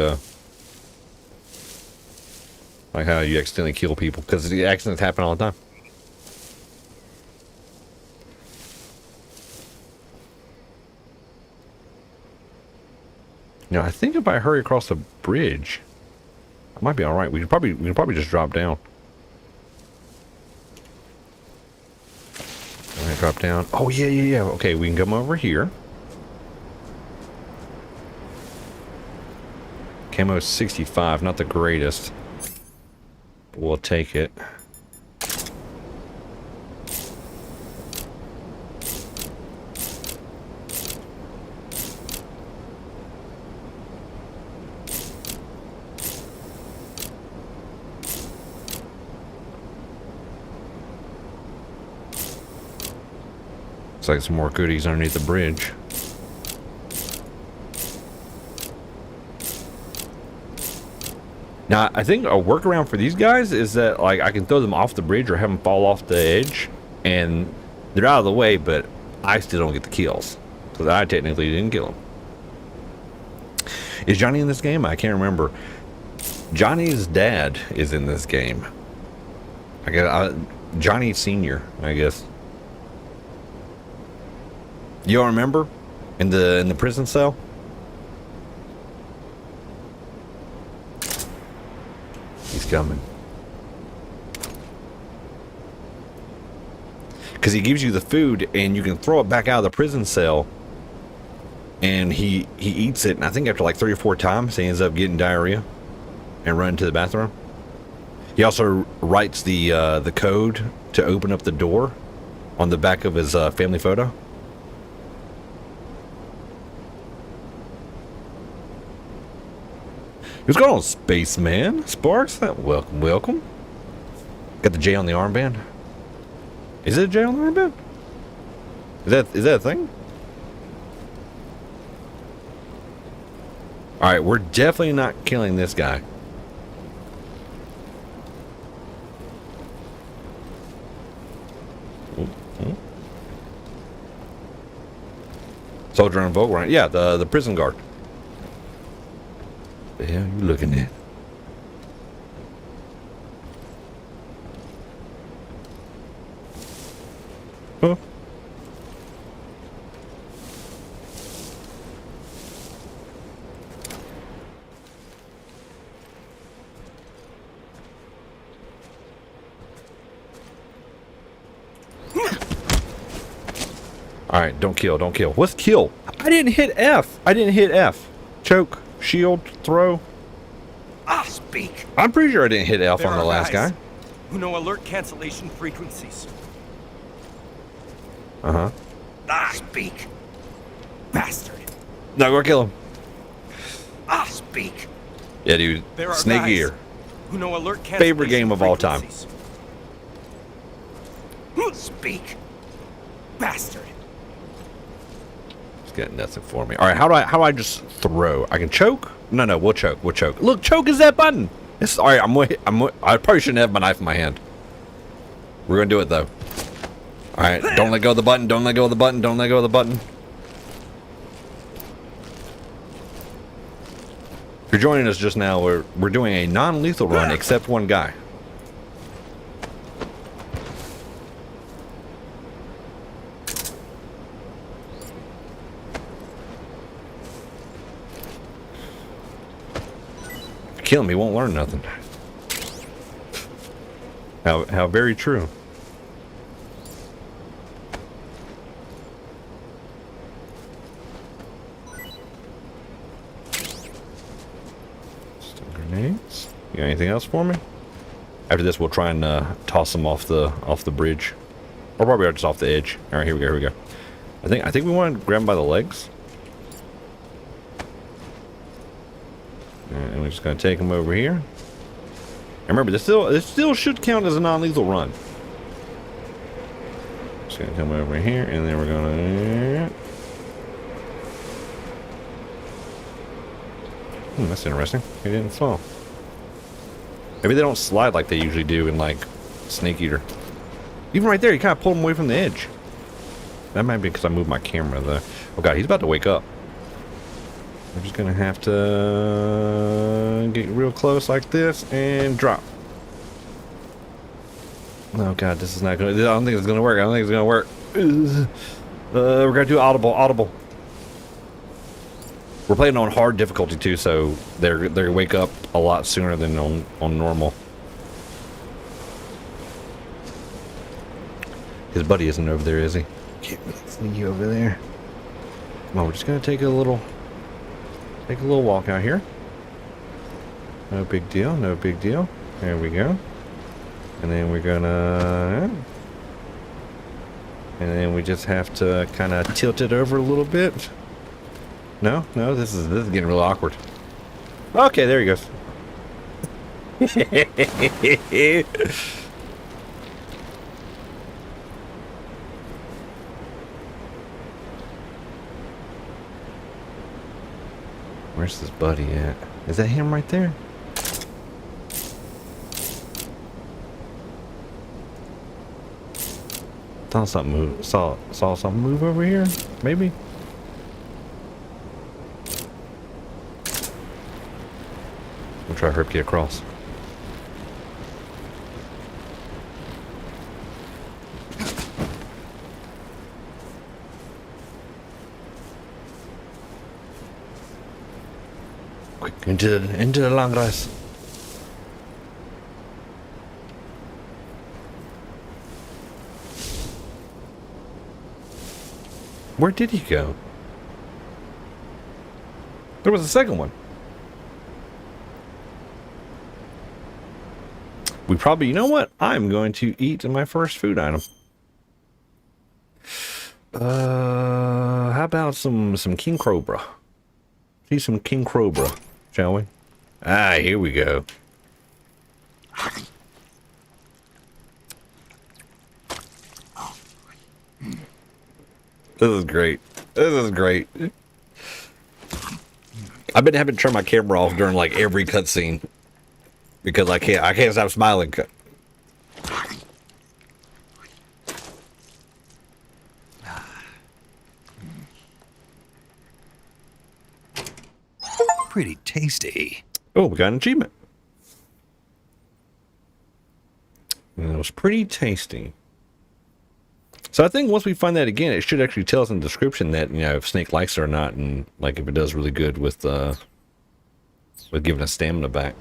how you accidentally kill people, because the accidents happen all the time. You know, I think if I hurry across the bridge, I might be all right. We can probably just drop down. All right, drop down. Oh yeah. Okay, we can come over here. Camo 65, not the greatest. But we'll take it. Looks like some more goodies underneath the bridge. Now, I think a workaround for these guys is that, like, I can throw them off the bridge or have them fall off the edge, and they're out of the way, but I still don't get the kills. Because I technically didn't kill them. Is Johnny in this game? I can't remember. Johnny's dad is in this game. I guess Johnny Sr., I guess. You all remember? In the prison cell? He's coming. Because he gives you the food and you can throw it back out of the prison cell, and he eats it, and I think after like 3 or 4 times he ends up getting diarrhea and running to the bathroom. He also writes the code to open up the door on the back of his family photo. What's going on, spaceman? Sparks? Welcome. Got the J on the armband. Is it a J on the armband? Is that a thing? All right, we're definitely not killing this guy. Soldier on Vogue, right? Yeah, the prison guard. The hell you looking at? Huh? All right, don't kill, don't kill. What's kill? I didn't hit F. I didn't hit F. Choke, shield, throw. Speak. I'm pretty sure I didn't hit F There on the are last guys guy. who know alert cancellation frequencies. Uh-huh. Speak. Bastard. No, go kill him. Speak. Yeah, dude. There are Snake guys Eater. who know alert cancellation Favorite game of all time. Speak. Bastard. It's got nothing for me. All right, how do I just throw? I can choke? No, we'll choke. We'll choke. Look, choke is that button. It's all right. I probably shouldn't have my knife in my hand. We're gonna do it though. All right, don't let go of the button. Don't let go of the button. Don't let go of the button. If you're joining us just now, we're doing a non-lethal run except one guy. Kill him, he won't learn nothing. How very true. Still grenades. You got anything else for me? After this, we'll try and toss them off the bridge, or probably just off the edge. All right, here we go. I think we want to grab him by the legs. And we're just gonna take him over here. And remember, this still should count as a non-lethal run. Just gonna come over here, and then we're gonna. That's interesting. He didn't fall. Maybe they don't slide like they usually do in like Snake Eater. Even right there, he kind of pulled him away from the edge. That might be because I moved my camera though. Oh god, he's about to wake up. We're just gonna have to get real close like this and drop. Oh god, this is not gonna. I don't think it's gonna work. We're gonna do audible. We're playing on hard difficulty too, so they wake up a lot sooner than on normal. His buddy isn't over there, is he? Can't really see you over there. Come on, we're just gonna take a little walk out here. No big deal. There we go. And then we're gonna... And then we just have to kind of tilt it over a little bit. No, this is getting real awkward. Okay, there he goes. Where's this buddy at? Is that him right there? Saw something move. Saw something move over here. Maybe. We'll try to herp get across. Quick, into the long grass. Where did he go? There was a second one. We probably, you know what? I'm going to eat my first food item. How about some King Cobra? See some King Cobra, shall we? Ah, here we go. This is great. I've been having to turn my camera off during like every cutscene because I can't stop smiling. Pretty tasty. Oh, we got an achievement. And it was pretty tasty. So I think once we find that again, it should actually tell us in the description that, you know, if Snake likes it or not, and like if it does really good with giving us stamina back.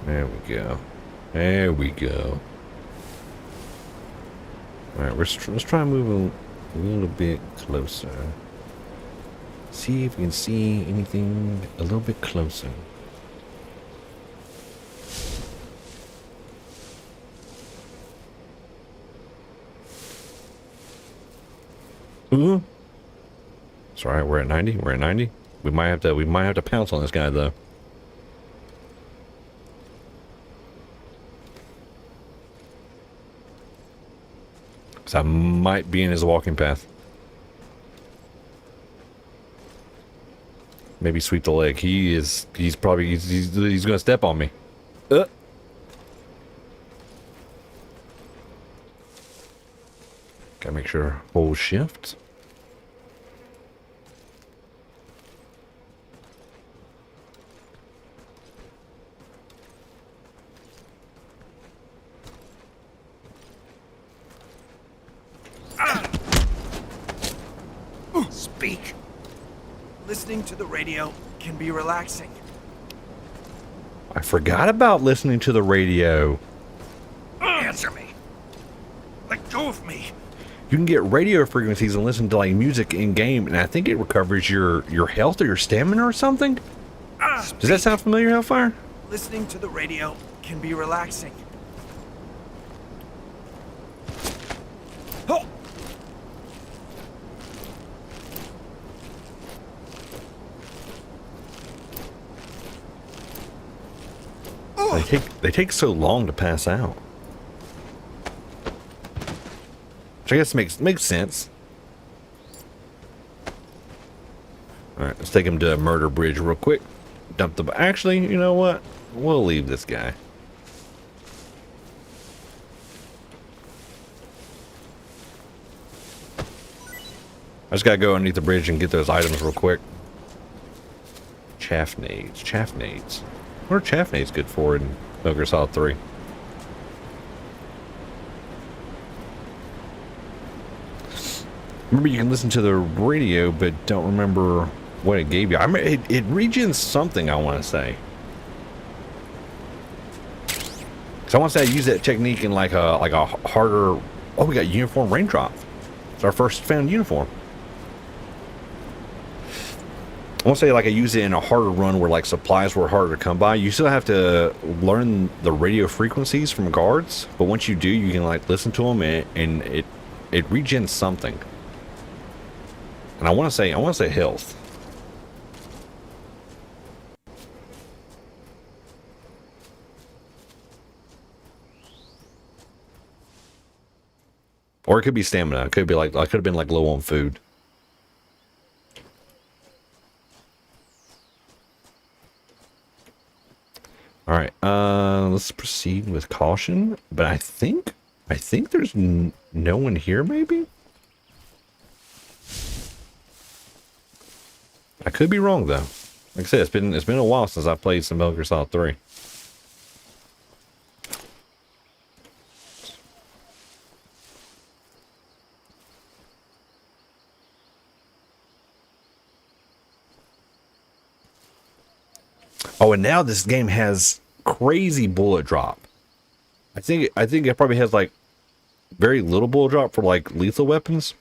There we go. Alright, let's try and move a little bit closer. See if we can see anything a little bit closer. Ooh. It's alright, we're at 90. We're at 90. We might have to pounce on this guy though. Cause I might be in his walking path. Maybe sweep the leg. He's gonna step on me. Gotta make sure hold shift. Speak. Listening to the radio can be relaxing. I forgot about listening to the radio. Answer me. Let go of me. You can get radio frequencies and listen to like music in game, and I think it recovers your health or your stamina or something. Does that sound familiar, Hellfire? Listening to the radio can be relaxing. Oh. They take so long to pass out. Which I guess makes sense. Alright, let's take him to Murder Bridge real quick. Dump the... Actually, you know what? We'll leave this guy. I just gotta go underneath the bridge and get those items real quick. Chaff nades. What are chaff nades good for in Metal Gear Solid 3? Remember, you can listen to the radio, but don't remember what it gave you. I mean, it regens something, I want to say. Because I want to say I used that technique in like a harder... Oh, we got uniform raindrop. It's our first found uniform. I want to say like I used it in a harder run where like supplies were harder to come by. You still have to learn the radio frequencies from guards, but once you do, you can like listen to them and it regens something. And I want to say health. Or it could be stamina. It could be like I could have been like low on food. All right, let's proceed with caution. But I think there's no one here. Maybe I could be wrong though. Like I said, it's been a while since I played some Metal Gear Solid 3. Oh, and now this game has crazy bullet drop. I think it probably has like very little bullet drop for like lethal weapons.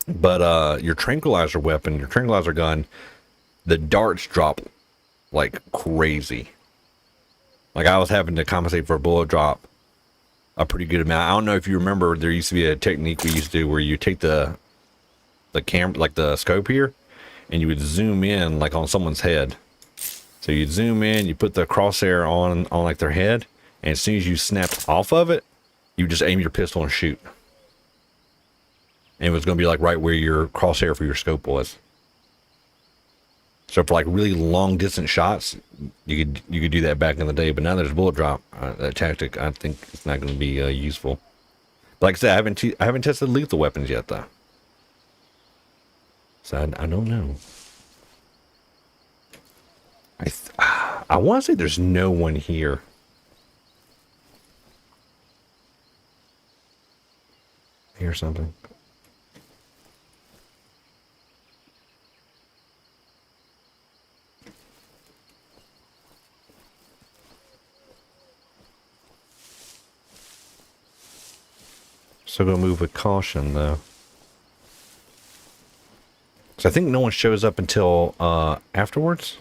But your tranquilizer weapon, your tranquilizer gun, the darts drop like crazy. Like I was having to compensate for a bullet drop a pretty good amount. I don't know if you remember, there used to be a technique we used to do where you take the camera, like the scope here, and you would zoom in like on someone's head. So you'd zoom in, you put the crosshair on like their head, and as soon as you snap off of it, you just aim your pistol and shoot. And it was going to be like right where your crosshair for your scope was. So for like really long distance shots, you could do that back in the day. But now there's bullet drop. That tactic, I think it's not going to be useful. But like I said, I haven't tested lethal weapons yet though. So I don't know. I want to say there's no one here. I hear something. So go move with caution, though. So I think no one shows up until afterwards.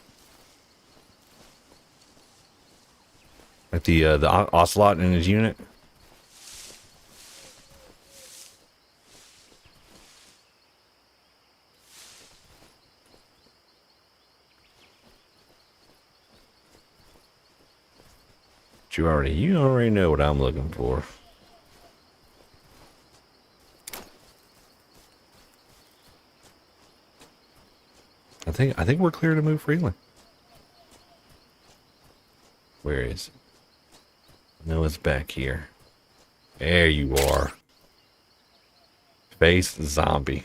Like the Ocelot in his unit. But you already know what I'm looking for. I think we're clear to move freely. Where is it? No, it's back here. There you are. Face zombie.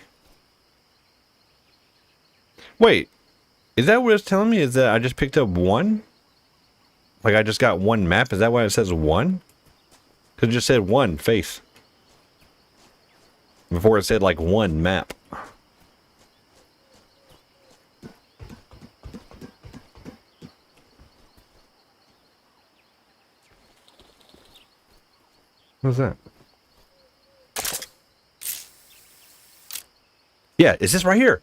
Wait, is that what it's telling me? Is that I just picked up one? Like I just got one map? Is that why it says one? Because it just said one face. Before it said like one map. What's that? Yeah, is this right here?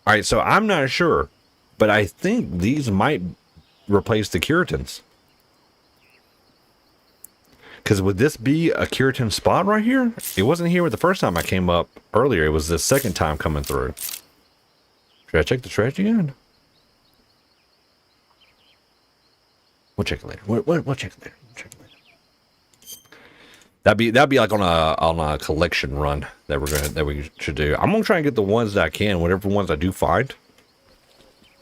Alright, so I'm not sure, but I think these might replace the Curitans. Because would this be a Curitan spot right here? It wasn't here the first time I came up earlier. It was the second time coming through. Should I check the trash again? We'll check it later. We'll check it later. That'd be like on a collection run that we should do. I'm gonna try and get the ones that I can. Whatever ones I do find,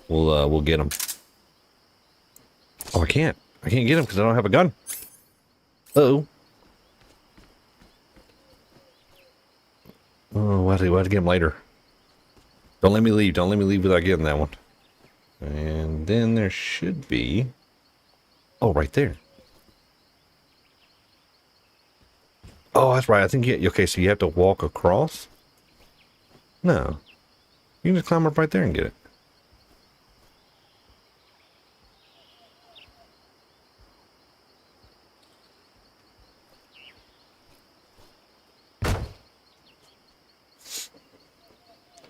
we'll get them. Oh, I can't get them because I don't have a gun. Oh, we'll have to get them later. Don't let me leave. Don't let me leave without getting that one. And then there should be. Oh, right there. Oh, that's right. I think okay, so you have to walk across? No. You can just climb up right there and get it.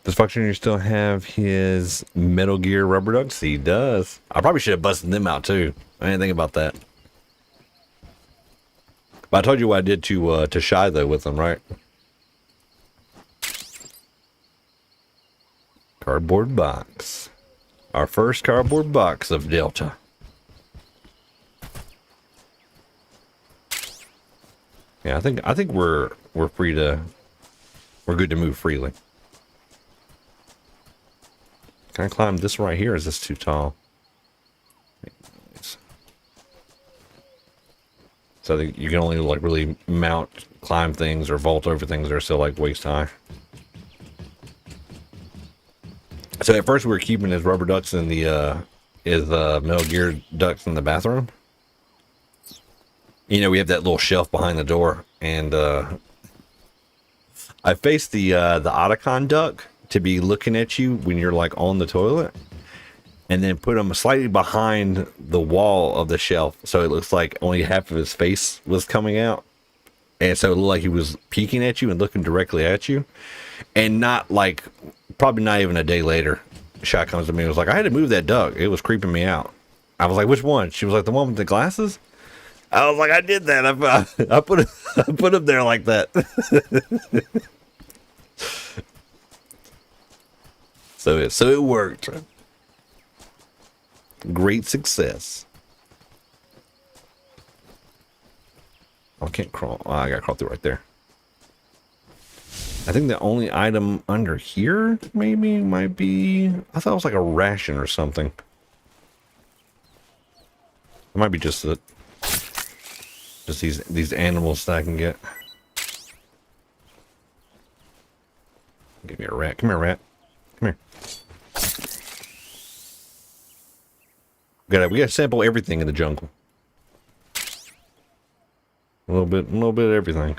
Does Functionary still have his Metal Gear rubber ducks? He does. I probably should have busted them out too. I didn't think about that. But I told you what I did to Shy though with them, right? Cardboard box. Our first cardboard box of Delta. Yeah, I think we're free to we're good to move freely. Can I climb this right here? Or is this too tall? So I think you can only like really climb things or vault over things that are still like waist high. So at first we were keeping his rubber ducks in the Metal Gear ducks in the bathroom. You know, we have that little shelf behind the door, and I faced the Otacon duck to be looking at you when you're like on the toilet, and then put him slightly behind the wall of the shelf so it looks like only half of his face was coming out, and so it looked like he was peeking at you and looking directly at you. And not like, probably not even a day later, Shy comes to me and was like, I had to move that duck, it was creeping me out. I was like, which one? She was like, the one with the glasses. I was like, I did that. I put him there like that. So it worked. Great success. Oh, I can't crawl. Oh, I gotta crawl through right there. I think the only item under here maybe might be. I thought it was like a ration or something. It might be just these animals that I can get. Give me a rat. Come here, rat. Come here. We gotta sample everything in the jungle. A little bit of everything.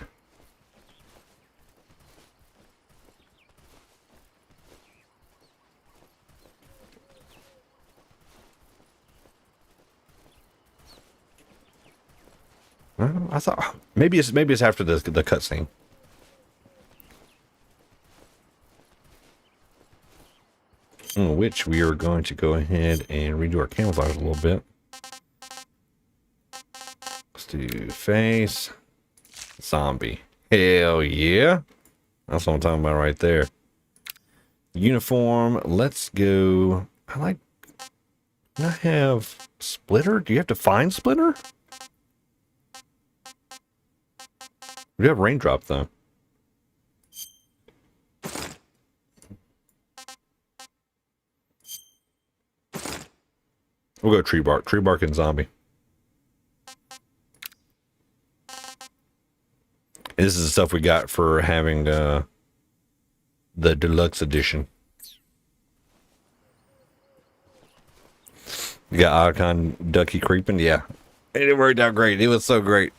I thought maybe it's after the cutscene. In which we are going to go ahead and redo our camouflage a little bit. Let's do face zombie. Hell yeah, that's what I'm talking about right there. Uniform. Let's go. I have Splitter. Do you have to find Splitter? We do have Raindrop though. We'll go Tree Bark and Zombie. And this is the stuff we got for having the deluxe edition. You got Icon Ducky creeping, yeah. And it worked out great. It was so great.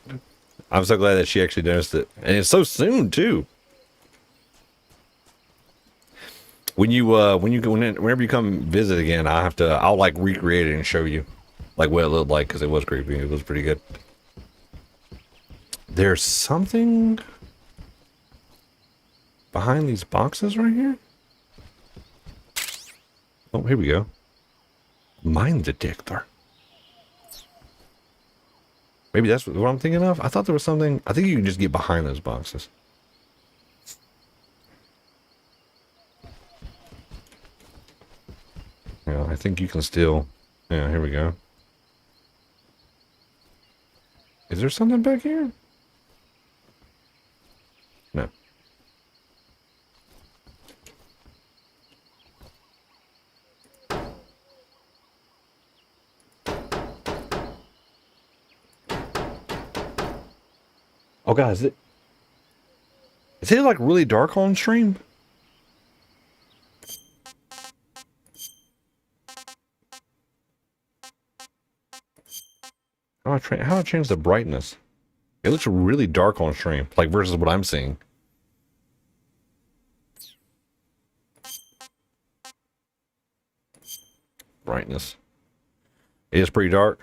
I'm so glad that she actually noticed it, and it's so soon too. Whenever you come visit again, I'll like recreate it and show you like what it looked like, because it was creepy. It was pretty good. There's something behind these boxes right here. Oh, here we go. Mine detector. Maybe that's what I'm thinking of. I thought there was something. I think you can just get behind those boxes. Yeah, I think you can still. Yeah, here we go. Is there something back here? No. Oh, guys, is it like really dark on stream? How do I change the brightness? It looks really dark on stream, like versus what I'm seeing. Brightness. It is pretty dark.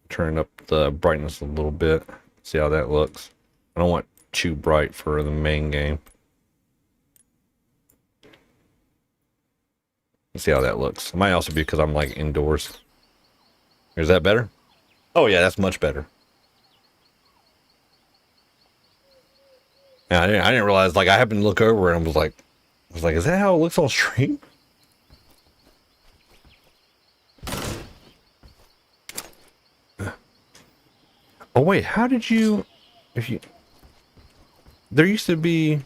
Turn up the brightness a little bit. See how that looks. I don't want too bright for the main game. Let's see how that looks. It might also be because I'm like indoors. Is that better? Oh yeah, that's much better. Yeah, I didn't realize. Like, I happened to look over and I was like, is that how it looks on stream? Oh wait, how did you? There used to be.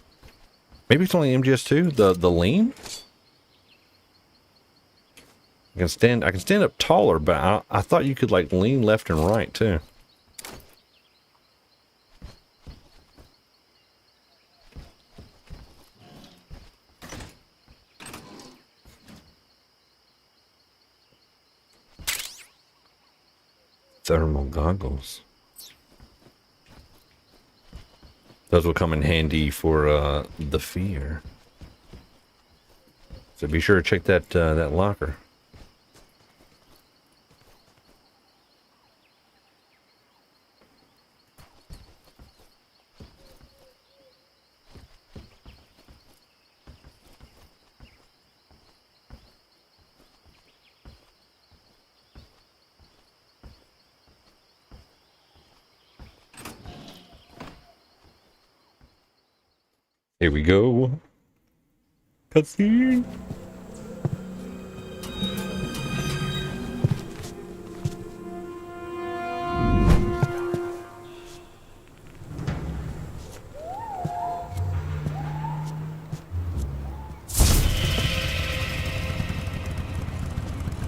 Maybe it's only MGS2. The lean. I can stand up taller, but I thought you could like lean left and right too. Thermal goggles. Those will come in handy for the fear. So be sure to check that that locker. Here we go. Cutscene.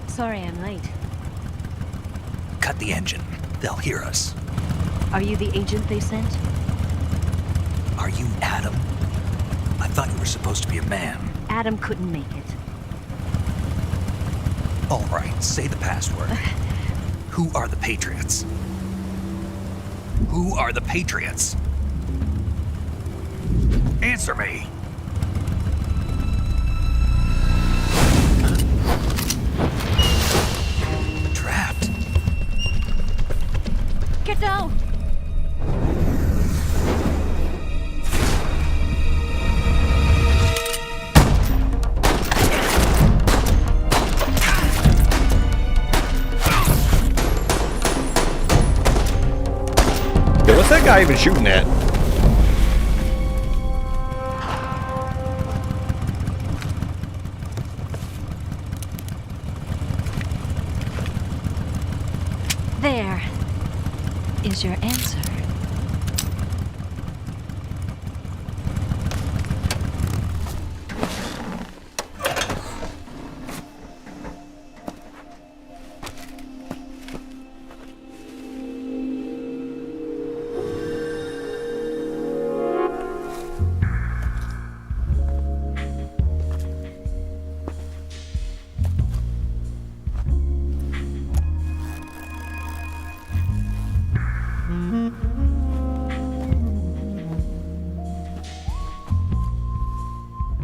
Sorry I'm late. Cut the engine. They'll hear us. Are you the agent they sent? Are you Adam? I thought you were supposed to be a man. Adam couldn't make it. All right, say the password. Who are the Patriots? Who are the Patriots? Answer me. Trapped. guy even shooting at? There is your answer.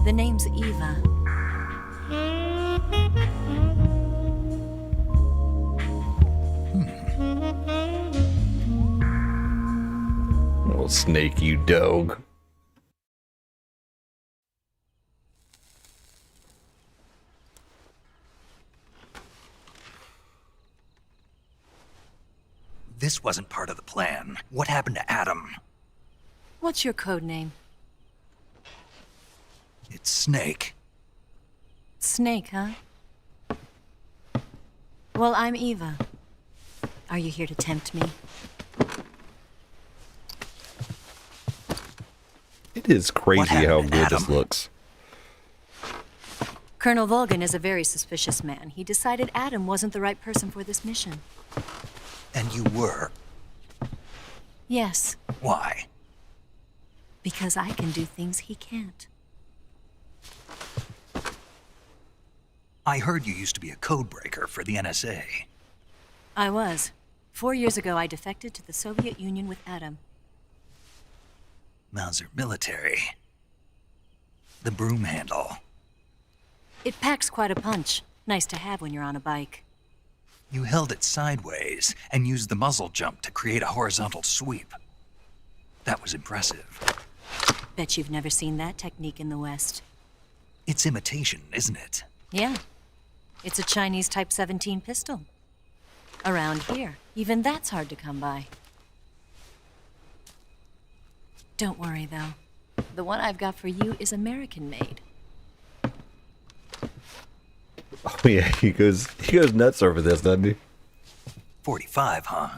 The name's Eva. Oh, Snake, you dog. This wasn't part of the plan. What happened to Adam? What's your code name? It's Snake. Snake, huh? Well, I'm Eva. Are you here to tempt me? It is crazy how good this looks. Colonel Volgan is a very suspicious man. He decided Adam wasn't the right person for this mission. And you were? Yes. Why? Because I can do things he can't. I heard you used to be a codebreaker for the NSA. I was. 4 years ago, I defected to the Soviet Union with Adam. Mauser military. The broom handle. It packs quite a punch. Nice to have when you're on a bike. You held it sideways and used the muzzle jump to create a horizontal sweep. That was impressive. Bet you've never seen that technique in the West. It's imitation, isn't it? Yeah. It's a Chinese Type 17 pistol. Around here, even that's hard to come by. Don't worry, though. The one I've got for you is American-made. Oh yeah, he goes nuts over this, doesn't he? 45, huh?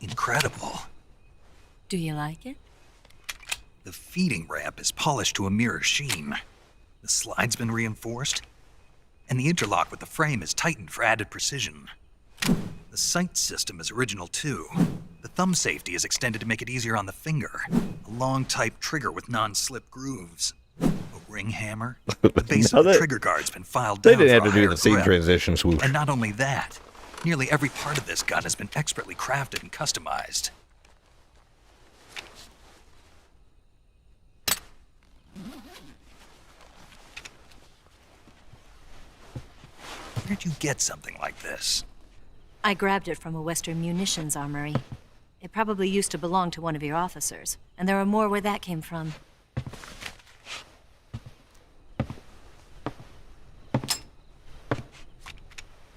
Incredible. Do you like it? The feeding ramp is polished to a mirror sheen. The slide's been reinforced, and the interlock with the frame is tightened for added precision. The sight system is original too. The thumb safety is extended to make it easier on the finger. A long type trigger with non-slip grooves. A ring hammer. The base of the trigger guard's been filed down. They didn't for have to a do higher the same grip. transition swoop. And not only that, nearly every part of this gun has been expertly crafted and customized. Where'd you get something like this? I grabbed it from a Western munitions armory. It probably used to belong to one of your officers, and there are more where that came from.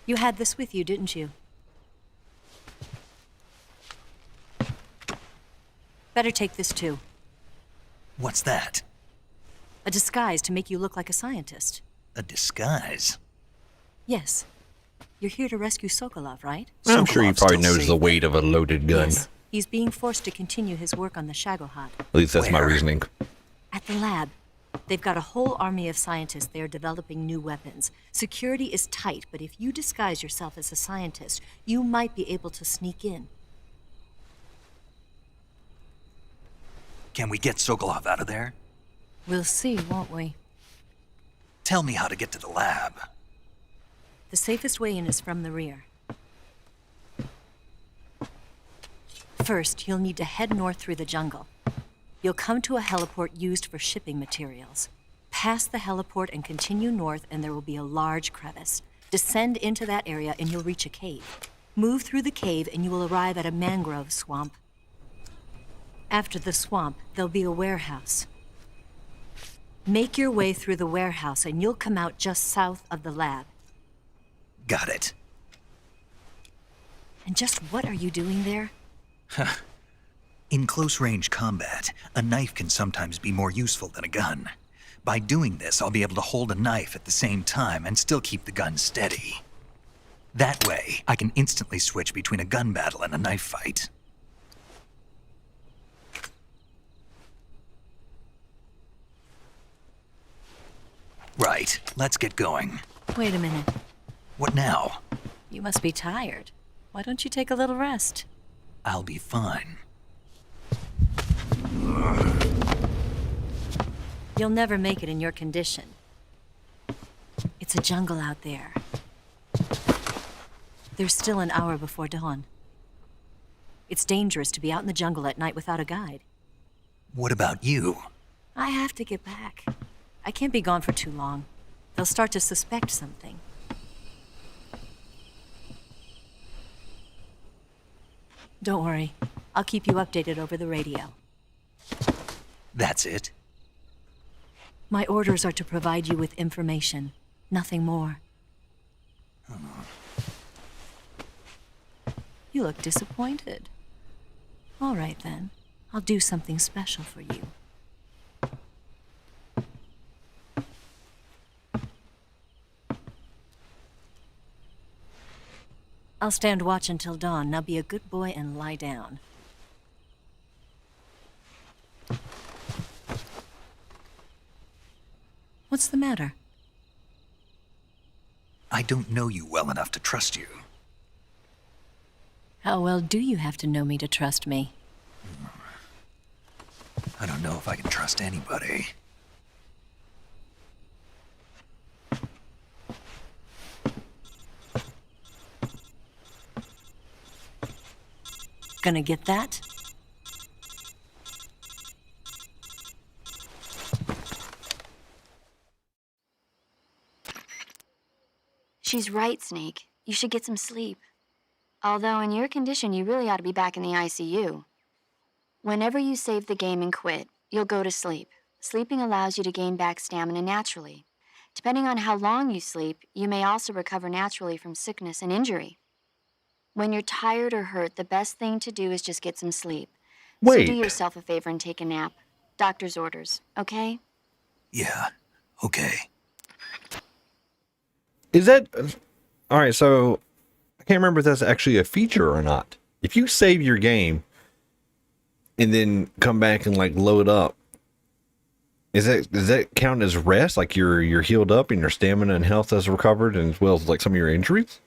You had this with you, didn't you? Better take this too. What's that? A disguise to make you look like a scientist. A disguise? Yes. You're here to rescue Sokolov, right? I'm sure he probably knows the weight of a loaded gun. Yes. He's being forced to continue his work on the Shagohod. At least that's my reasoning. At the lab. They've got a whole army of scientists there developing new weapons. Security is tight, but if you disguise yourself as a scientist, you might be able to sneak in. Can we get Sokolov out of there? We'll see, won't we? Tell me how to get to the lab. The safest way in is from the rear. First, you'll need to head north through the jungle. You'll come to a heliport used for shipping materials. Pass the heliport and continue north, and there will be a large crevice. Descend into that area and you'll reach a cave. Move through the cave and you will arrive at a mangrove swamp. After the swamp, there'll be a warehouse. Make your way through the warehouse and you'll come out just south of the lab. Got it. And just what are you doing there? In close-range combat, a knife can sometimes be more useful than a gun. By doing this, I'll be able to hold a knife at the same time and still keep the gun steady. That way, I can instantly switch between a gun battle and a knife fight. Right, let's get going. Wait a minute. What now? You must be tired. Why don't you take a little rest? I'll be fine. You'll never make it in your condition. It's a jungle out there. There's still an hour before dawn. It's dangerous to be out in the jungle at night without a guide. What about you? I have to get back. I can't be gone for too long. They'll start to suspect something. Don't worry. I'll keep you updated over the radio. That's it? My orders are to provide you with information, nothing more. You look disappointed. All right, then. I'll do something special for you. I'll stand watch until dawn. Now be a good boy and lie down. What's the matter? I don't know you well enough to trust you. How well do you have to know me to trust me? I don't know if I can trust anybody. Gonna get that? She's right, Snake. You should get some sleep. Although in your condition, you really ought to be back in the ICU. Whenever you save the game and quit, you'll go to sleep. Sleeping allows you to gain back stamina naturally. Depending on how long you sleep, you may also recover naturally from sickness and injury. When you're tired or hurt, the best thing to do is just get some sleep. Wait. So do yourself a favor and take a nap. Doctor's orders, okay? Yeah, okay. Is that... Alright, so... I can't remember if that's actually a feature or not. If you save your game and then come back and like load up, does that count as rest? Like you're healed up and your stamina and health has recovered, and as well as like some of your injuries?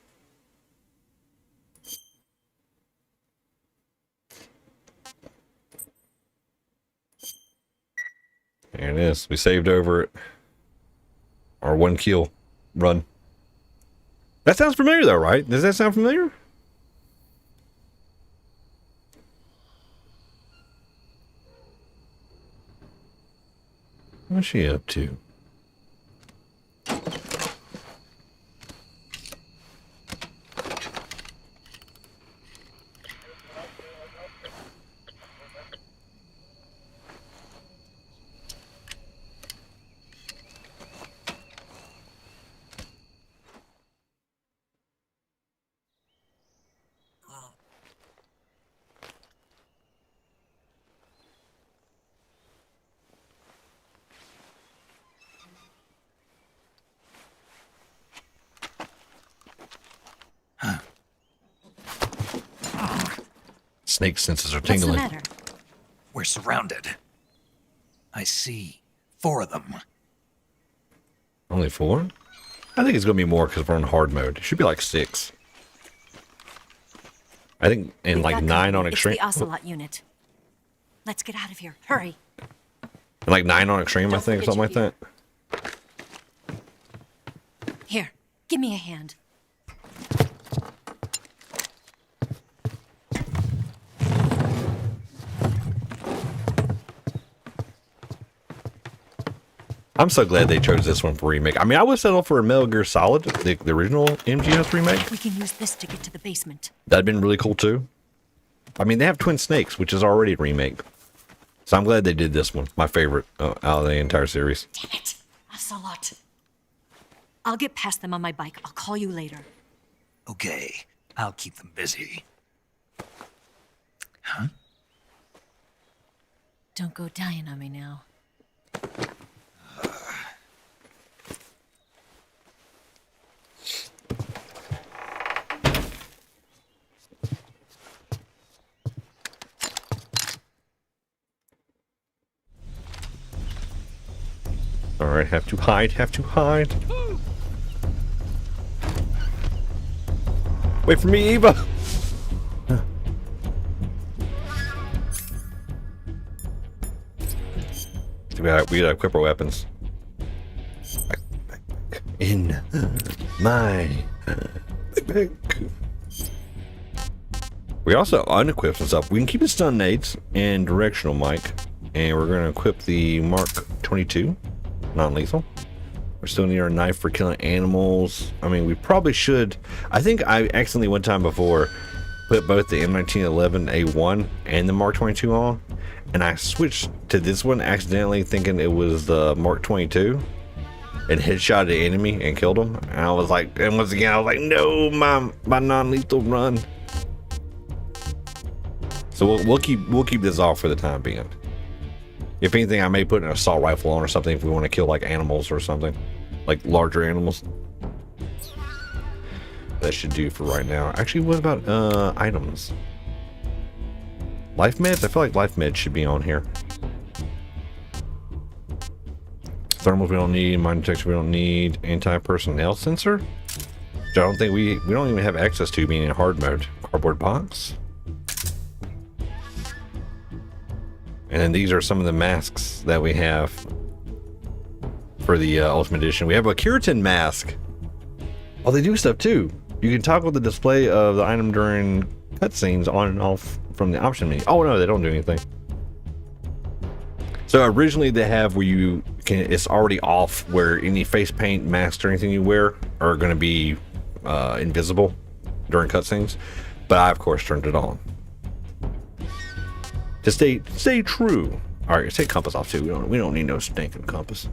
There it is. We saved over it. Our 1 kill run. That sounds familiar though, right? Does that sound familiar? What's she up to? Snake senses are tingling. What's the matter? We're surrounded. I see 4 of them. Only 4? I think it's going to be more because we're on hard mode. It should be like 6. I think, and like 9 on extreme. It's the Ocelot unit. Let's get out of here. Hurry. And like 9 on extreme, I think, something like that. Here, give me a hand. I'm so glad they chose this one for remake. I mean, I would settle for a Metal Gear Solid, the original MGS remake. We can use this to get to the basement. That'd been really cool too. I mean, they have Twin Snakes, which is already a remake. So I'm glad they did this one. My favorite out of the entire series. Damn it, Ocelot. I'll get past them on my bike. I'll call you later. Okay, I'll keep them busy. Don't go dying on me now. Alright, have to hide, have to hide. Wait for me, Eva! We gotta equip our weapons. Back. In my backpack. We also unequip some stuff. We can keep the stun nades and directional mic, and we're gonna equip the Mark 22. Non-lethal. We're still need our knife for killing animals. I mean, we probably should. I think I accidentally one time before put both the M1911A1 and the Mark 22 on, and I switched to this one accidentally thinking it was the Mark 22 and headshot the enemy and killed him. And I was like, and once again I was like, no, my non-lethal run. So we'll keep this off for the time being. If anything, I may put an assault rifle on or something if we want to kill like animals or something, like larger animals. That should do for right now. Actually, what about items? Life meds? I feel like life meds should be on here. Thermals we don't need. Mine detection we don't need. Anti-personnel sensor, which I don't think we don't even have access to being in hard mode. Cardboard box. And then these are some of the masks that we have for the Ultimate Edition. We have a keratin mask. Oh, they do stuff too. You can toggle the display of the item during cutscenes on and off from the option menu. Oh no, they don't do anything. So originally they have where you can, it's already off where any face paint, masks, or anything you wear are going to be invisible during cutscenes. But I of course turned it on. To stay true. All right, take compass off too. We don't need no stinking compass.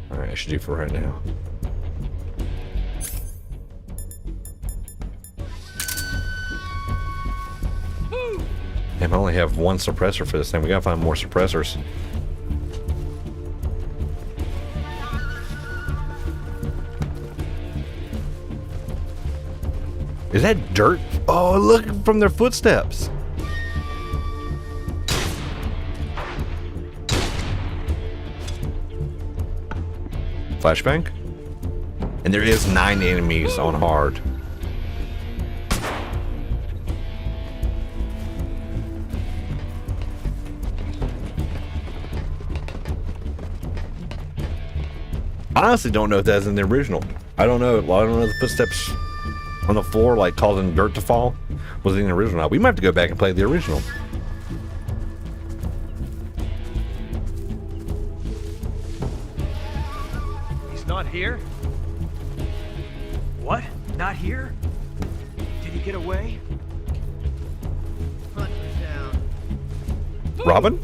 All right, I should do for right now. Damn, I only have one suppressor for this thing. We gotta find more suppressors. Is that dirt? Oh, look from their footsteps. Flashbang? And there is 9 enemies on hard. I honestly don't know if that's in the original. I don't know. I don't know the footsteps on the floor, like causing dirt to fall, was in the original. We might have to go back and play the original. He's not here? What? Not here? Did he get away? Hunt was down. Robin?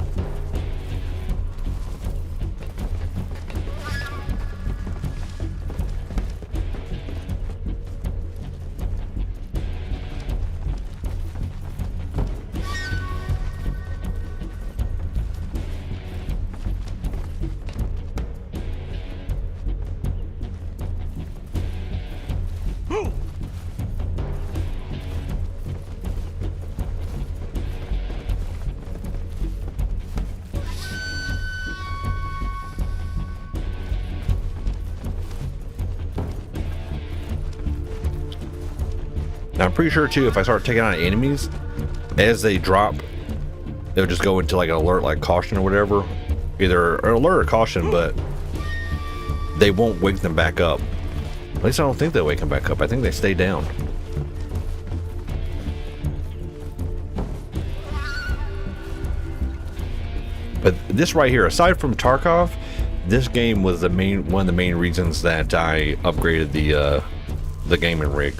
Now I'm pretty sure too, if I start taking out enemies, as they drop, they'll just go into like an alert, like caution or whatever. Either an alert or caution, but they won't wake them back up. At least I don't think they'll wake them back up. I think they stay down. But this right here, aside from Tarkov, this game was the one of the main reasons that I upgraded the gaming rig.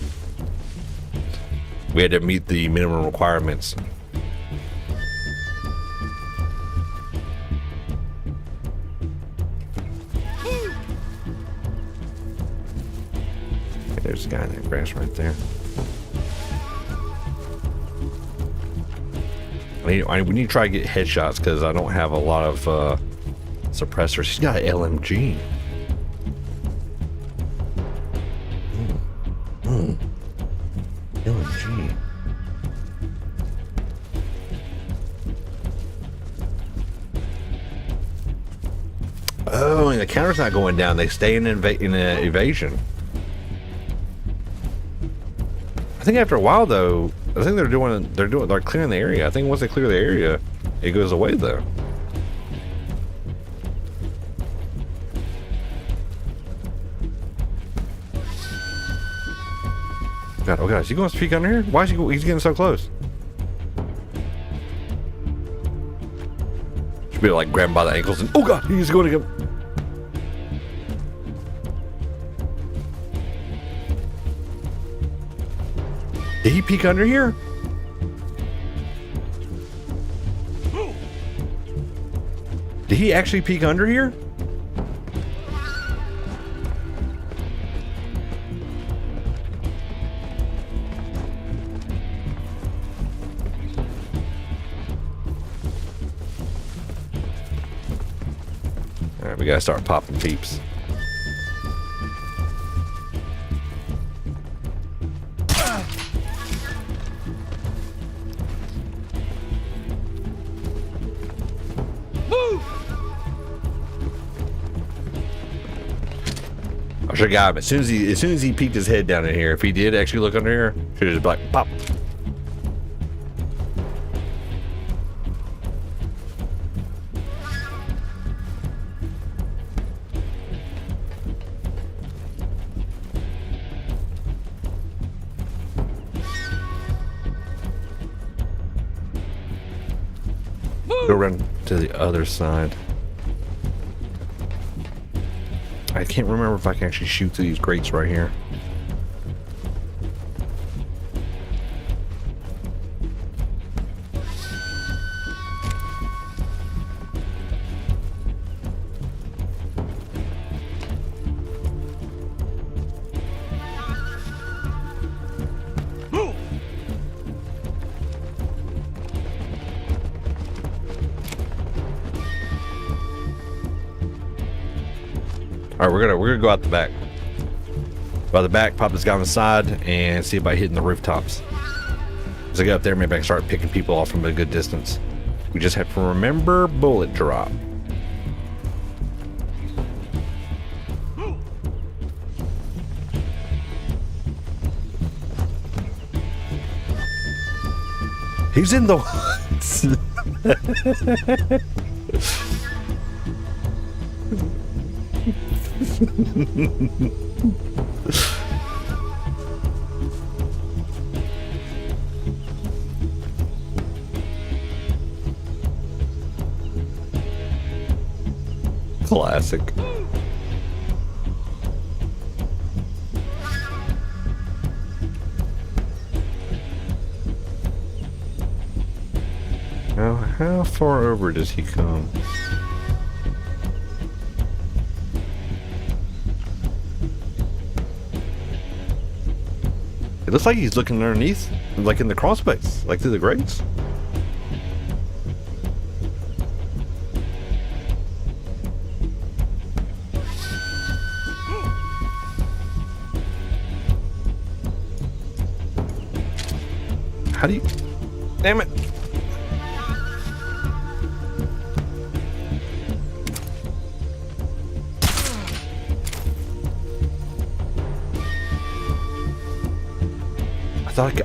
We had to meet the minimum requirements. there's a guy in that grass right there. We need to try to get headshots because I don't have a lot of suppressors. He's got an LMG. LMG. Oh, and the counter's not going down. They stay in evasion. I think after a while, though, I think they're clearing the area. I think once they clear the area, it goes away, though. God, oh God, is he going to peek under here? Why is he's getting so close? Should be like grab him by the ankles and, oh God, he's going to go. Did he peek under here? Did he actually peek under here? All right, we gotta start popping peeps. I should have got him as soon as he peeked his head down in here. If he did actually look under here, should have just been like pop. Go run to the other side. I can't remember if I can actually shoot through these grates right here. All right, we're gonna go out the back. By the back, pop this guy on the side, and see about hitting the rooftops. As I get up there, maybe I can start picking people off from a good distance. We just have to remember bullet drop. He's in the woods. Classic. Now, how far over does he come? It looks like he's looking underneath, like in the crawl space, like through the grates. How do you... Damn it.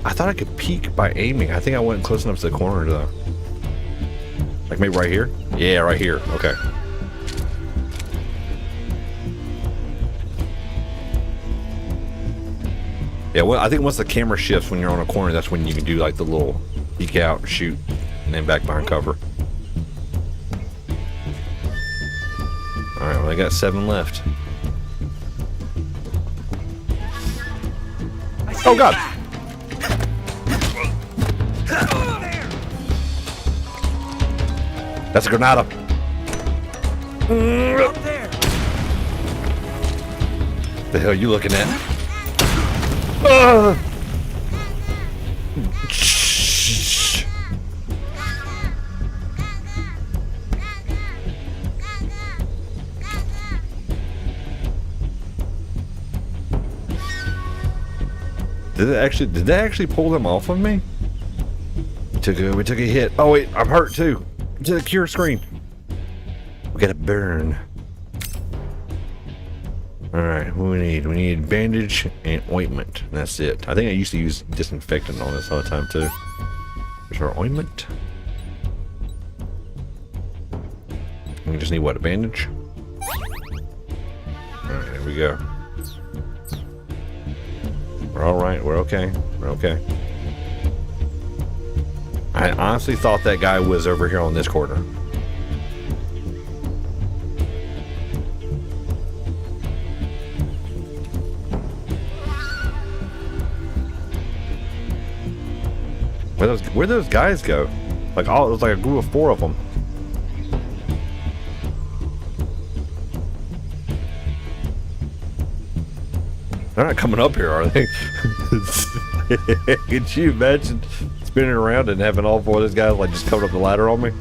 I thought I could peek by aiming. I think I went close enough to the corner though. Like maybe right here? Yeah, right here. Okay. Yeah, well, I think once the camera shifts when you're on a corner, that's when you can do like the little peek out, shoot, and then back behind cover. All right, well, I got 7 left. Oh God! That's a Granada. The hell are you looking at? Did that actually pull them off of me? We took a hit. Oh wait, I'm hurt too. To the cure screen. We got a burn. Alright, what we need? We need bandage and ointment. That's it. I think I used to use disinfectant on this all the time too. There's our ointment. We just need what? A bandage? Alright, there we go. We're alright, we're okay. We're okay. I honestly thought that guy was over here on this corner. Where'd those guys go? Like it was like a group of 4 of them. They're not coming up here, are they? Could you imagine spinning around and having all 4 of those guys like just coming up the ladder on me?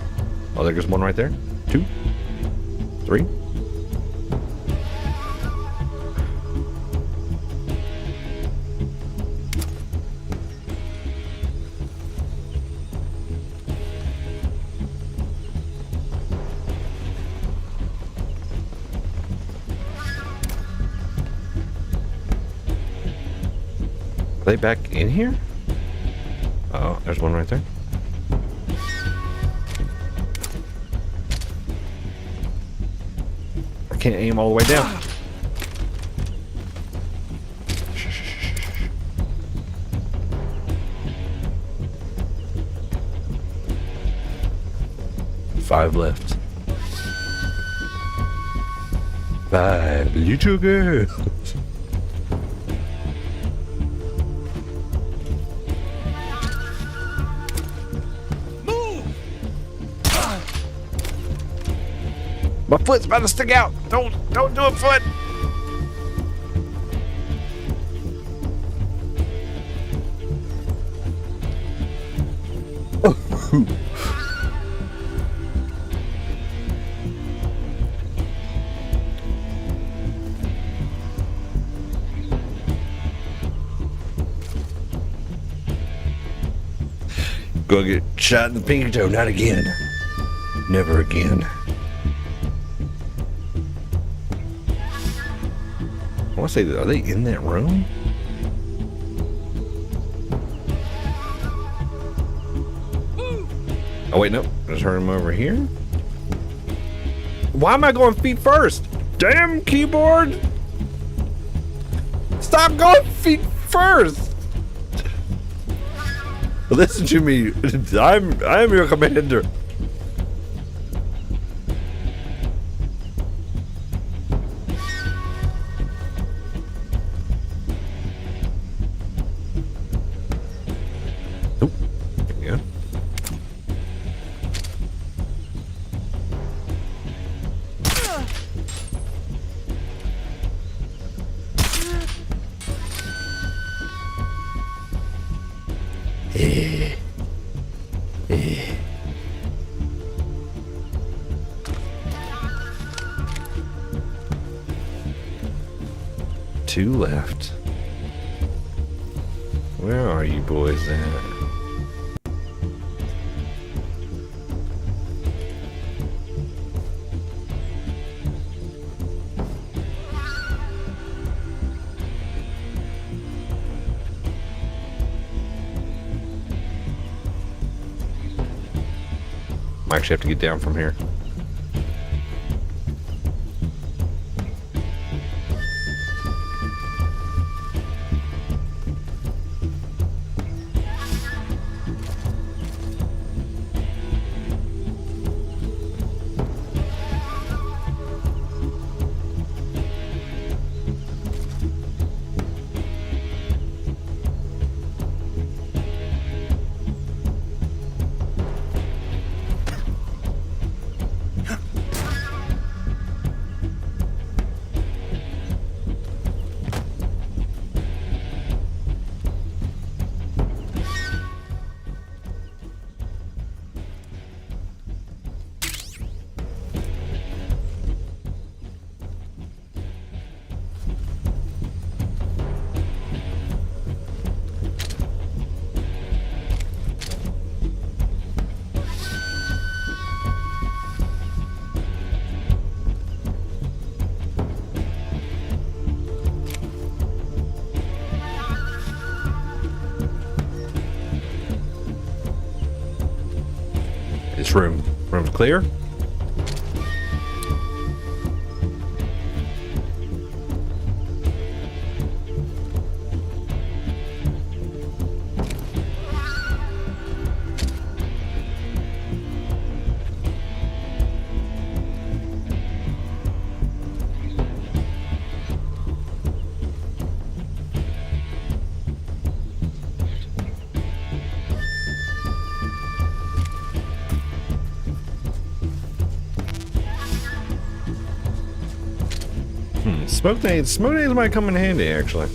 Oh, there's one right there. 2, 3. Are they back in here? Oh, there's one right there. I can't aim all the way down. Five left. 5 little girls. My foot's about to stick out. Don't do it, foot. Go get shot in the pinky toe. Not again. Never again. I want to say, are they in that room? Oh wait, nope. Let's turn them over here. Why am I going feet first? Damn keyboard! Stop going feet first! Listen to me. I'm your commander. Two left. Where are you boys at? I actually have to get down from here. This room's clear. Smoke nades might come in handy, actually.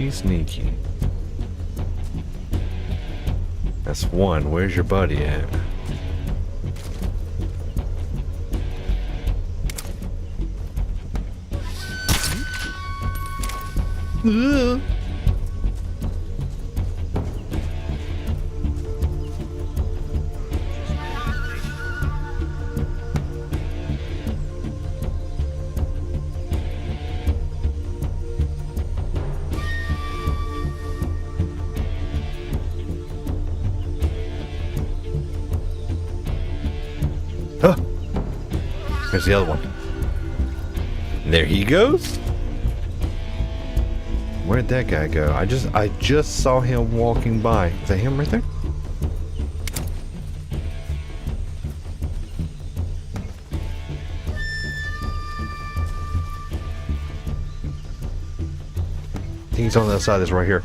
Sneaky. That's one. Where's your buddy at? Here's the other one. There he goes. Where'd that guy go? I just saw him walking by. Is that him right there? I think he's on the other side of this right here.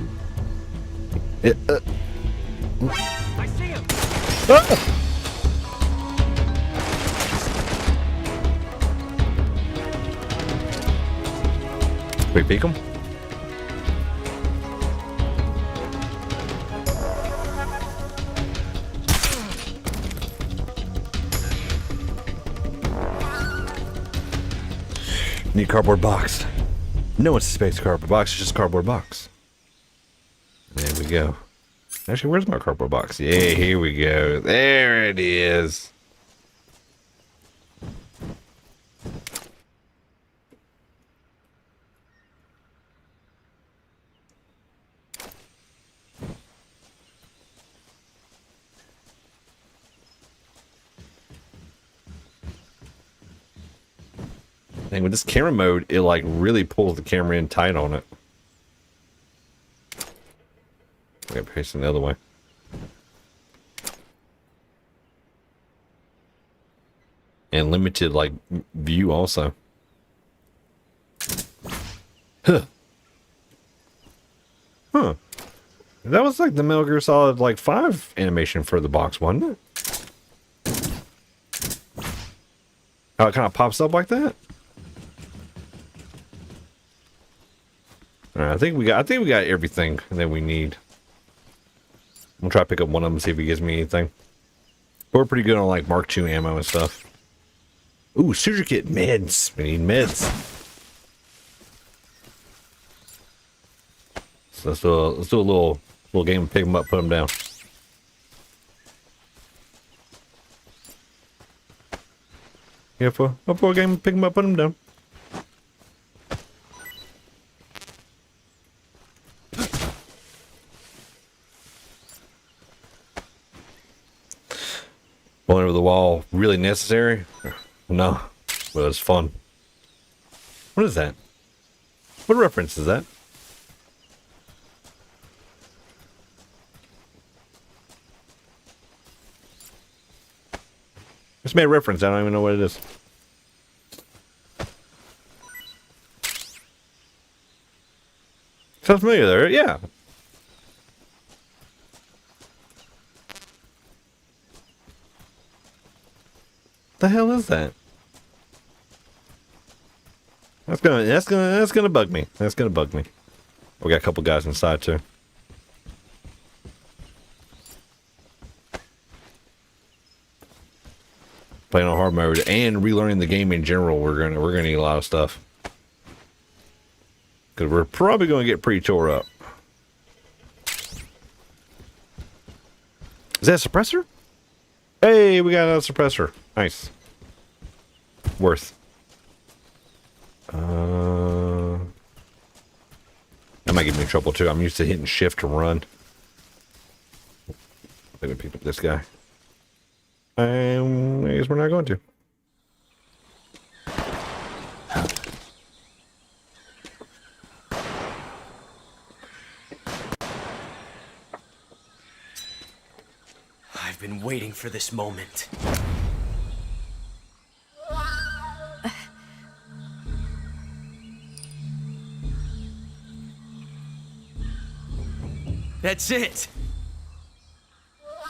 I see him. Ah! We peek him? Need cardboard box. No one suspects cardboard box, it's just a cardboard box. There we go. Actually, where's my cardboard box? Yeah, here we go. There it is. And with this camera mode, it like really pulls the camera in tight on it. I got facing the other way. And limited like view also. Huh. That was like the Metal Gear Solid like 5 animation for the box, wasn't it? How it kind of pops up like that? Alright, I think we got everything that we need. I'm gonna try to pick up one of them and see if he gives me anything. We're pretty good on like Mark II ammo and stuff. Ooh, suture kit meds. We need meds. So let's do a little game of pick them up, put them down. Yeah, for a game of pick them up, put them down. Going over the wall, really necessary? No, but it's fun. What is that? What reference is that? Just made a reference. I don't even know what it is. Sounds familiar there, yeah. The hell is that? That's gonna bug me. That's gonna bug me. We got a couple guys inside too. playing on hard mode and relearning the game in general, we're gonna need a lot of stuff. Because we're probably gonna get pretty tore up. Is that a suppressor? Hey, we got a suppressor. Nice. Worth. That might get me in trouble too. I'm used to hitting shift to run. Let me pick up this guy. I guess we're not going to. I've been waiting for this moment. That's it.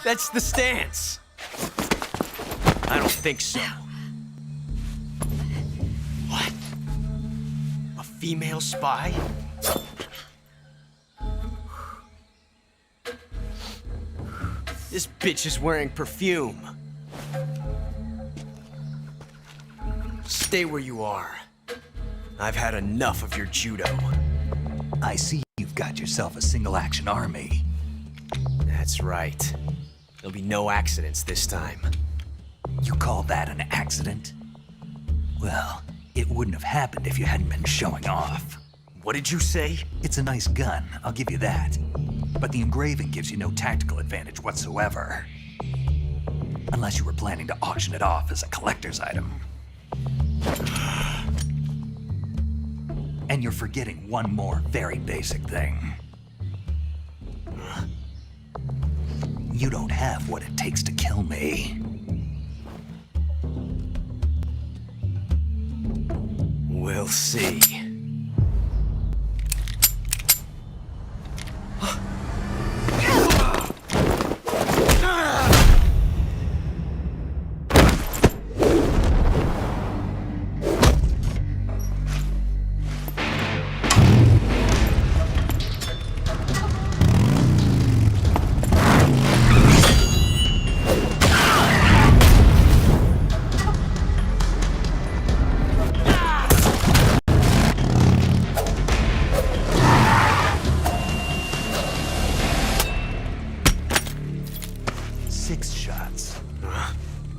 That's the stance. I don't think so. What? A female spy? This bitch is wearing perfume. Stay where you are. I've had enough of your judo. I see you've got yourself a single-action army. That's right. There'll be no accidents this time. You call that an accident? Well, it wouldn't have happened if you hadn't been showing off. What did you say? It's a nice gun, I'll give you that. But the engraving gives you no tactical advantage whatsoever. Unless you were planning to auction it off as a collector's item. And you're forgetting one more very basic thing. You don't have what it takes to kill me. We'll see.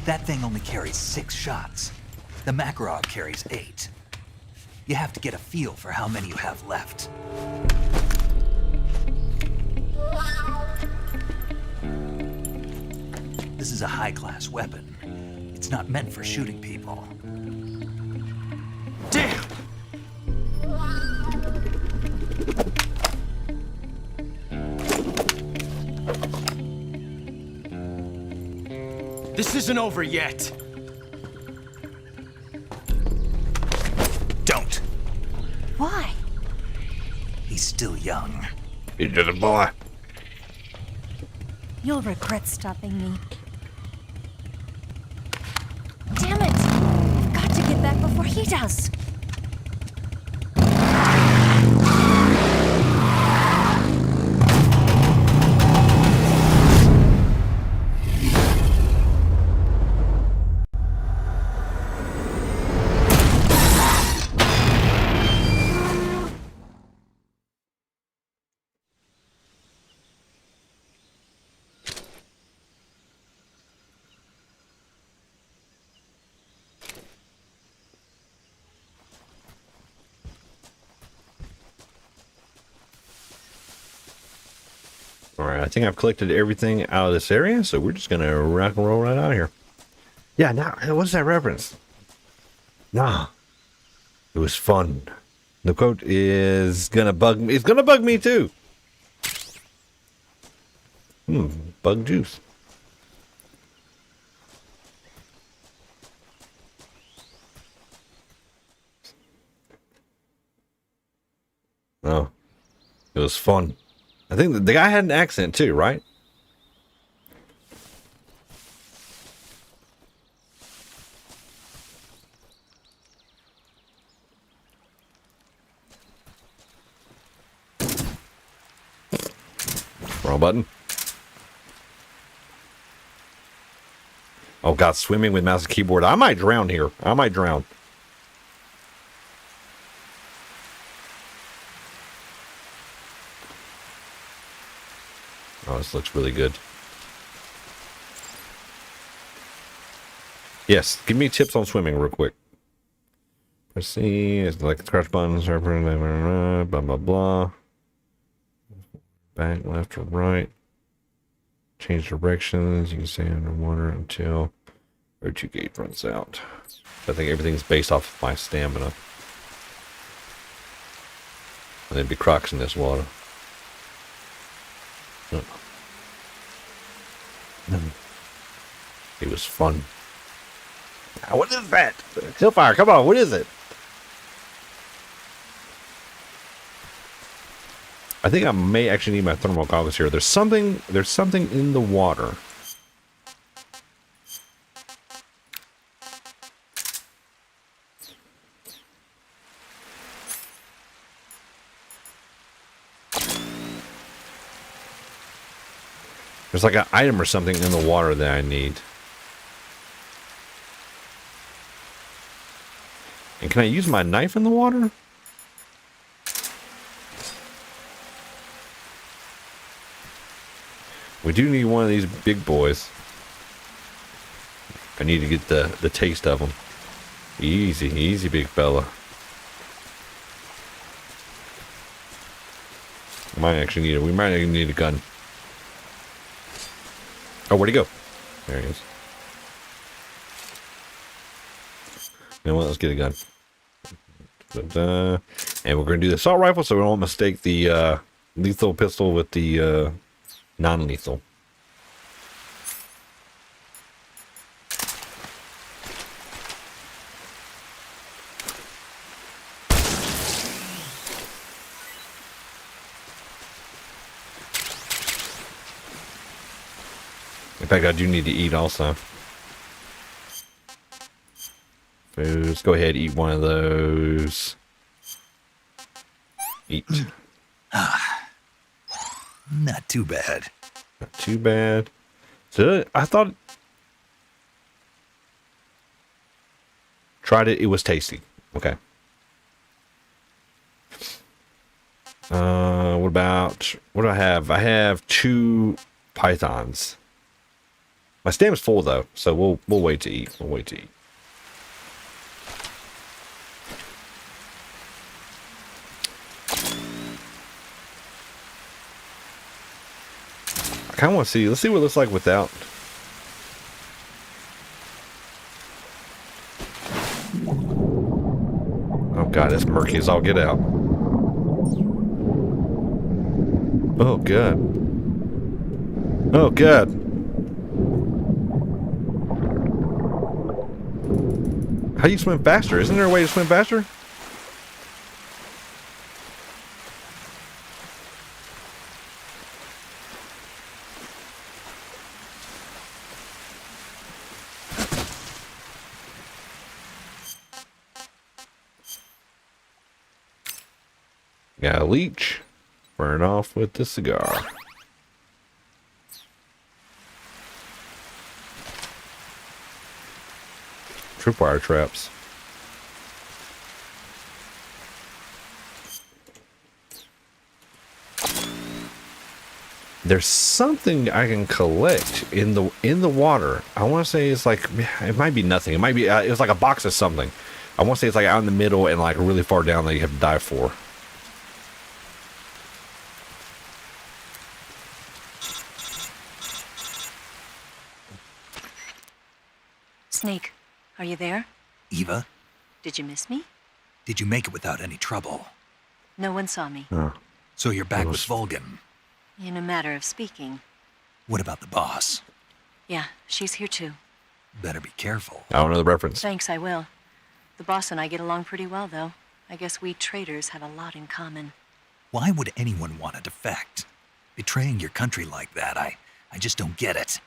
That thing only carries 6 shots. The Makarov carries 8. You have to get a feel for how many you have left. This is a high-class weapon. It's not meant for shooting people. Damn! This isn't over yet. Don't. Why? He's still young. He's just a boy. You'll regret stopping me. Damn it! I've got to get back before he does. Alright, I think I've collected everything out of this area, so we're just gonna rock and roll right out of here. Yeah, now, what's that reference? Nah. It was fun. The quote is gonna bug me. It's gonna bug me too. Bug juice. Oh. It was fun. I think the guy had an accent too, right? Wrong button. Oh god, swimming with mouse and keyboard. I might drown here. I might drown. Oh, this looks really good. Yes, give me tips on swimming real quick. Let's see. It's like the crouch buttons, blah, blah, blah. Back, left, or right. Change directions. You can stay underwater until O2 gauge runs out. I think everything's based off of my stamina. And there'd be crocs in this water. It was fun. What is that? Hillfire, come on, what is it? I think I may actually need my thermal goggles here. There's something in the water. There's like an item or something in the water that I need. And can I use my knife in the water? We do need one of these big boys. I need to get the taste of them. Easy, easy, big fella. Might actually need it. We might even need a gun. Oh, where'd he go? There he is. You know what? Let's get a gun. And we're going to do the assault rifle, so we don't mistake the lethal pistol with the non-lethal. In fact, I do need to eat also. Let's go ahead and eat one of those. Eat. Not too bad. Not too bad. So I thought... Tried it. It was tasty. Okay. What about... What do I have? I have 2 pythons. My stamina's full though, so we'll wait to eat. We'll wait to eat. I kind of want to see. Let's see what it looks like without. Oh god, it's murky as all get out. Oh god. Oh god. How do you swim faster? Isn't there a way to swim faster? Got a leech. Burn off with the cigar. Tripwire traps. There's something I can collect in the water. I want to say it's like, it might be nothing. It might be it was like a box of something. I want to say it's like out in the middle and like really far down that you have to dive for. Snake, are you there? Eva, Did you miss me? did you make it without any trouble? No one saw me. Oh. So you're back with Vulcan. In a matter of speaking. What about the boss? Yeah, she's here too. Better be careful. I don't know the reference. Thanks, I will. The boss and I get along pretty well, though. I guess we traitors have a lot in common. Why would anyone want to defect? Betraying your country like that, I just don't get it.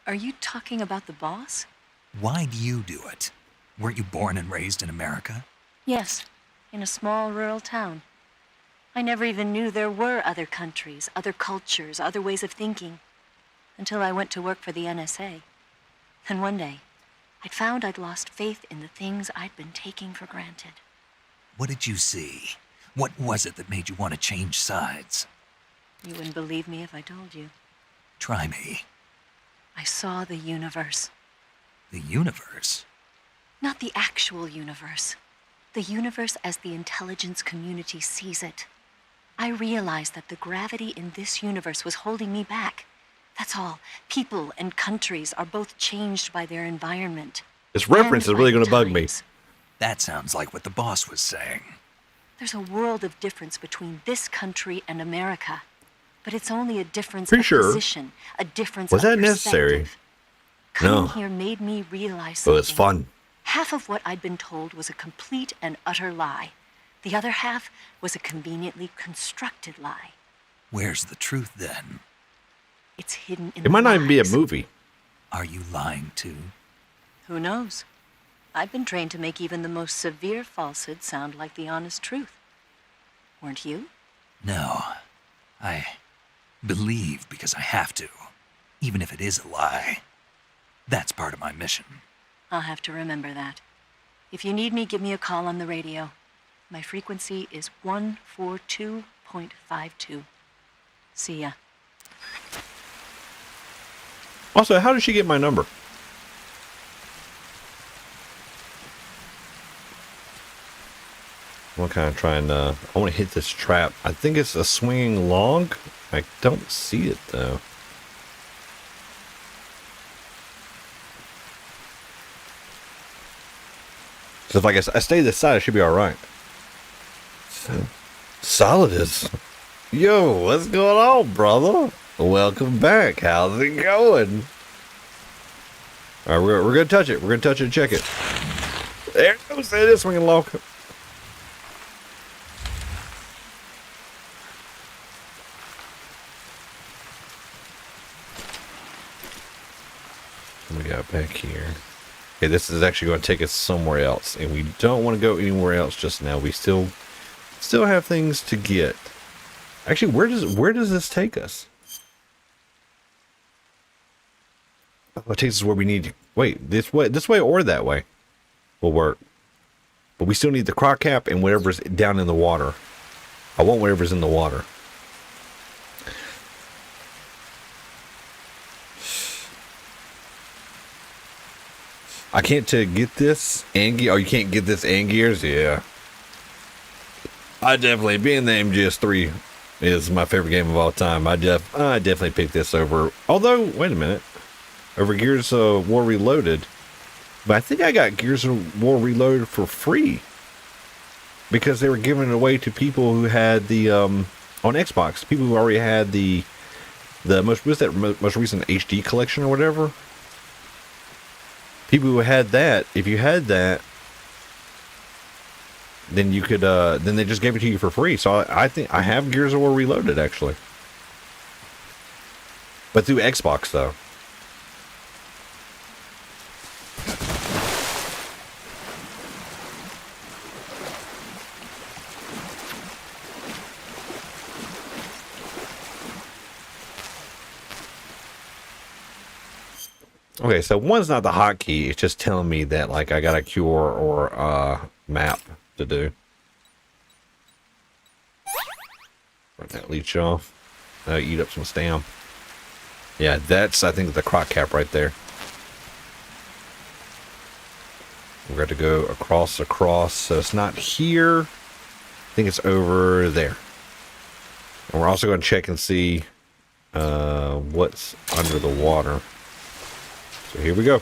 Are you talking about the boss? Why do you do it? Weren't you born and raised in America? Yes, in a small rural town. I never even knew there were other countries, other cultures, other ways of thinking, until I went to work for the NSA. And one day, I'd found I'd lost faith in the things I'd been taking for granted. What did you see? What was it that made you want to change sides? You wouldn't believe me if I told you. Try me. I saw the universe. The universe? Not the actual universe. The universe as the intelligence community sees it. I realized that the gravity in this universe was holding me back. That's all. People and countries are both changed by their environment. This reference is really going to bug me. That sounds like what the boss was saying. There's a world of difference between this country and America. But it's only a difference Pretty of sure. position, a difference Was of that necessary? perspective. Coming No. here made me realize But something. it's fun. Half of what I'd been told was a complete and utter lie. The other half was a conveniently constructed lie. Where's the truth then? It's hidden in It might the not even be a lies. movie. Are you lying too? Who knows? I've been trained to make even the most severe falsehood sound like the honest truth. Weren't you? No. I believe because I have to, even if it is a lie. That's part of my mission. I'll have to remember that. If you need me, give me a call on the radio. My frequency is 142.52. See ya. Also, how did she get my number? I'm kind of trying to... I want to hit this trap. I think it's a swinging log. I don't see it, though. So if I stay this side, I should be alright. Solid is... Yo, what's going on, brother? Welcome back. How's it going? Alright, we're going to touch it. We're going to touch it and check it. There it goes. There it is, swinging log. What we got back here? Okay, this is actually going to take us somewhere else, and we don't want to go anywhere else just now. We still have things to get. Actually, where does this take us? Oh, it takes us where we need to. Wait, this way or that way will work. But we still need the crock cap and whatever's down in the water. I want whatever's in the water. I can't get this and gear. Oh, you can't get this and gears? Yeah. I definitely, being the MGS3 is my favorite game of all time. I definitely picked this over. Although, wait a minute. Over Gears of War Reloaded. But I think I got Gears of War Reloaded for free. Because they were giving it away to people who had the, on Xbox. People who already had the most recent HD collection or whatever. People who had that, if you had that, then you could, then they just gave it to you for free. So I think I have Gears of War Reloaded, actually. But through Xbox, though. Okay, so one's not the hotkey. It's just telling me that, like, I got a cure or a map to do. Run that leech off. Eat up some stam. Yeah, that's, I think, the crock cap right there. We're going to go across. So it's not here. I think it's over there. And we're also going to check and see what's under the water. So here we go.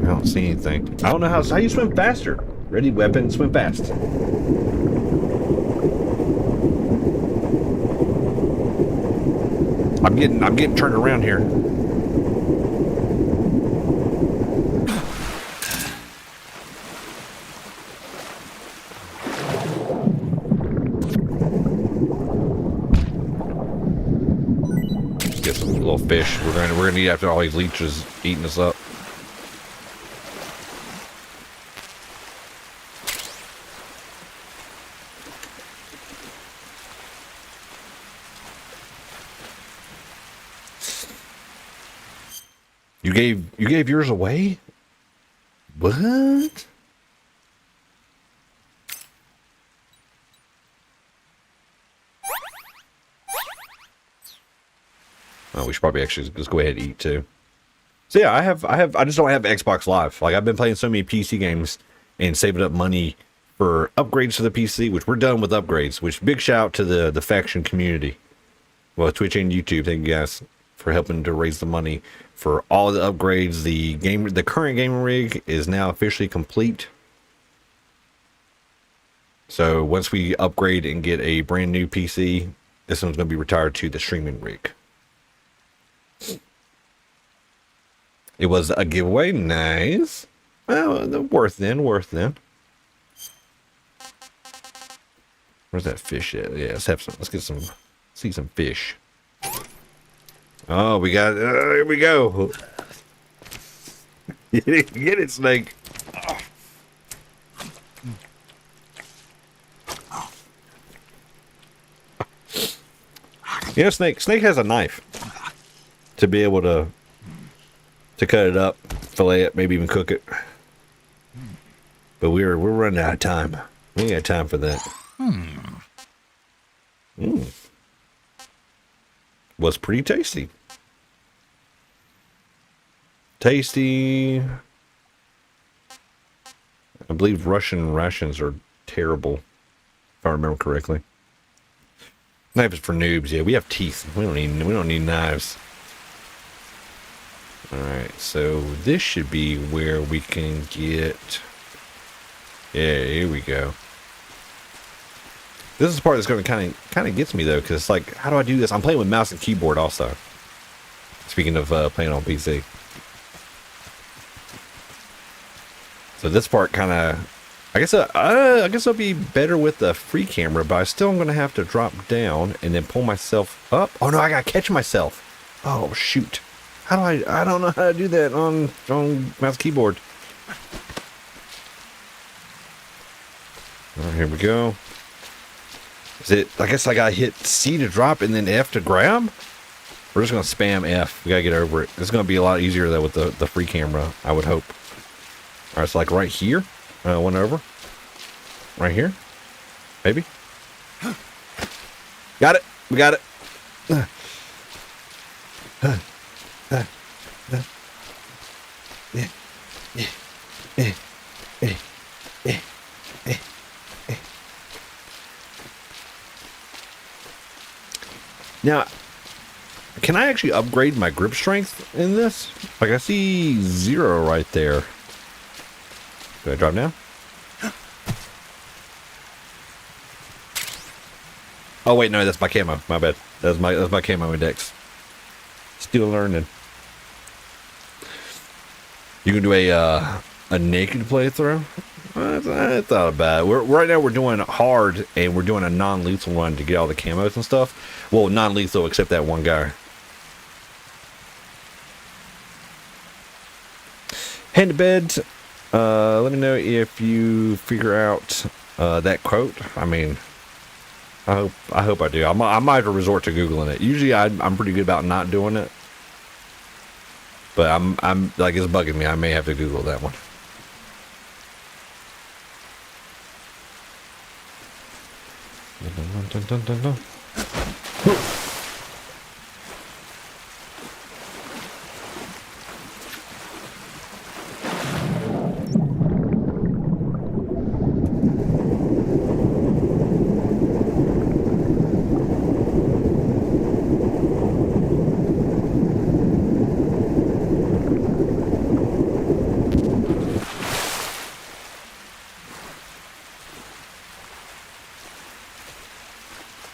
I don't see anything. I don't know how you swim faster. Ready, weapon, swim fast. I'm getting turned around here. Get some little fish. We're gonna eat after all these leeches eating us up. You gave yours away? What? Oh, we should probably actually just go ahead and eat too. So yeah, I just don't have Xbox Live. Like I've been playing so many PC games and saving up money for upgrades to the PC, which we're done with upgrades, which big shout out to the faction community. Well, Twitch and YouTube, thank you guys for helping to raise the money for all the upgrades. The current gaming rig is now officially complete. So once we upgrade and get a brand new PC, this one's going to be retired to the streaming rig. It was a giveaway. Nice. Well, worth then. Where's that fish at? Yeah, let's get some, see some fish. Oh, we got, here we go. Get it, Snake. You know, Snake has a knife to be able to cut it up, fillet it, maybe even cook it. But we're running out of time. We ain't got time for that. Was pretty tasty. Tasty. I believe Russian rations are terrible, if I remember correctly. Knife is for noobs. Yeah, we have teeth. We don't need knives. All right, so this should be where we can get. Yeah, here we go. This is the part that's going to kind of gets me though, because it's like, how do I do this? I'm playing with mouse and keyboard also. Speaking of playing on PC, so this part kind of, I guess I'll be better with the free camera, but I still am going to have to drop down and then pull myself up. Oh no, I gotta catch myself. Oh shoot, how do I don't know how to do that on mouse keyboard. All right, here we go. Is it, I guess I gotta hit C to drop and then F to grab? We're just gonna spam F. We gotta get over it. It's gonna be a lot easier though with the free camera, I would hope. All right, so like right here, one over. Right here, maybe. Got it. We got it. Now, can I actually upgrade my grip strength in this? Like I see 0 right there. Do I drop down? Oh wait, no, that's my camo. My bad. That's my camo index. Still learning. You can do a naked playthrough. It's not bad. Right now we're doing hard and we're doing a non-lethal run to get all the camos and stuff. Well, non-lethal except that one guy. Head to bed. Let me know if you figure out that quote. I mean, I hope I do. I might have to resort to Googling it. Usually I'm pretty good about not doing it. But I'm like, it's bugging me. I may have to Google that one. Dun, dun, dun, dun, dun.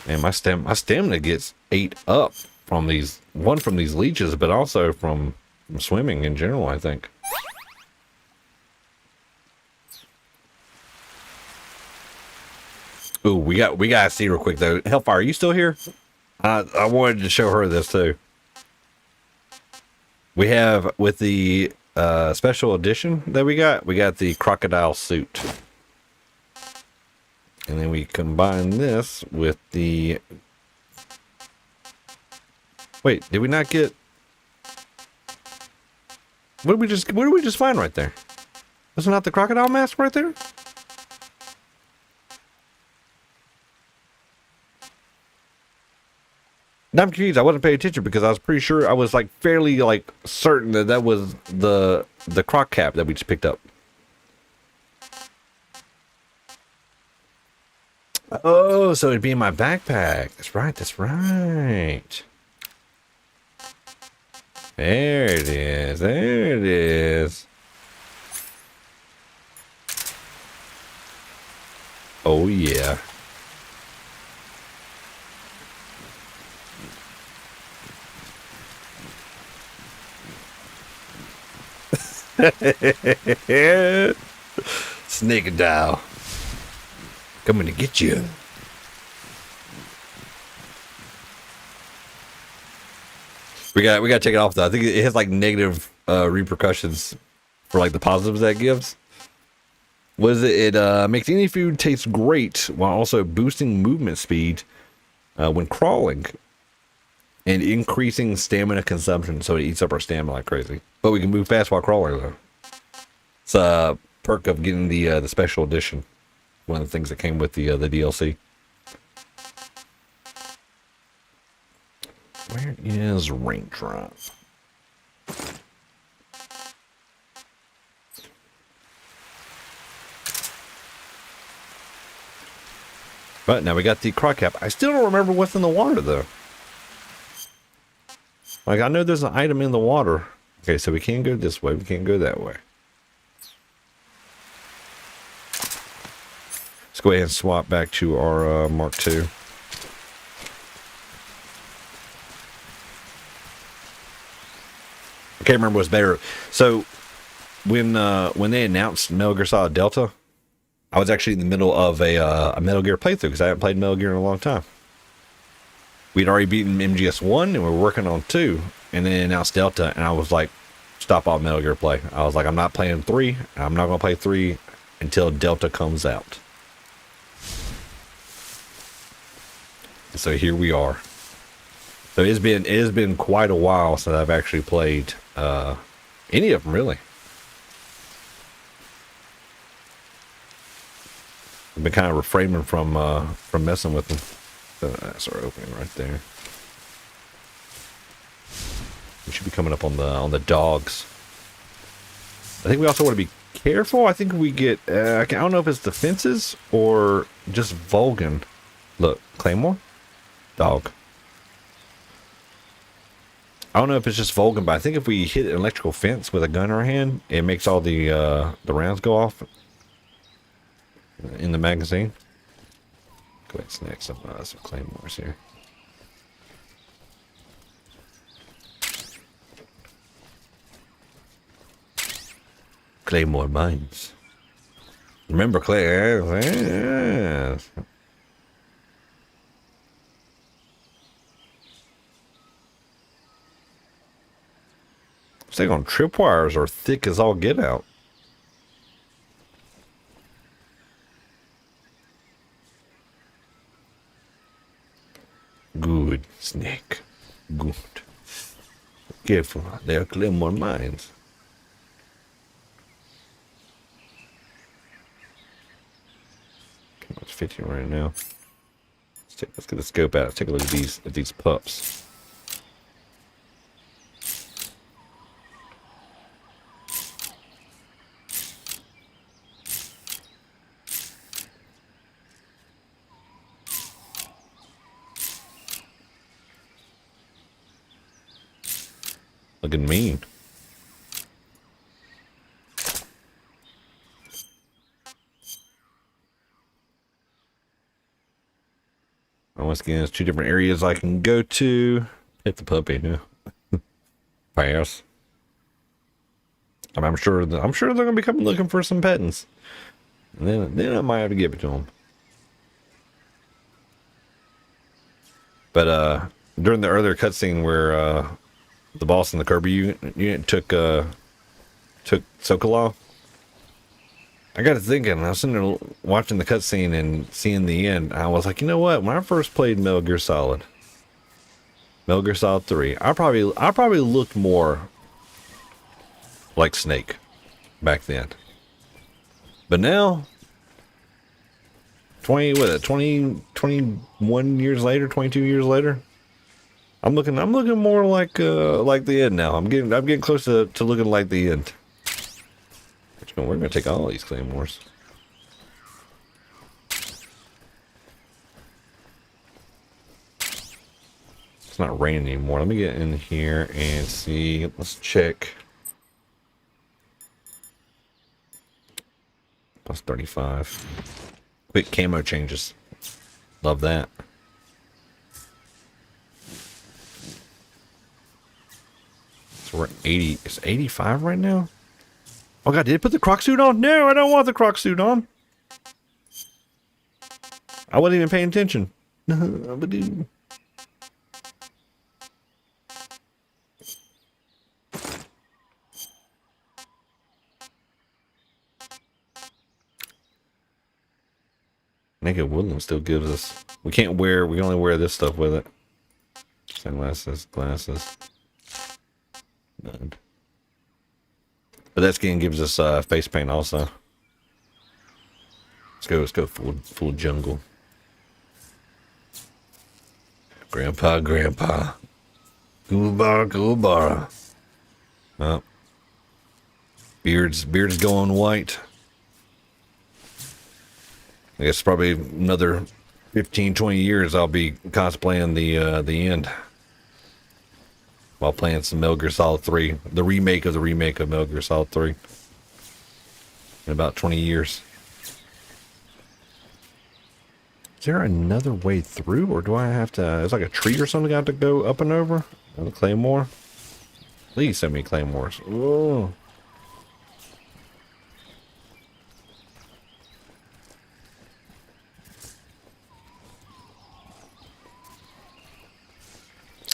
And my stamina gets ate up from these leeches, but also from swimming in general, I think. Ooh, we gotta see real quick though. Hellfire, are you still here? I wanted to show her this too. We have with the special edition that we got the crocodile suit. And then we combine this with the... Wait, did we not get... What did we just find right there? Was it not the crocodile mask right there? Now I'm confused. I wasn't paying attention because I was pretty sure, I was like fairly like certain that that was the croc cap that we just picked up. Oh, so it'd be in my backpack. That's right. That's right. There it is. There it is. Oh, yeah. Snake and Dow. Coming to get you. We got to take it off though. I think it has like negative repercussions for like the positives that it gives. What is it? It makes any food taste great while also boosting movement speed when crawling and increasing stamina consumption. So it eats up our stamina like crazy. But we can move fast while crawling though. It's a perk of getting the special edition. One of the things that came with the DLC. Where is Raindrop? But now we got the croc cap. I still don't remember what's in the water though. Like I know there's an item in the water. Okay, so we can't go this way. We can't go that way. Let's go ahead and swap back to our Mark II. I can't remember what's better. So when they announced Metal Gear Solid Delta, I was actually in the middle of a Metal Gear playthrough because I haven't played Metal Gear in a long time. We'd already beaten MGS1 and we were working on 2, and then they announced Delta, and I was like, stop all Metal Gear play. I was like, I'm not playing 3. I'm not going to play 3 until Delta comes out. So here we are. So it has been quite a while since I've actually played any of them really. I've been kind of refraining from messing with them. So that's our opening right there. We should be coming up on the dogs. I think we also want to be careful. I think we get I don't know if it's defenses or just Vulcan. Look, Claymore, dog. I don't know if it's just Vulcan, but I think if we hit an electrical fence with a gun in our hand, it makes all the rounds go off in the magazine. Go ahead and snag some claymores here. Claymore mines. Remember Clay? Yes. They on tripwires are thick as all get out. Good, Snake. Good. Careful, they are Claymore mines. What's fitting right now? Let's get the scope out. Let's take a look at these pups. Looking mean. Once again, there's 2 different areas I can go to. Hit the puppy, yeah. Pass. I'm sure they're gonna be coming looking for some pettings. And then I might have to give it to them. But during the earlier cutscene where the boss in the Kirby unit took Sokolov, I got to thinking. I was sitting there watching the cutscene and seeing the end. I was like, you know what? When I first played Metal Gear Solid 3, I probably looked more like Snake back then. But now, 21 years later, 22 years later, I'm looking more like the end now. I'm getting close to looking like the end. We're gonna take all these claymores. It's not raining anymore. Let me get in here and see. Let's check. Plus 35. Quick camo changes. Love that. So we're 80. It's 85 right now? Oh god, did it put the croc suit on? No, I don't want the croc suit on. I wasn't even paying attention. Naked Woodland still gives us. We can only wear this stuff with it. Sunglasses, glasses. None. But that skin gives us face paint also. Let's go full jungle. Grandpa. Goobara. Oh. Beard's going white. I guess probably another 15, 20 years I'll be cosplaying the end. While playing some Metal Gear Solid 3. The remake of Metal Gear Solid 3. In about 20 years. Is there another way through? Or do I have to... It's like a tree or something I have to go up and over? Another claymore? Please send me claymores. Oh.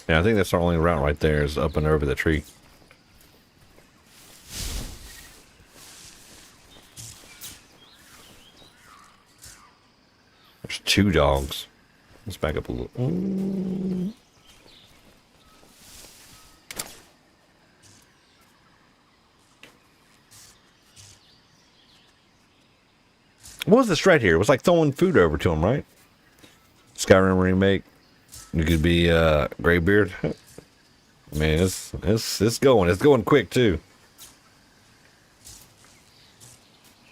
Yeah, I think that's our only route right there is up and over the tree. There's 2 dogs. Let's back up a little. What was this right here? It was like throwing food over to him, right? Skyrim remake. You could be Graybeard. I mean, it's going quick too.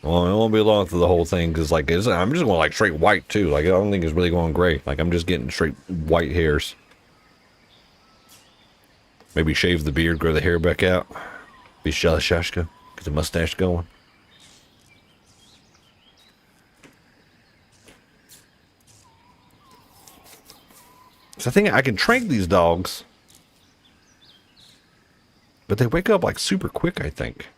Well, it won't be long through the whole thing because I'm just going like straight white too. Like I don't think it's really going gray. Like I'm just getting straight white hairs. Maybe shave the beard, grow the hair back out. Be Shashka, get the mustache going. So I think I can train these dogs. But they wake up like super quick, I think.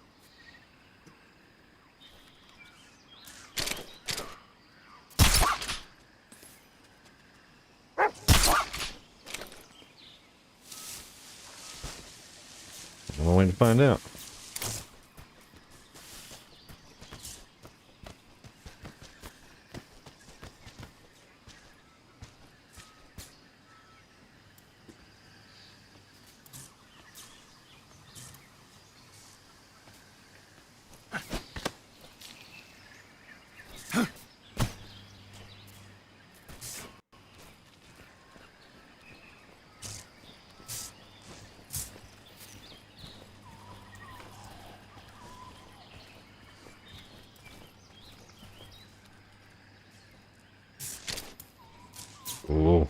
I'm waiting to find out. Ooh.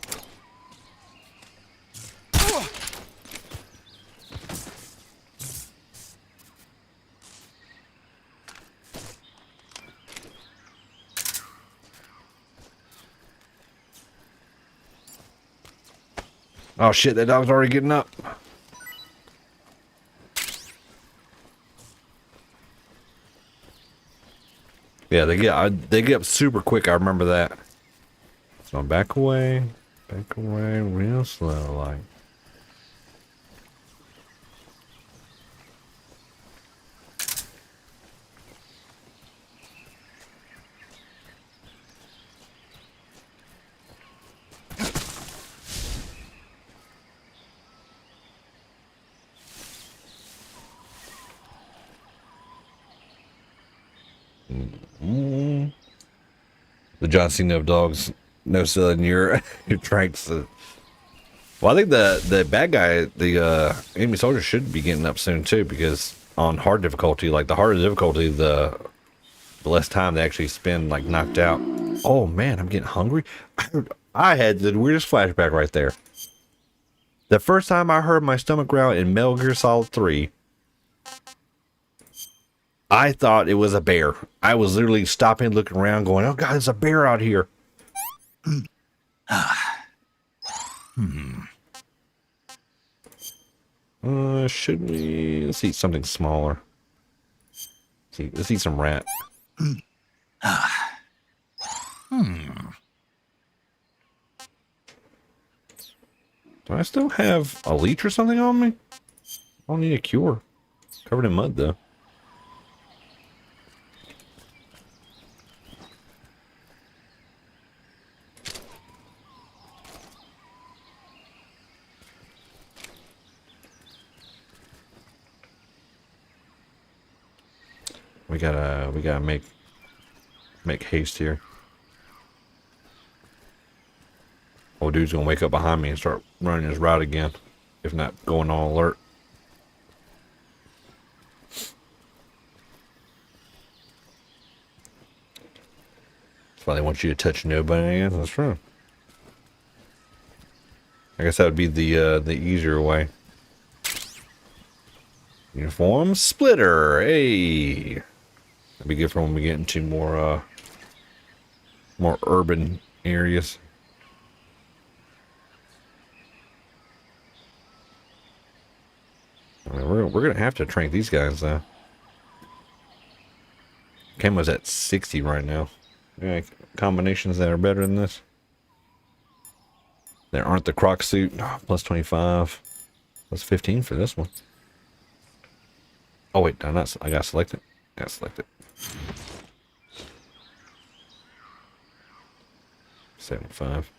Oh shit, that dog's already getting up. Yeah, they get up super quick, I remember that. So back away real slow like. The John Cena of dogs, no selling your tranks. Well, I think the bad guy, the enemy soldier, should be getting up soon too, because on hard difficulty, like the harder difficulty, the less time they actually spend like knocked out. Oh man, I'm getting hungry. I had the weirdest flashback right there. The first time I heard my stomach growl in Metal Gear Solid 3, I thought it was a bear. I was literally stopping, looking around, going, "Oh God, there's a bear out here." Should we? Let's eat something smaller. Let's eat some rat. Do I still have a leech or something on me? I don't need a cure. Covered in mud though. We gotta make haste here. Old dude's gonna wake up behind me and start running his route again, if not going on alert. That's why they want you to touch nobody. I guess that's true. I guess that would be the easier way. Uniform splitter, hey. That'd be good for when we get into more urban areas. I mean, we're gonna have to trank these guys though. Camo's at 60 right now. Yeah, combinations that are better than this. There aren't the croc suit. Oh, plus 25, plus 15 for this one. Oh wait, I got selected. Got selected. 75.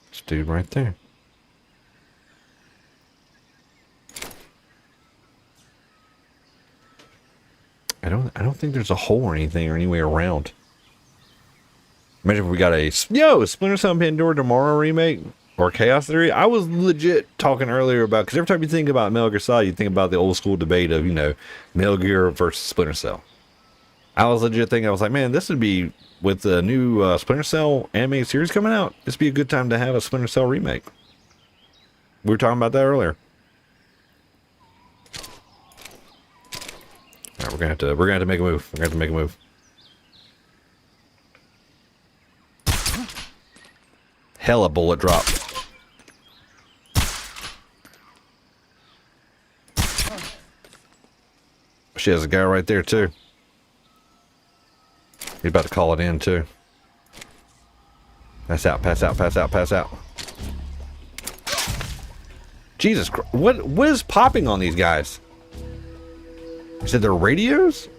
This dude right there. I don't think there's a hole or anything or any way around. Imagine if we got a Splinter Cell Pandora Tomorrow remake or Chaos Theory. I was legit talking earlier about, because every time you think about Metal Gear Solid, you think about the old school debate of, you know, Metal Gear versus Splinter Cell. I was legit thinking, I was like, man, this would be, with the new Splinter Cell animated series coming out, this would be a good time to have a Splinter Cell remake. We were talking about that earlier. All right, we're gonna have to make a move. We're gonna have to make a move. Hella bullet drop. She has a guy right there too. He's about to call it in too. Pass out, pass out, pass out, pass out. Jesus Christ. What is popping on these guys? You said they're radios?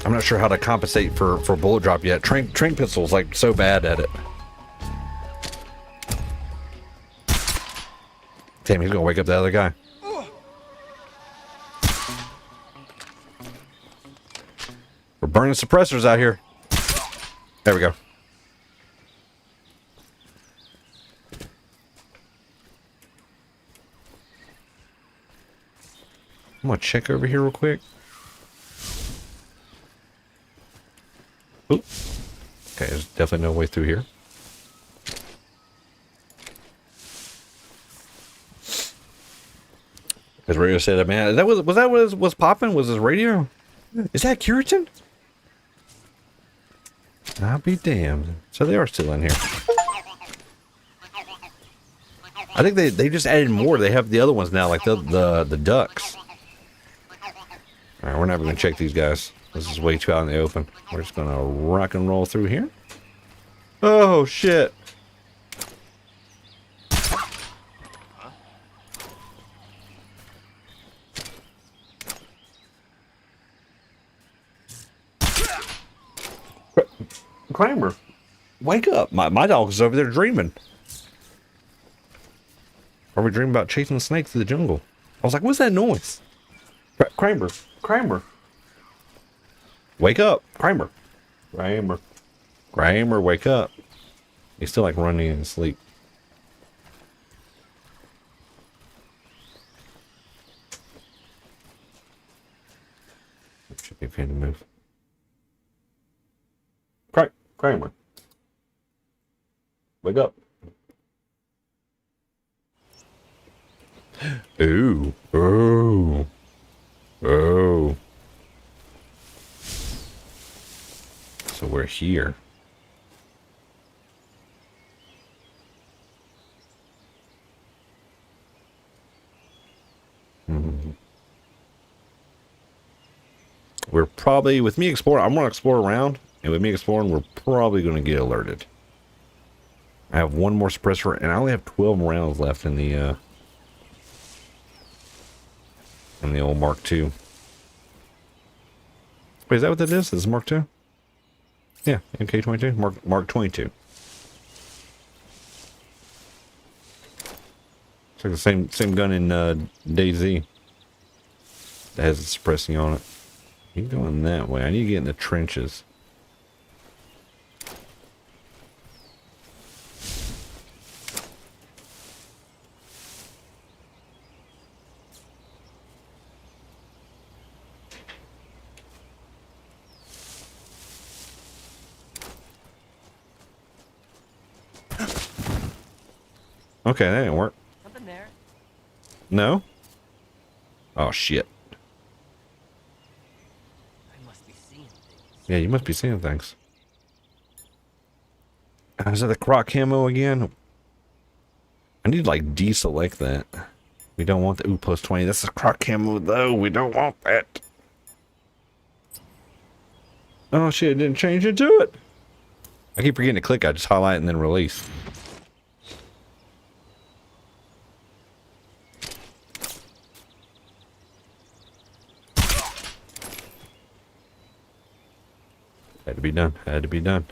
I'm not sure how to compensate for bullet drop yet. Trank pistol's like so bad at it. Damn, he's gonna wake up the other guy. We're burning suppressors out here. There we go. I'm gonna check over here real quick. Oop. Okay, there's definitely no way through here. Because radio said, man, was that what was popping? Was his radio? Is that Curitan? I'll be damned. So they are still in here. I think they just added more. They have the other ones now, like the ducks. All right, we're never gonna check these guys. This is way too out in the open. We're just gonna rock and roll through here. Oh shit! Kramer, wake up. My dog is over there dreaming. Are we dreaming about chasing snakes through the jungle? I was like, what's that noise? Kramer. Wake up. Kramer, wake up. He's still like running in his sleep. Should be okay to move. Kramer. Wake up. Ooh. Oh. Oh. So we're here. We're probably, with me exploring, I'm going to explore around, and with me exploring, we're probably going to get alerted. I have one more suppressor, and I only have 12 rounds left in the old Mark II. Wait, is that what that is? This is Mark II? Yeah, MK22, Mark 22. It's like the same gun in DayZ that has the suppressing on it. You're going that way. I need to get in the trenches. Okay, that didn't work. Something there. No? Oh, shit. I must be seeing things. Yeah, you must be seeing things. Is that the croc camo again? I need to, like, deselect that. We don't want the ooh plus 20. That's the croc camo, though. We don't want that. Oh, shit. It didn't change into it. I keep forgetting to click. I just highlight and then release. Had to be done. Had to be done.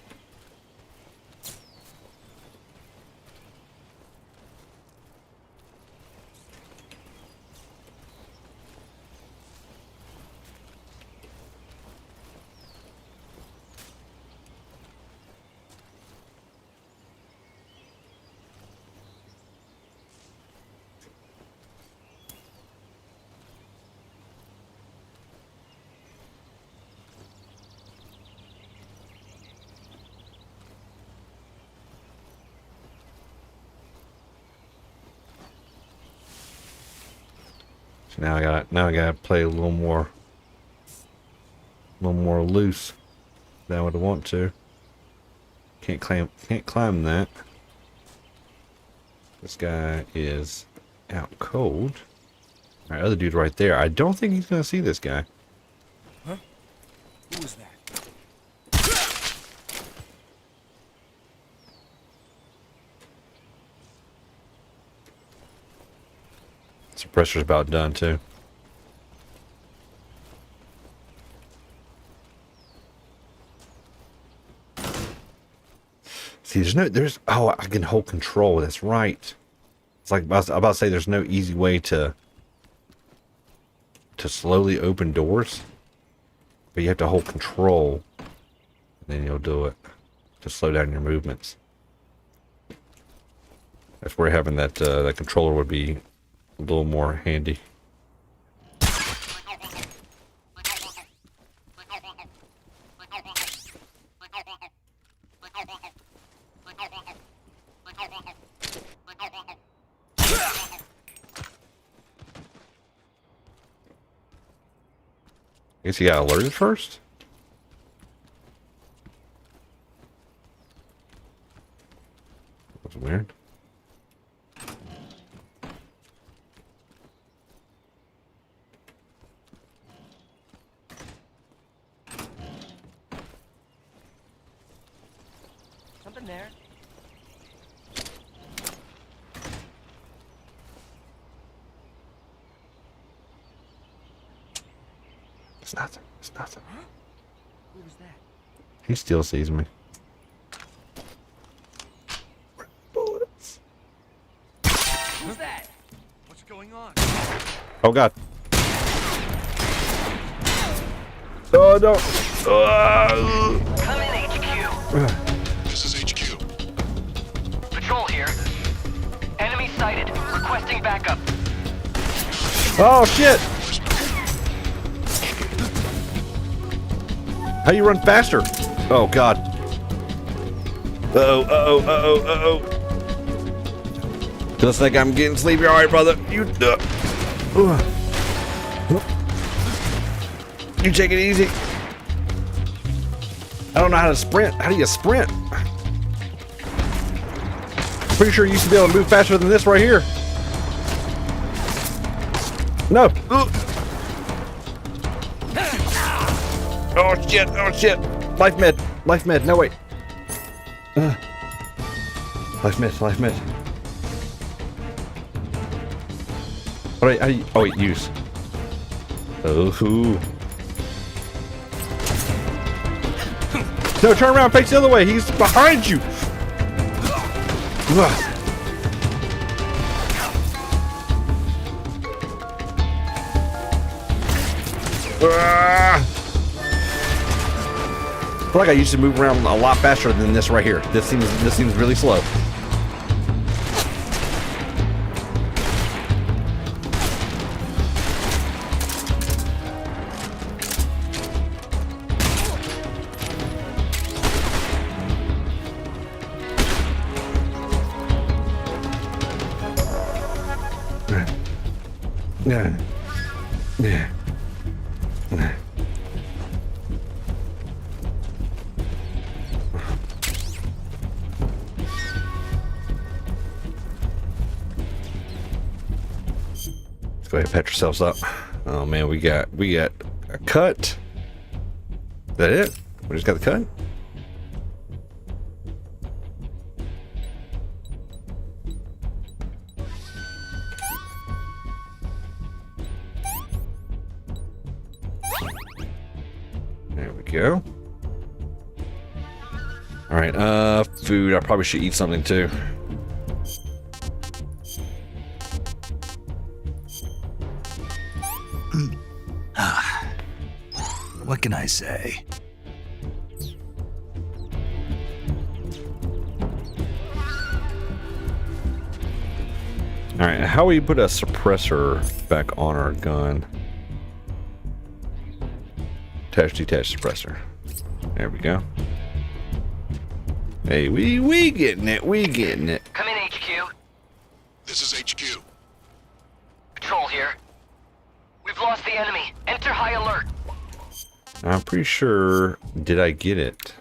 So now I gotta play a little more loose than I would want to. Can't climb that. This guy is out cold. All right, other dude right there. I don't think he's gonna see this guy. Huh? Who was that? Suppressor's about done too. See, oh, I can hold control. That's right. It's like I'm about to say there's no easy way to slowly open doors, but you have to hold control, and then you'll do it to slow down your movements. That's where having that controller would be a little more handy. I guess you got alerted first? That's weird. Something there. It's nothing. It's nothing. Who was that? He still sees me. Who's that? What's going on? Oh god. Oh no. Come in, HQ. This is HQ. Patrol here. Enemy sighted. Requesting backup. Oh shit! How do you run faster? Oh god. Uh-oh, uh-oh, uh-oh, uh-oh. Just like I'm getting sleepy. Alright, brother. You take it easy. I don't know how to sprint. How do you sprint? Pretty sure you used to be able to move faster than this right here. No. Oh shit. Oh shit. Life med. Life med. No wait. Life med. Life med. All right. Oh wait. Use. Oh. No, turn around. Face the other way. He's behind you. Ugh. I feel like I used to move around a lot faster than this right here. This seems really slow. Yeah. Yeah. Let's go ahead and patch ourselves up. Oh man, we got a cut. Is that it? We just got the cut? There we go. All right, food. I probably should eat something too. What can I say? All right, how we put a suppressor back on our gun? Attach, detach suppressor. There we go. Hey, we getting it. We getting it. Come in, HQ. This is HQ. Patrol here. We've lost the enemy. Enter high alert. I'm pretty sure. Did I get it?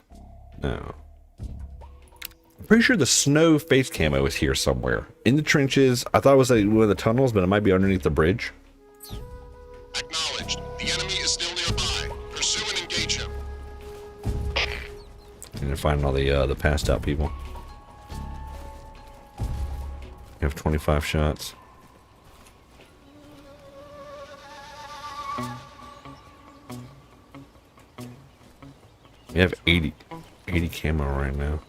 No. I'm pretty sure the snow face camo is here somewhere in the trenches. I thought it was one of the tunnels, but it might be underneath the bridge. Acknowledged. The enemy is still nearby. Pursue and engage him. And finding all the passed out people. You have 25 shots. We have 80 camo right now.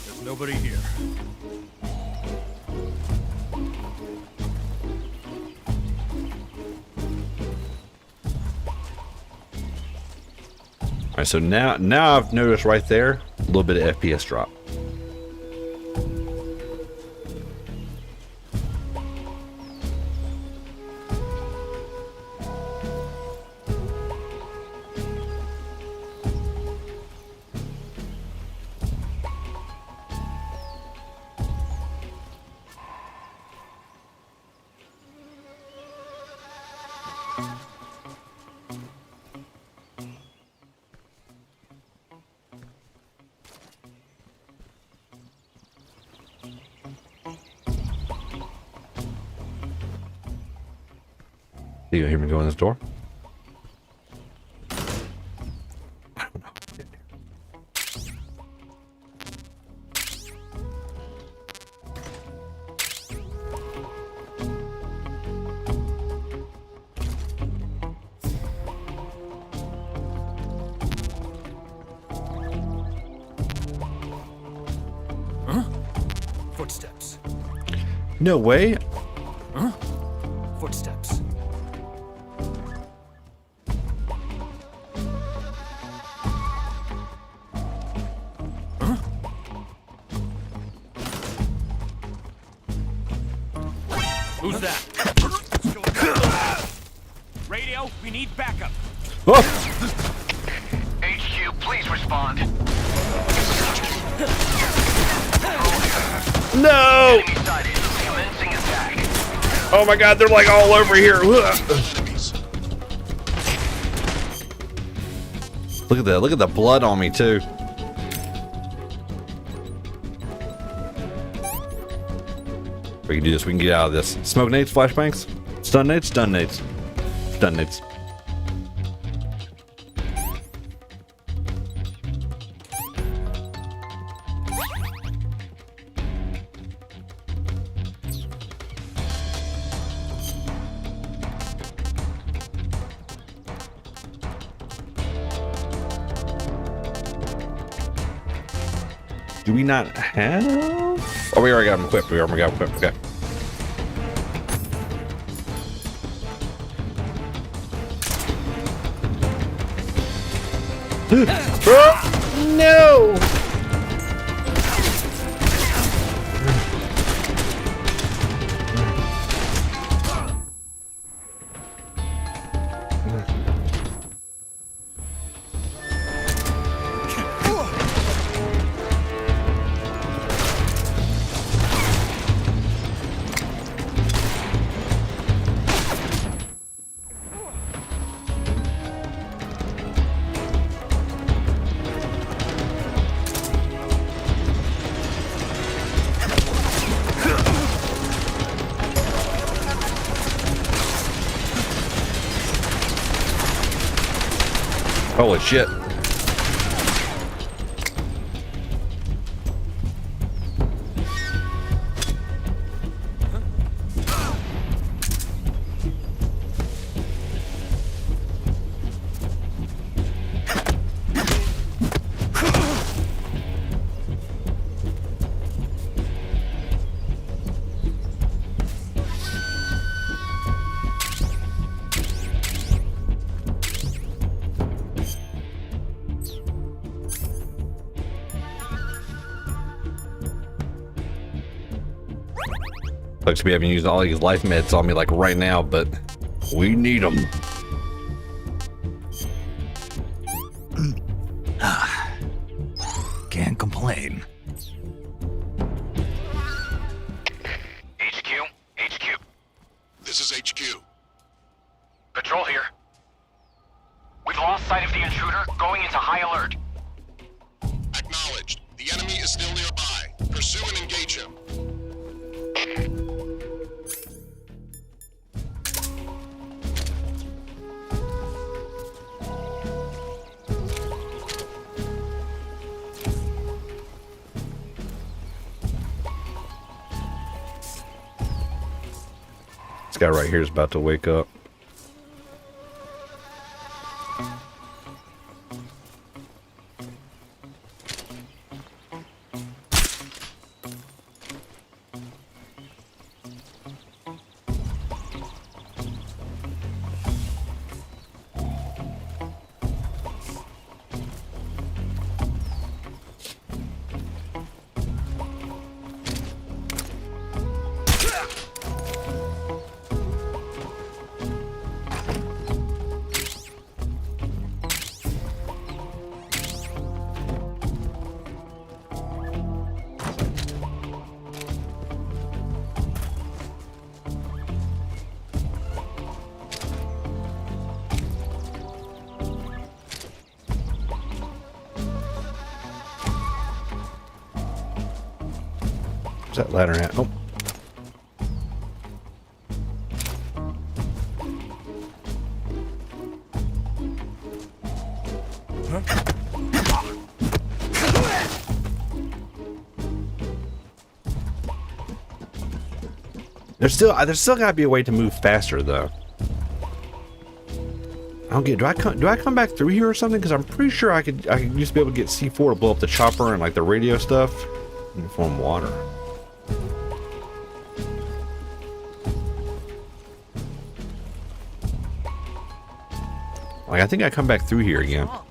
There's nobody here. All right, so now I've noticed right there a little bit of FPS drop. You hear me go in this door? Footsteps. No way. Huh? Footsteps. Huh? Who's that? Radio, we need backup. Oh. HQ, please respond. No! Enemy sighted. Commencing attack. Oh my god, they're like all over here. Look at that. Look at the blood on me too. We can do this. We can get out of this. Smoke nades, flashbangs, stun nades, stun nades, stun nades. Do we not have? Oh, we already got them equipped. We already got them equipped. Okay. Oh, no! Holy shit. Sucks to be having used all these life meds on me like right now, but we need them. Can't complain. HQ. This is HQ. Patrol here. We've lost sight of the intruder, going into high alert. Acknowledged. The enemy is still nearby. Pursue and engage him. This guy right here is about to wake up. Where's that ladder at? Oh. There's still gotta be a way to move faster though. I don't get. Do I come back through here or something? Because I'm pretty sure I could used to be able to get C4 to blow up the chopper and like the radio stuff. And form water. Like I think I come back through here again. Oh.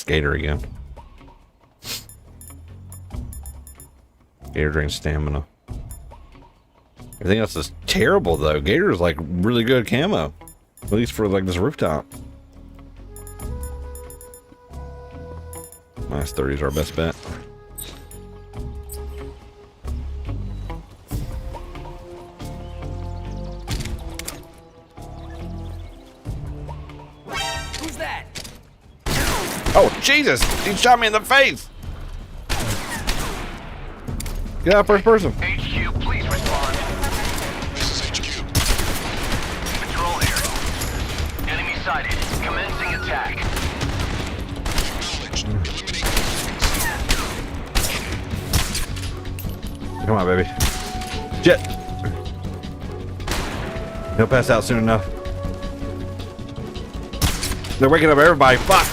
Gator again. Gator drains stamina. Everything else is terrible though. Gator is like really good camo. At least for like this rooftop. Minus 30 is our best bet. Who's that? Oh, Jesus! He shot me in the face! Get out first person. HQ, please respond. This is HQ. Patrol here. Enemy sighted. Commencing attack. Acknowledged. Eliminate. Come on, baby. Jet! He'll pass out soon enough. They're waking up everybody. Fuck!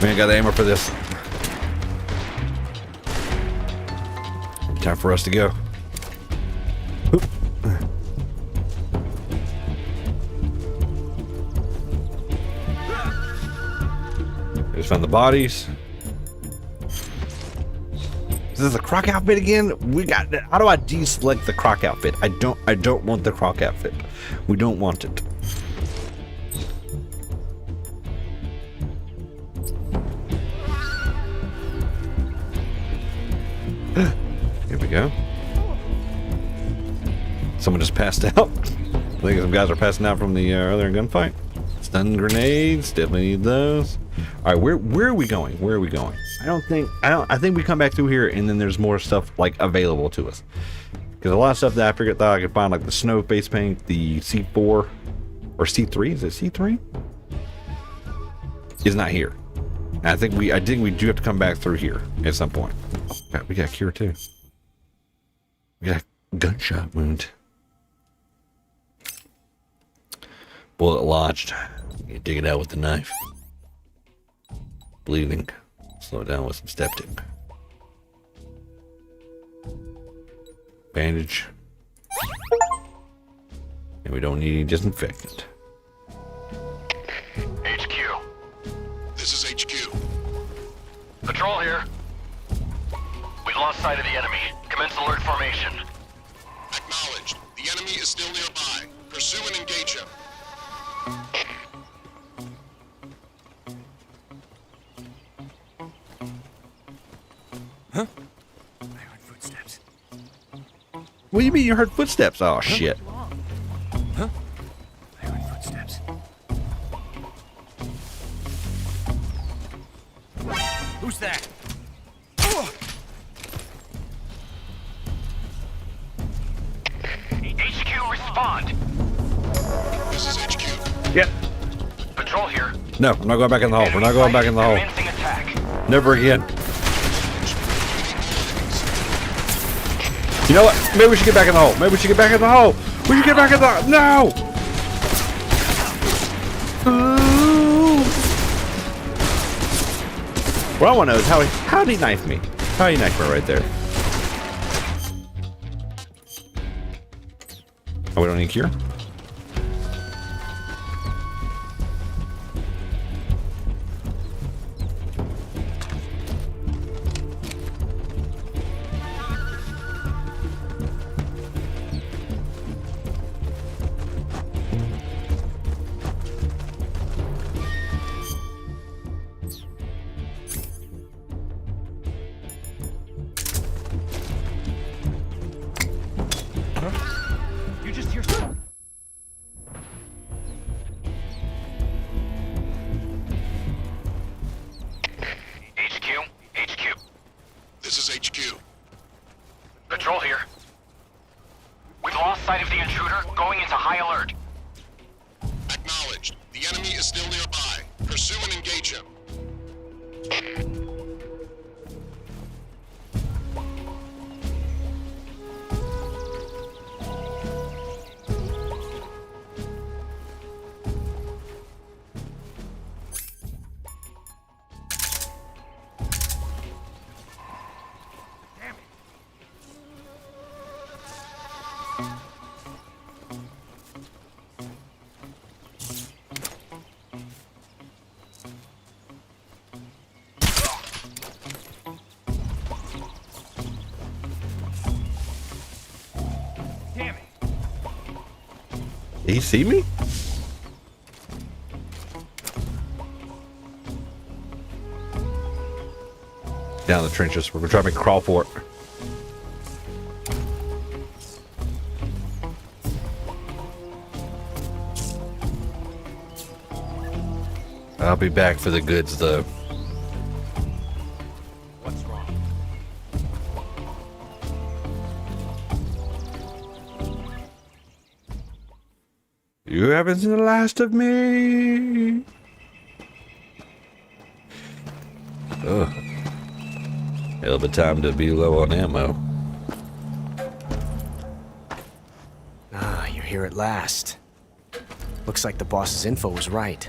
We ain't got the ammo for this. Time for us to go. Oop. Just found the bodies. This is the croc outfit again. We got. How do I deselect the croc outfit? I don't want the croc outfit. We don't want it. Here we go. Someone just passed out. I think some guys are passing out from the earlier gunfight. Stun grenades, definitely need those. All right, where are we going? Where are we going? I think we come back through here and then there's more stuff like available to us. Because a lot of stuff that I thought I could find, like the snow face paint, the C4 or C3. Is it C3? Is not here. And I think we do have to come back through here at some point. Oh, we got cure too. We got a gunshot wound. Bullet lodged. You dig it out with the knife. Bleeding. Slow it down with some septic. Bandage. And we don't need any disinfectant. HQ. This is HQ. Patrol here. We've lost sight of the enemy. Commence alert formation. Acknowledged. The enemy is still nearby. Pursue and engage him. Huh? I heard footsteps. What do you mean you heard footsteps? Oh, shit. Huh? I heard footsteps. Who's that? HQ, respond. This is HQ. Yep. Patrol here. No, I'm not going back in the hole. We're not going back in the hole. Commencing attack. Never again. You know what? Maybe we should get back in the hole. Maybe we should get back in the hole. We should get back in the hole. No! Ooh. What I want to know is how did he knife me? How did he knife me right there? Oh, we don't need cure? Did he see me? Down the trenches. We're gonna try to make a crawl for it. I'll be back for the goods though. What's wrong? You haven't seen the last of me. Ugh. Hell of a time to be low on ammo. Ah, you're here at last. Looks like the boss's info was right.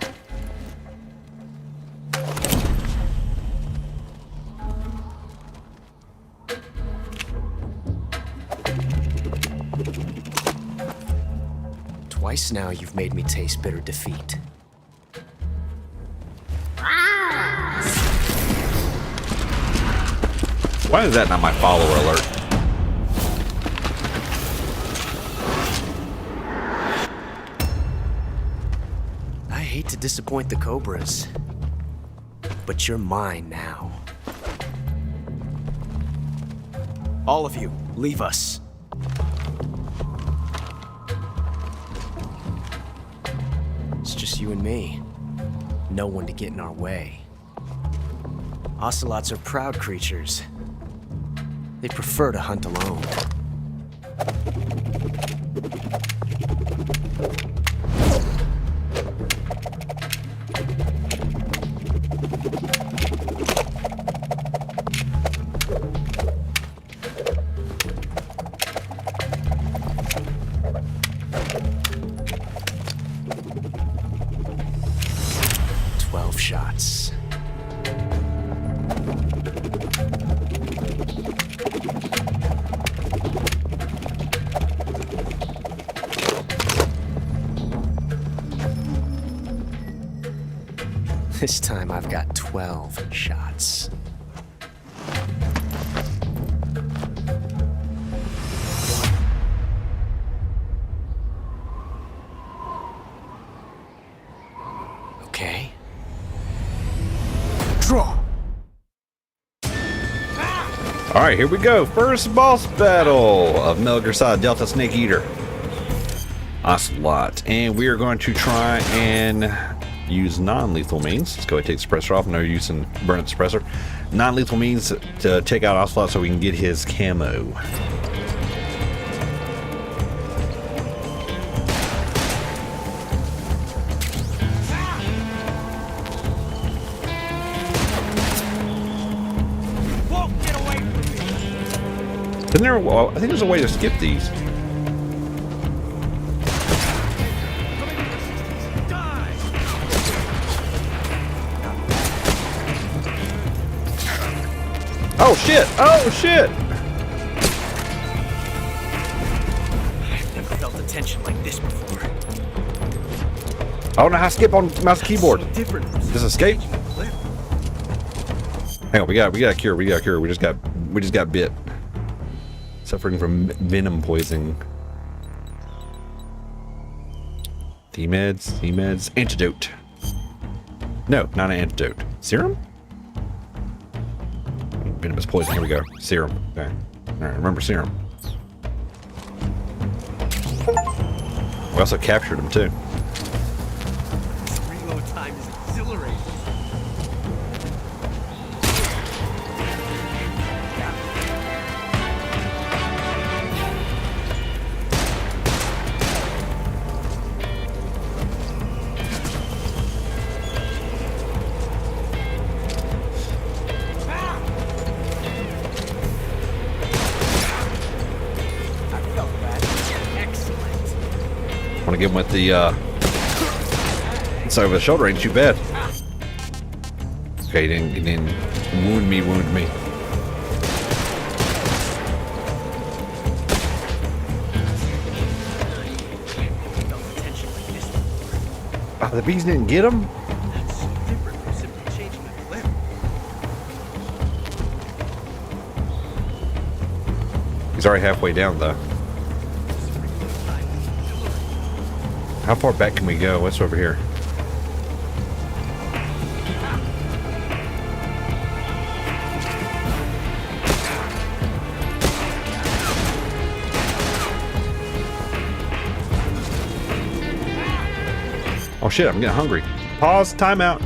Twice now you've made me taste bitter defeat. Why is that not my follower alert? I hate to disappoint the Cobras, but you're mine now. All of you, leave us. It's just you and me. No one to get in our way. Ocelots are proud creatures. They prefer to hunt alone. Shots. This time I've got 12 shots. Okay. Draw. All right, here we go. First boss battle of Metal Gear Solid Delta Snake Eater. Ocelot. And we are going to try and use non-lethal means. Let's go ahead and take the suppressor off. No use in burn up the suppressor. Non-lethal means to take out Ocelot so we can get his camo. Isn't there, well, I think there's a way to skip these. Oh shit! Oh shit! I've never felt the tension like this before. I don't know how to skip on mouse and keyboard. So different. Just escape. Hang on, we got a cure. We just got bit. Suffering from venom poisoning. Meds. Antidote. No, not an antidote. Serum? Venomous poison. Here we go. Serum. Okay. Alright, remember serum. We also captured him too. Reload time is exhilarating. to get him with the inside of the shoulder ain't too bad. Okay, he didn't wound me. Oh, the bees didn't get him? He's already halfway down, though. How far back can we go? What's over here? Oh shit, I'm getting hungry. Pause, time out.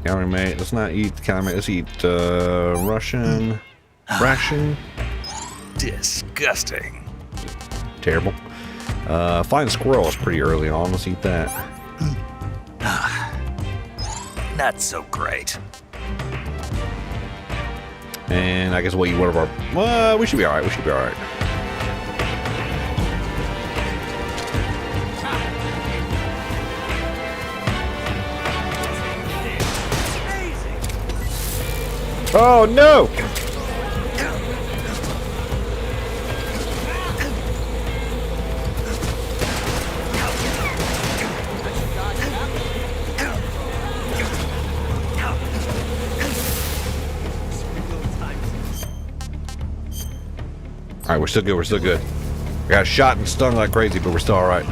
Calorie mate, let's not eat calorie mate, let's eat Russian ration. Disgusting. Terrible. Flying squirrel is pretty early on, let's eat that. Not so great. And I guess we'll eat one of our, well, we should be alright, Oh no! Alright, we're still good. We got shot and stung like crazy, but we're still alright.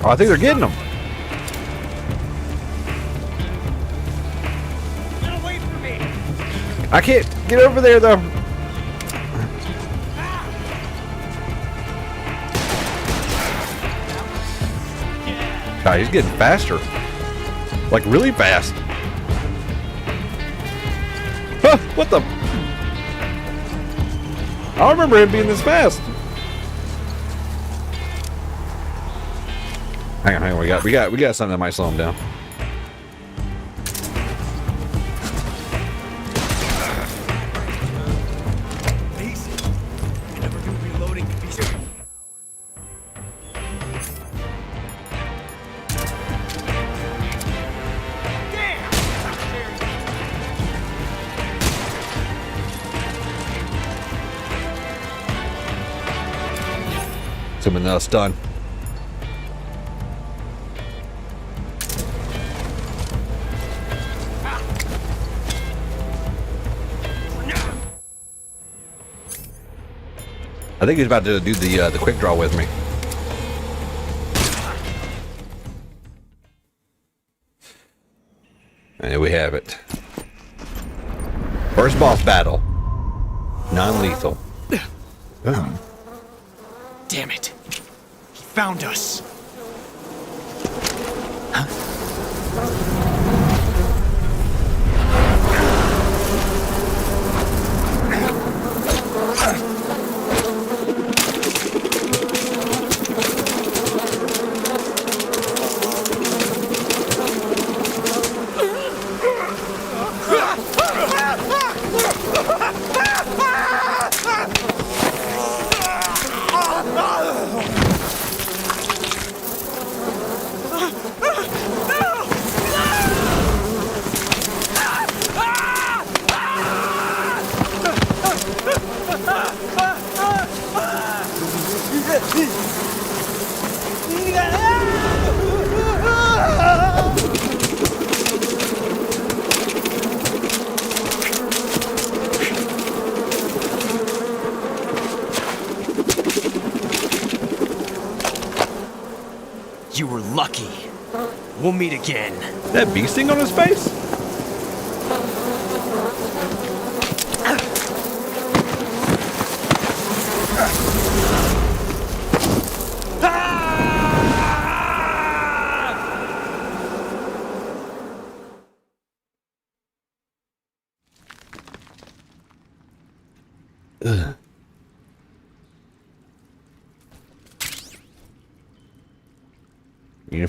Oh, I think they're getting them. I can't get over there though. God, he's getting faster. Like really fast. Huh, what the? I don't remember him being this fast. Hang on, we got something that might slow him down. Something else done. I think he's about to do the quick draw with me. And here we have it. First boss battle. Non-lethal. Damn it. He found us. You were lucky. We'll meet again. That bee sting on his face?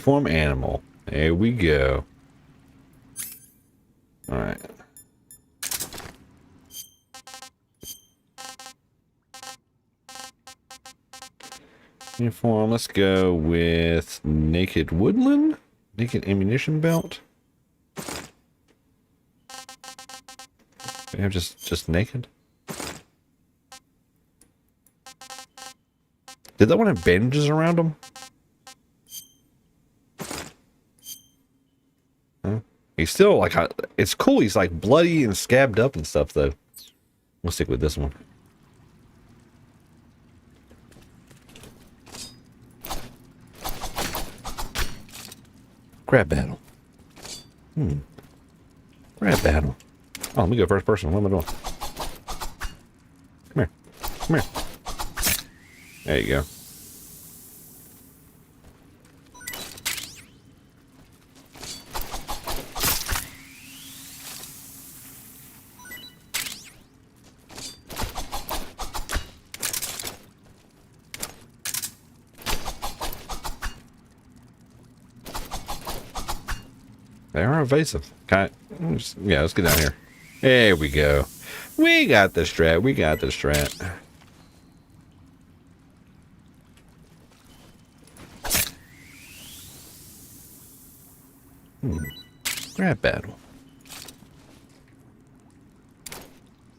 Uniform animal. There we go. Alright. Uniform, let's go with naked woodland. Naked ammunition belt. We have just naked. Did that one have bandages around him? Huh? He's still like, it's cool. He's like bloody and scabbed up and stuff though. We'll stick with this one. Grab battle. Grab battle. Oh, let me go first person. What am I doing? Come here. Come here. There you go. They are evasive. Yeah, let's get down here. There we go. We got the strat. We got the strat. Grab battle.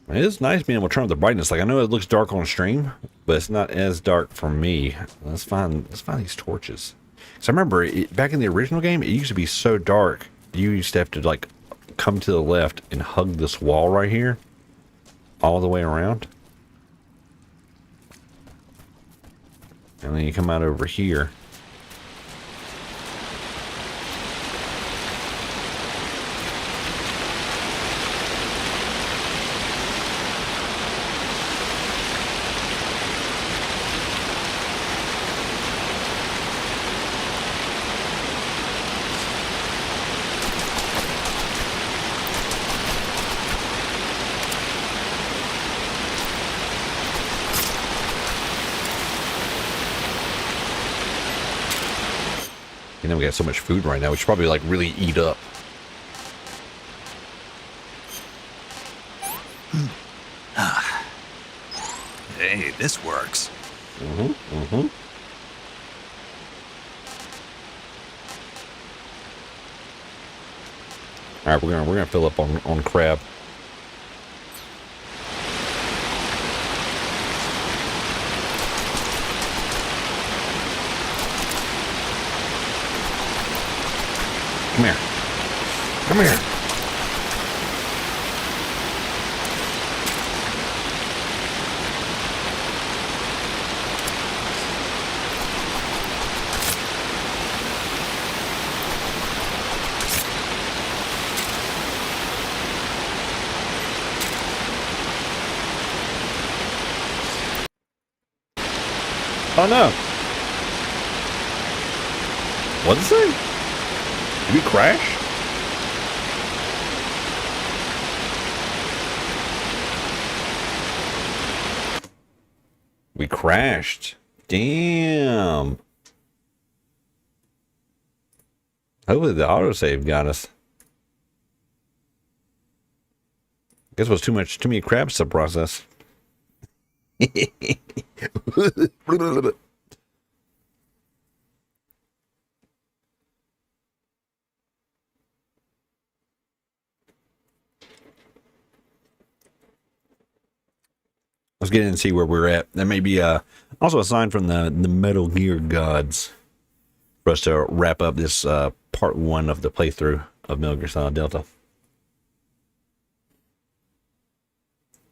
It is nice being able to turn up the brightness. Like, I know it looks dark on stream, but it's not as dark for me. Let's find these torches. So I remember back in the original game, it used to be so dark. You used to have to like come to the left and hug this wall right here all the way around. And then you come out over here. You know, we got so much food right now, we should probably like really eat up. Hey, this works. All right, we're gonna fill up on crab. Come here. Come here. Oh no. What did it say? Did we crash? We crashed. Damn. Hopefully the autosave got us. Guess it was too many crabs to process. Let's get in and see where we're at. That may be also a sign from the Metal Gear gods for us to wrap up this part 1 of the playthrough of Metal Gear Solid Delta.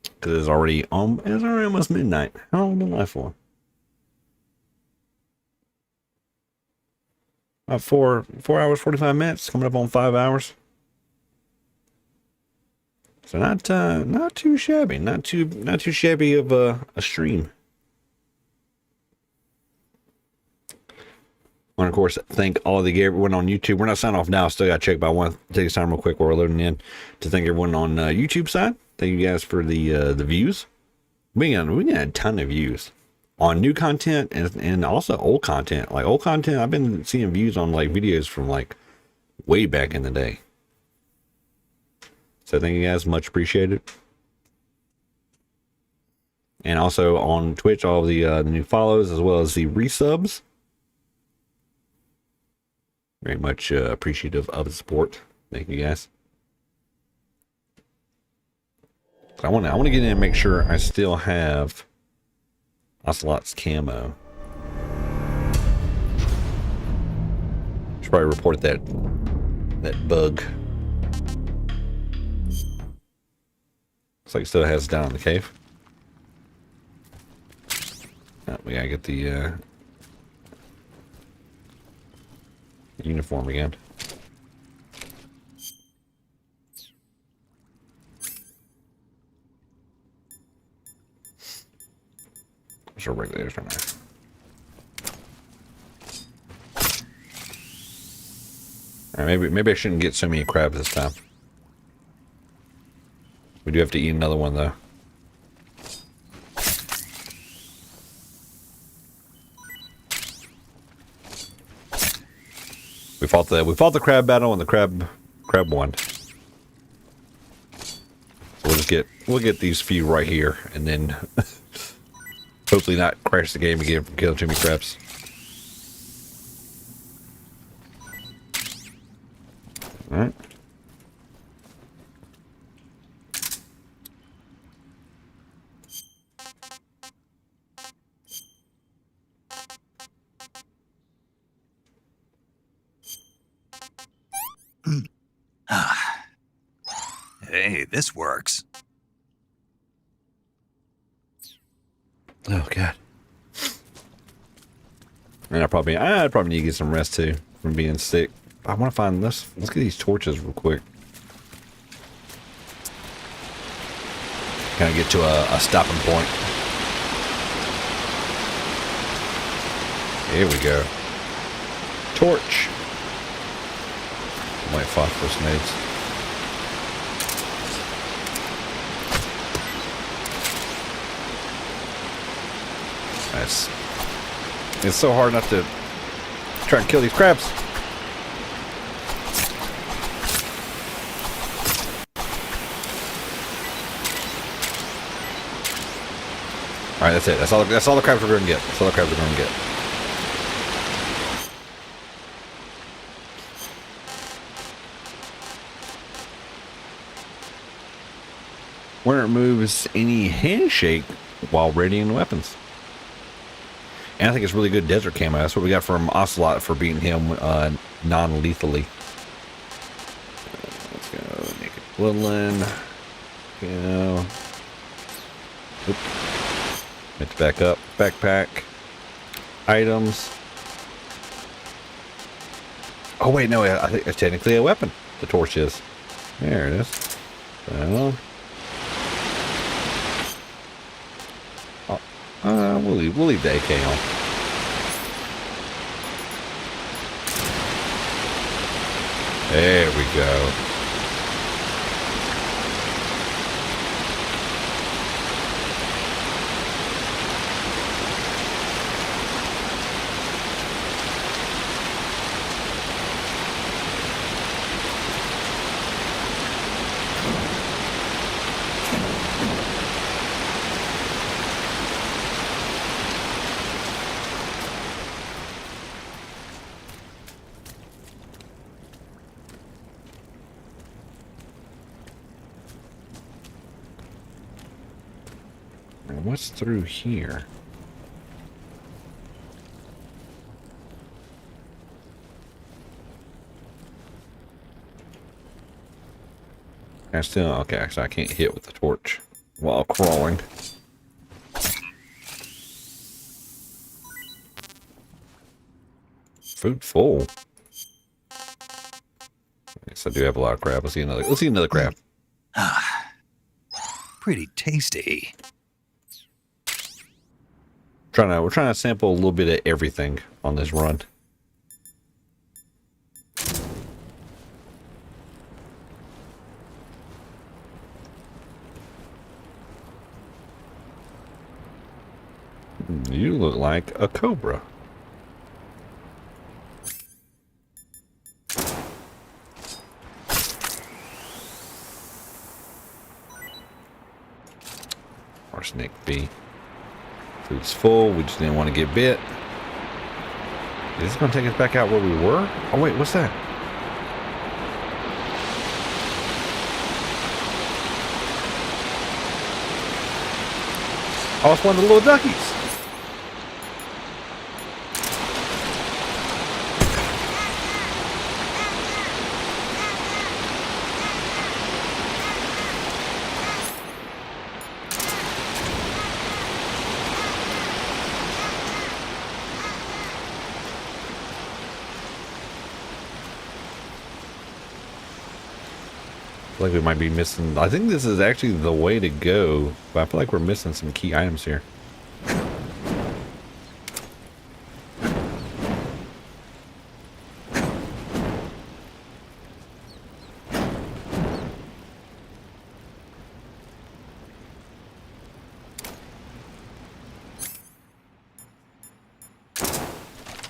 Because it's already almost midnight. How long been live for? About 4 hours 45 minutes, coming up on 5 hours. So not too shabby, not too shabby of a stream. I want to, of course, thank all the everyone on YouTube. We're not signing off now. Still got to check, but I want to take this time real quick while we're loading in to thank everyone on YouTube side. Thank you guys for the views. We got a ton of views. on new content and also old content. Like old content, I've been seeing views on like videos from like way back in the day. So thank you guys, much appreciated. And also on Twitch, all the new follows as well as the resubs. Very much appreciative of the support. Thank you guys. I want to get in and make sure I still have Ocelot's camo. Should probably report that bug. Looks like it still has it down in the cave. Oh, we gotta get the uniform again. There's our regulators right there. All right, maybe I shouldn't get so many crabs this time. We do have to eat another one though. We fought the crab battle and the crab won. So we'll get these few right here and then hopefully not crash the game again from killing too many crabs. Alright. Hey, this works. Oh god. And I probably need to get some rest too from being sick. I want to find this. Let's get these torches real quick. Kind of get to a stopping point. Here we go. Torch. White phosphorus nades. It's so hard not to try and kill these crabs. All right, that's it. That's all the crabs we're going to get. That's all the crabs we're going to get. When it removes any handshake while readying weapons. And I think it's really good desert camo. That's what we got from Ocelot for beating him non-lethally. Let's go naked woodland. Go. Oop. Let's back up. Backpack. Items. Oh wait, no, I think it's technically a weapon. The torch is. There it is. So, we'll leave the AK on. There we go. What's through here? Okay, so I can't hit with the torch while crawling. Food full. Yes, I do have a lot of crab. Let's see another crab. Pretty tasty. We're trying to sample a little bit of everything on this run. You look like a cobra. Arsenic B. Food's full. We just didn't want to get bit. Is this going to take us back out where we were? Oh, wait, what's that? Oh, it's one of the little duckies. I feel like we might be missing. I think this is actually the way to go, but I feel like we're missing some key items here.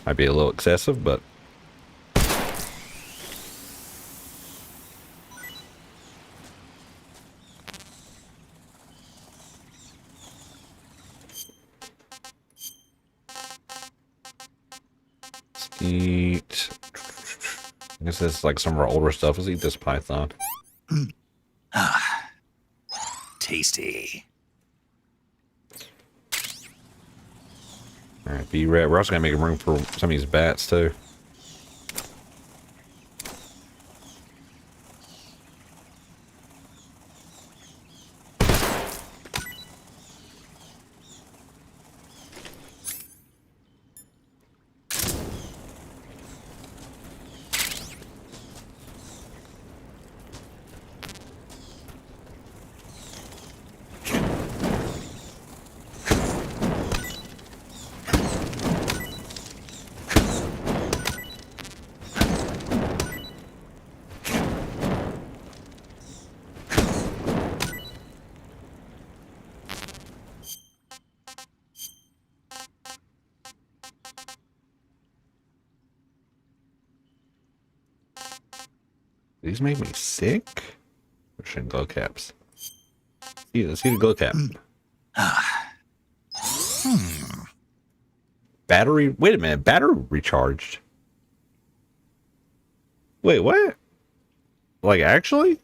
Might be a little excessive, but eat. I guess this is like some of our older stuff. Let's eat this python. Tasty. Alright, be rat. We're also gonna make room for some of these bats too. These make me sick. Pushing glow caps. See, let's see the glow cap. Battery. Wait a minute. Battery recharged. Wait, what? Like, actually?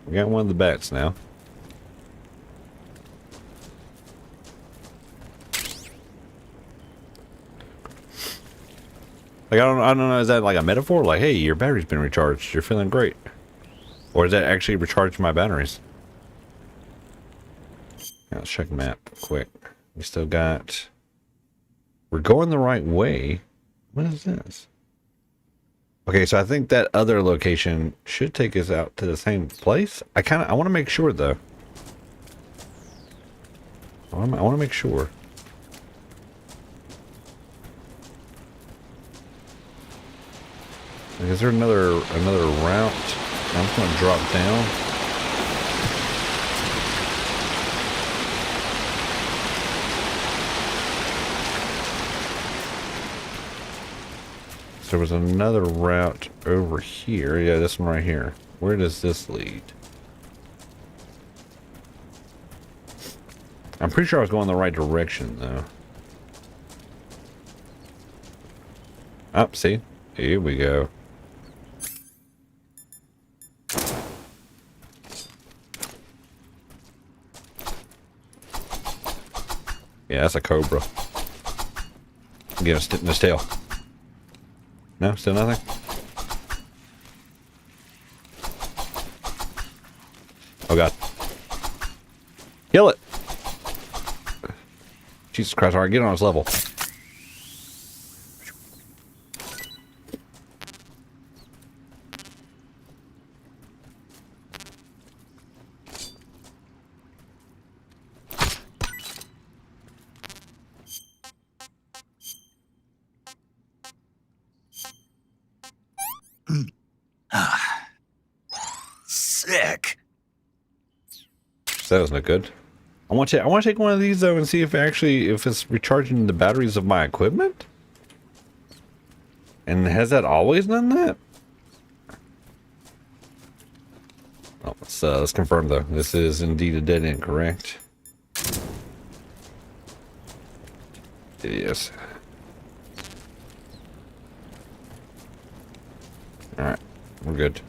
We got one of the bats now. Like, I don't know, is that like a metaphor? Like, hey, your battery's been recharged. You're feeling great. Or is that actually recharge my batteries? Yeah, let's check the map quick. We still got... We're going the right way. What is this? Okay, so I think that other location should take us out to the same place. I want to make sure, though. I want to make sure. Is there another route? I'm just going to drop down. So there was another route over here. Yeah, this one right here. Where does this lead? I'm pretty sure I was going the right direction, though. Oh, see? Here we go. Yeah, that's a cobra. Get a stick in his tail. No, still nothing? Oh god. Kill it! Jesus Christ, alright, get on his level. Sick. That was no good. I want to take one of these though and see if it's recharging the batteries of my equipment. And has that always done that? Oh, let's confirm though. This is indeed a dead end, correct? Yes. All right, we're good.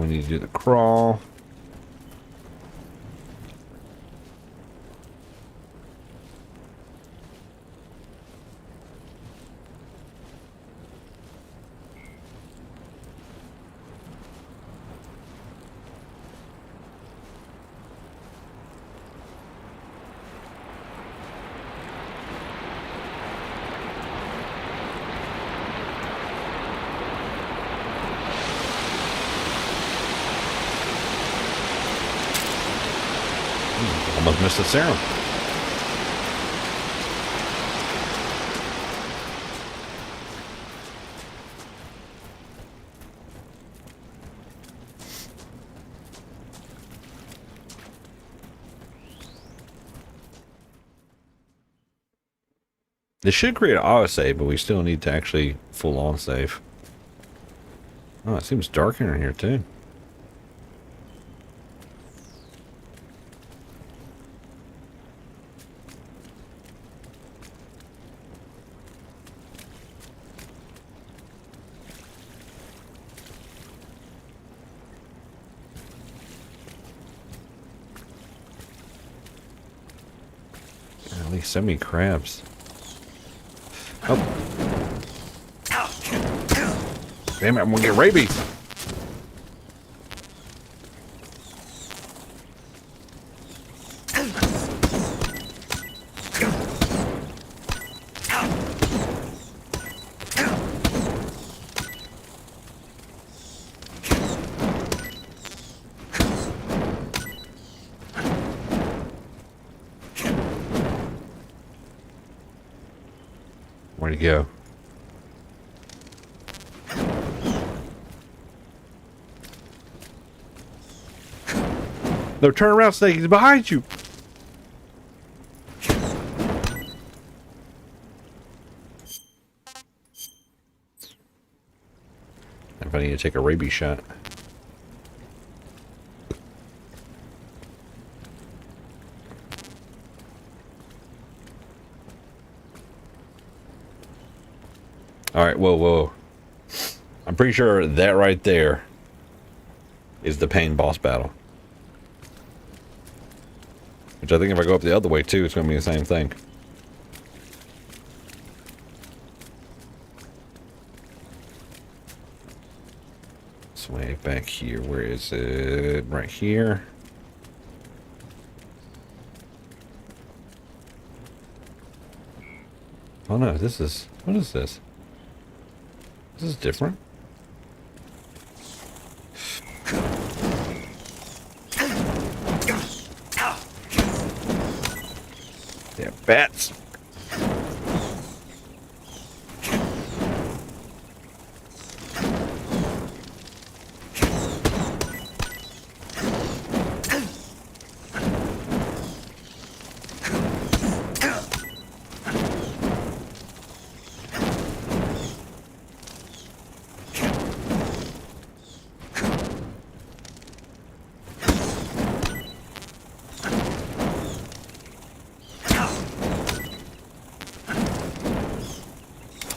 We need to do the crawl. Almost missed the serum. This should create an autosave, but we still need to actually full on save. Oh, it seems darker in here too. At least so many crabs. Oh. Damn it, I'm gonna get rabies. Where'd he go? No, turn around, Snake. He's behind you. If I need to take a rabies shot. All right, whoa. I'm pretty sure that right there is the pain boss battle. Which I think if I go up the other way too, it's going to be the same thing. This way back here. Where is it? Right here. Oh no, this is... What is this? This is different. Yeah, bats.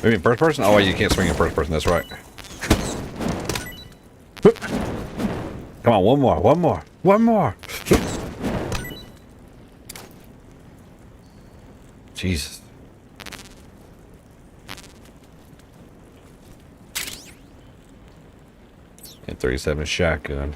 Maybe in first person? Oh, you can't swing in first person. That's right. Come on, one more. Jesus. And 37 shotgun.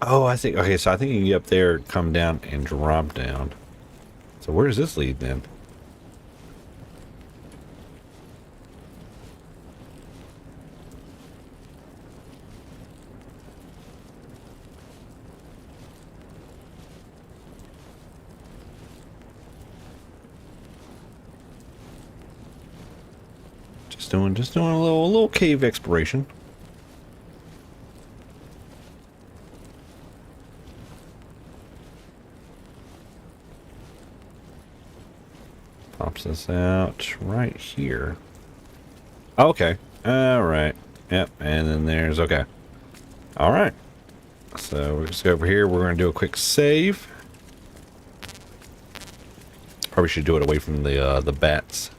Oh, I think, okay, so I think you can get up there, come down, and drop down. So where does this lead then? Just doing a little cave exploration. Pops us out right here. Okay. All right. Yep. And then there's okay. All right. So we'll just go over here. We're going to do a quick save. Probably should do it away from the bats.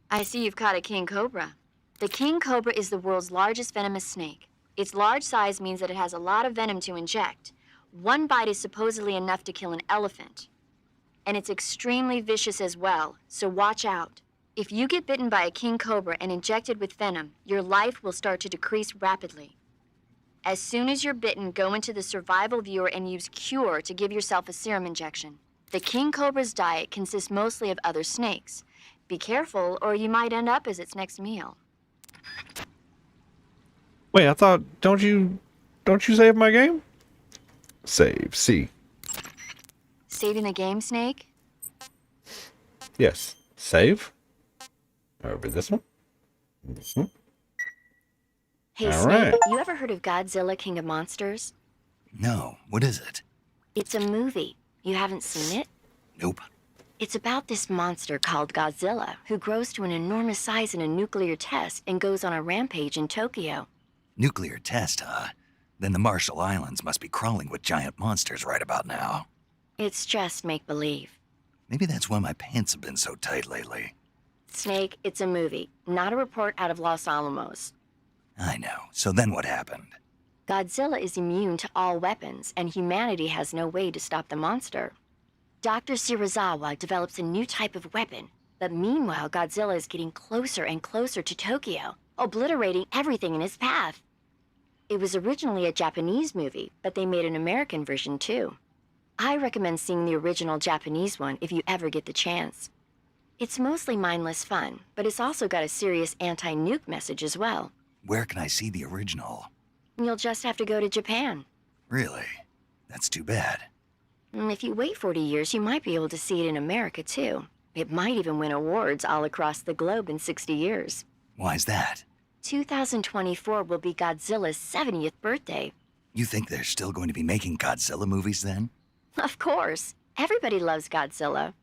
I see you've caught a king cobra. The king cobra is the world's largest venomous snake. Its large size means that it has a lot of venom to inject. One bite is supposedly enough to kill an elephant. And it's extremely vicious as well, so watch out. If you get bitten by a king cobra and injected with venom, your life will start to decrease rapidly. As soon as you're bitten, go into the survival viewer and use Cure to give yourself a serum injection. The king cobra's diet consists mostly of other snakes. Be careful, or you might end up as its next meal. Wait, I thought, don't you save my game? Save, C. Saving the game, Snake? Yes, save. Over this one. This one. Hey, All Snake, right. you ever heard of Godzilla, King of Monsters? No, what is it? It's a movie. You haven't seen it? Nope. It's about this monster called Godzilla, who grows to an enormous size in a nuclear test and goes on a rampage in Tokyo. Nuclear test, huh? Then the Marshall Islands must be crawling with giant monsters right about now. It's just make-believe. Maybe that's why my pants have been so tight lately. Snake, it's a movie, not a report out of Los Alamos. I know. So then what happened? Godzilla is immune to all weapons, and humanity has no way to stop the monster. Dr. Shirazawa develops a new type of weapon, but meanwhile Godzilla is getting closer and closer to Tokyo, obliterating everything in his path. It was originally a Japanese movie, but they made an American version too. I recommend seeing the original Japanese one if you ever get the chance. It's mostly mindless fun, but it's also got a serious anti-nuke message as well. Where can I see the original? You'll just have to go to Japan. Really? That's too bad. If you wait 40 years, you might be able to see it in America too. It might even win awards all across the globe in 60 years. Why's that? 2024 will be Godzilla's 70th birthday. You think they're still going to be making Godzilla movies then? Of course. Everybody loves Godzilla.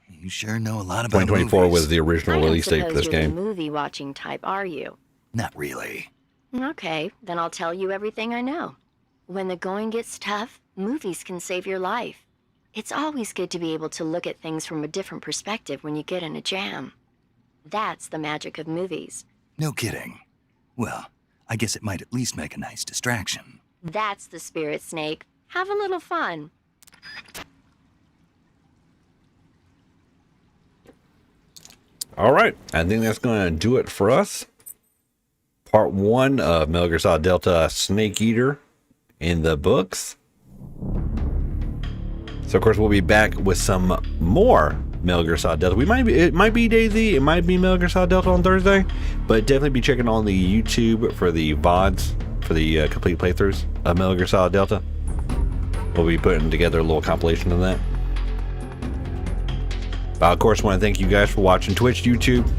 You sure know a lot about 2024 movies. was the original release date for this you're game. the movie-watching type, are you? Not really. Okay, then I'll tell you everything I know. When the going gets tough, movies can save your life. It's always good to be able to look at things from a different perspective when you get in a jam. That's the magic of movies. No kidding. Well, I guess it might at least make a nice distraction. That's the spirit, Snake. Have a little fun. All right, I think that's going to do it for us. Part 1 of Metal Gear Solid Delta Snake Eater in the books. So of course we'll be back with some more Metal Gear Solid Delta. It might be DayZ, it might be Metal Gear Solid Delta on Thursday, but definitely be checking on the YouTube for the VODs for the complete playthroughs of Metal Gear Solid Delta. We'll be putting together a little compilation of that. But of course, I want to thank you guys for watching Twitch, YouTube.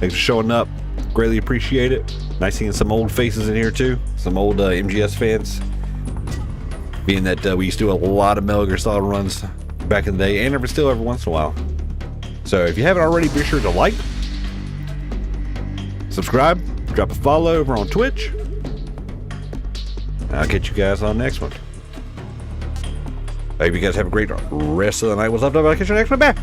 Thanks for showing up. Greatly appreciate it. Nice seeing some old faces in here too. Some old MGS fans. Being that we used to do a lot of Metal Gear Solid runs back in the day, and still every once in a while. So if you haven't already, be sure to like, subscribe, drop a follow over on Twitch. I'll get you guys on the next one. I hope you guys have a great rest of the night. What's up, everybody? I'll catch you next one. Bye.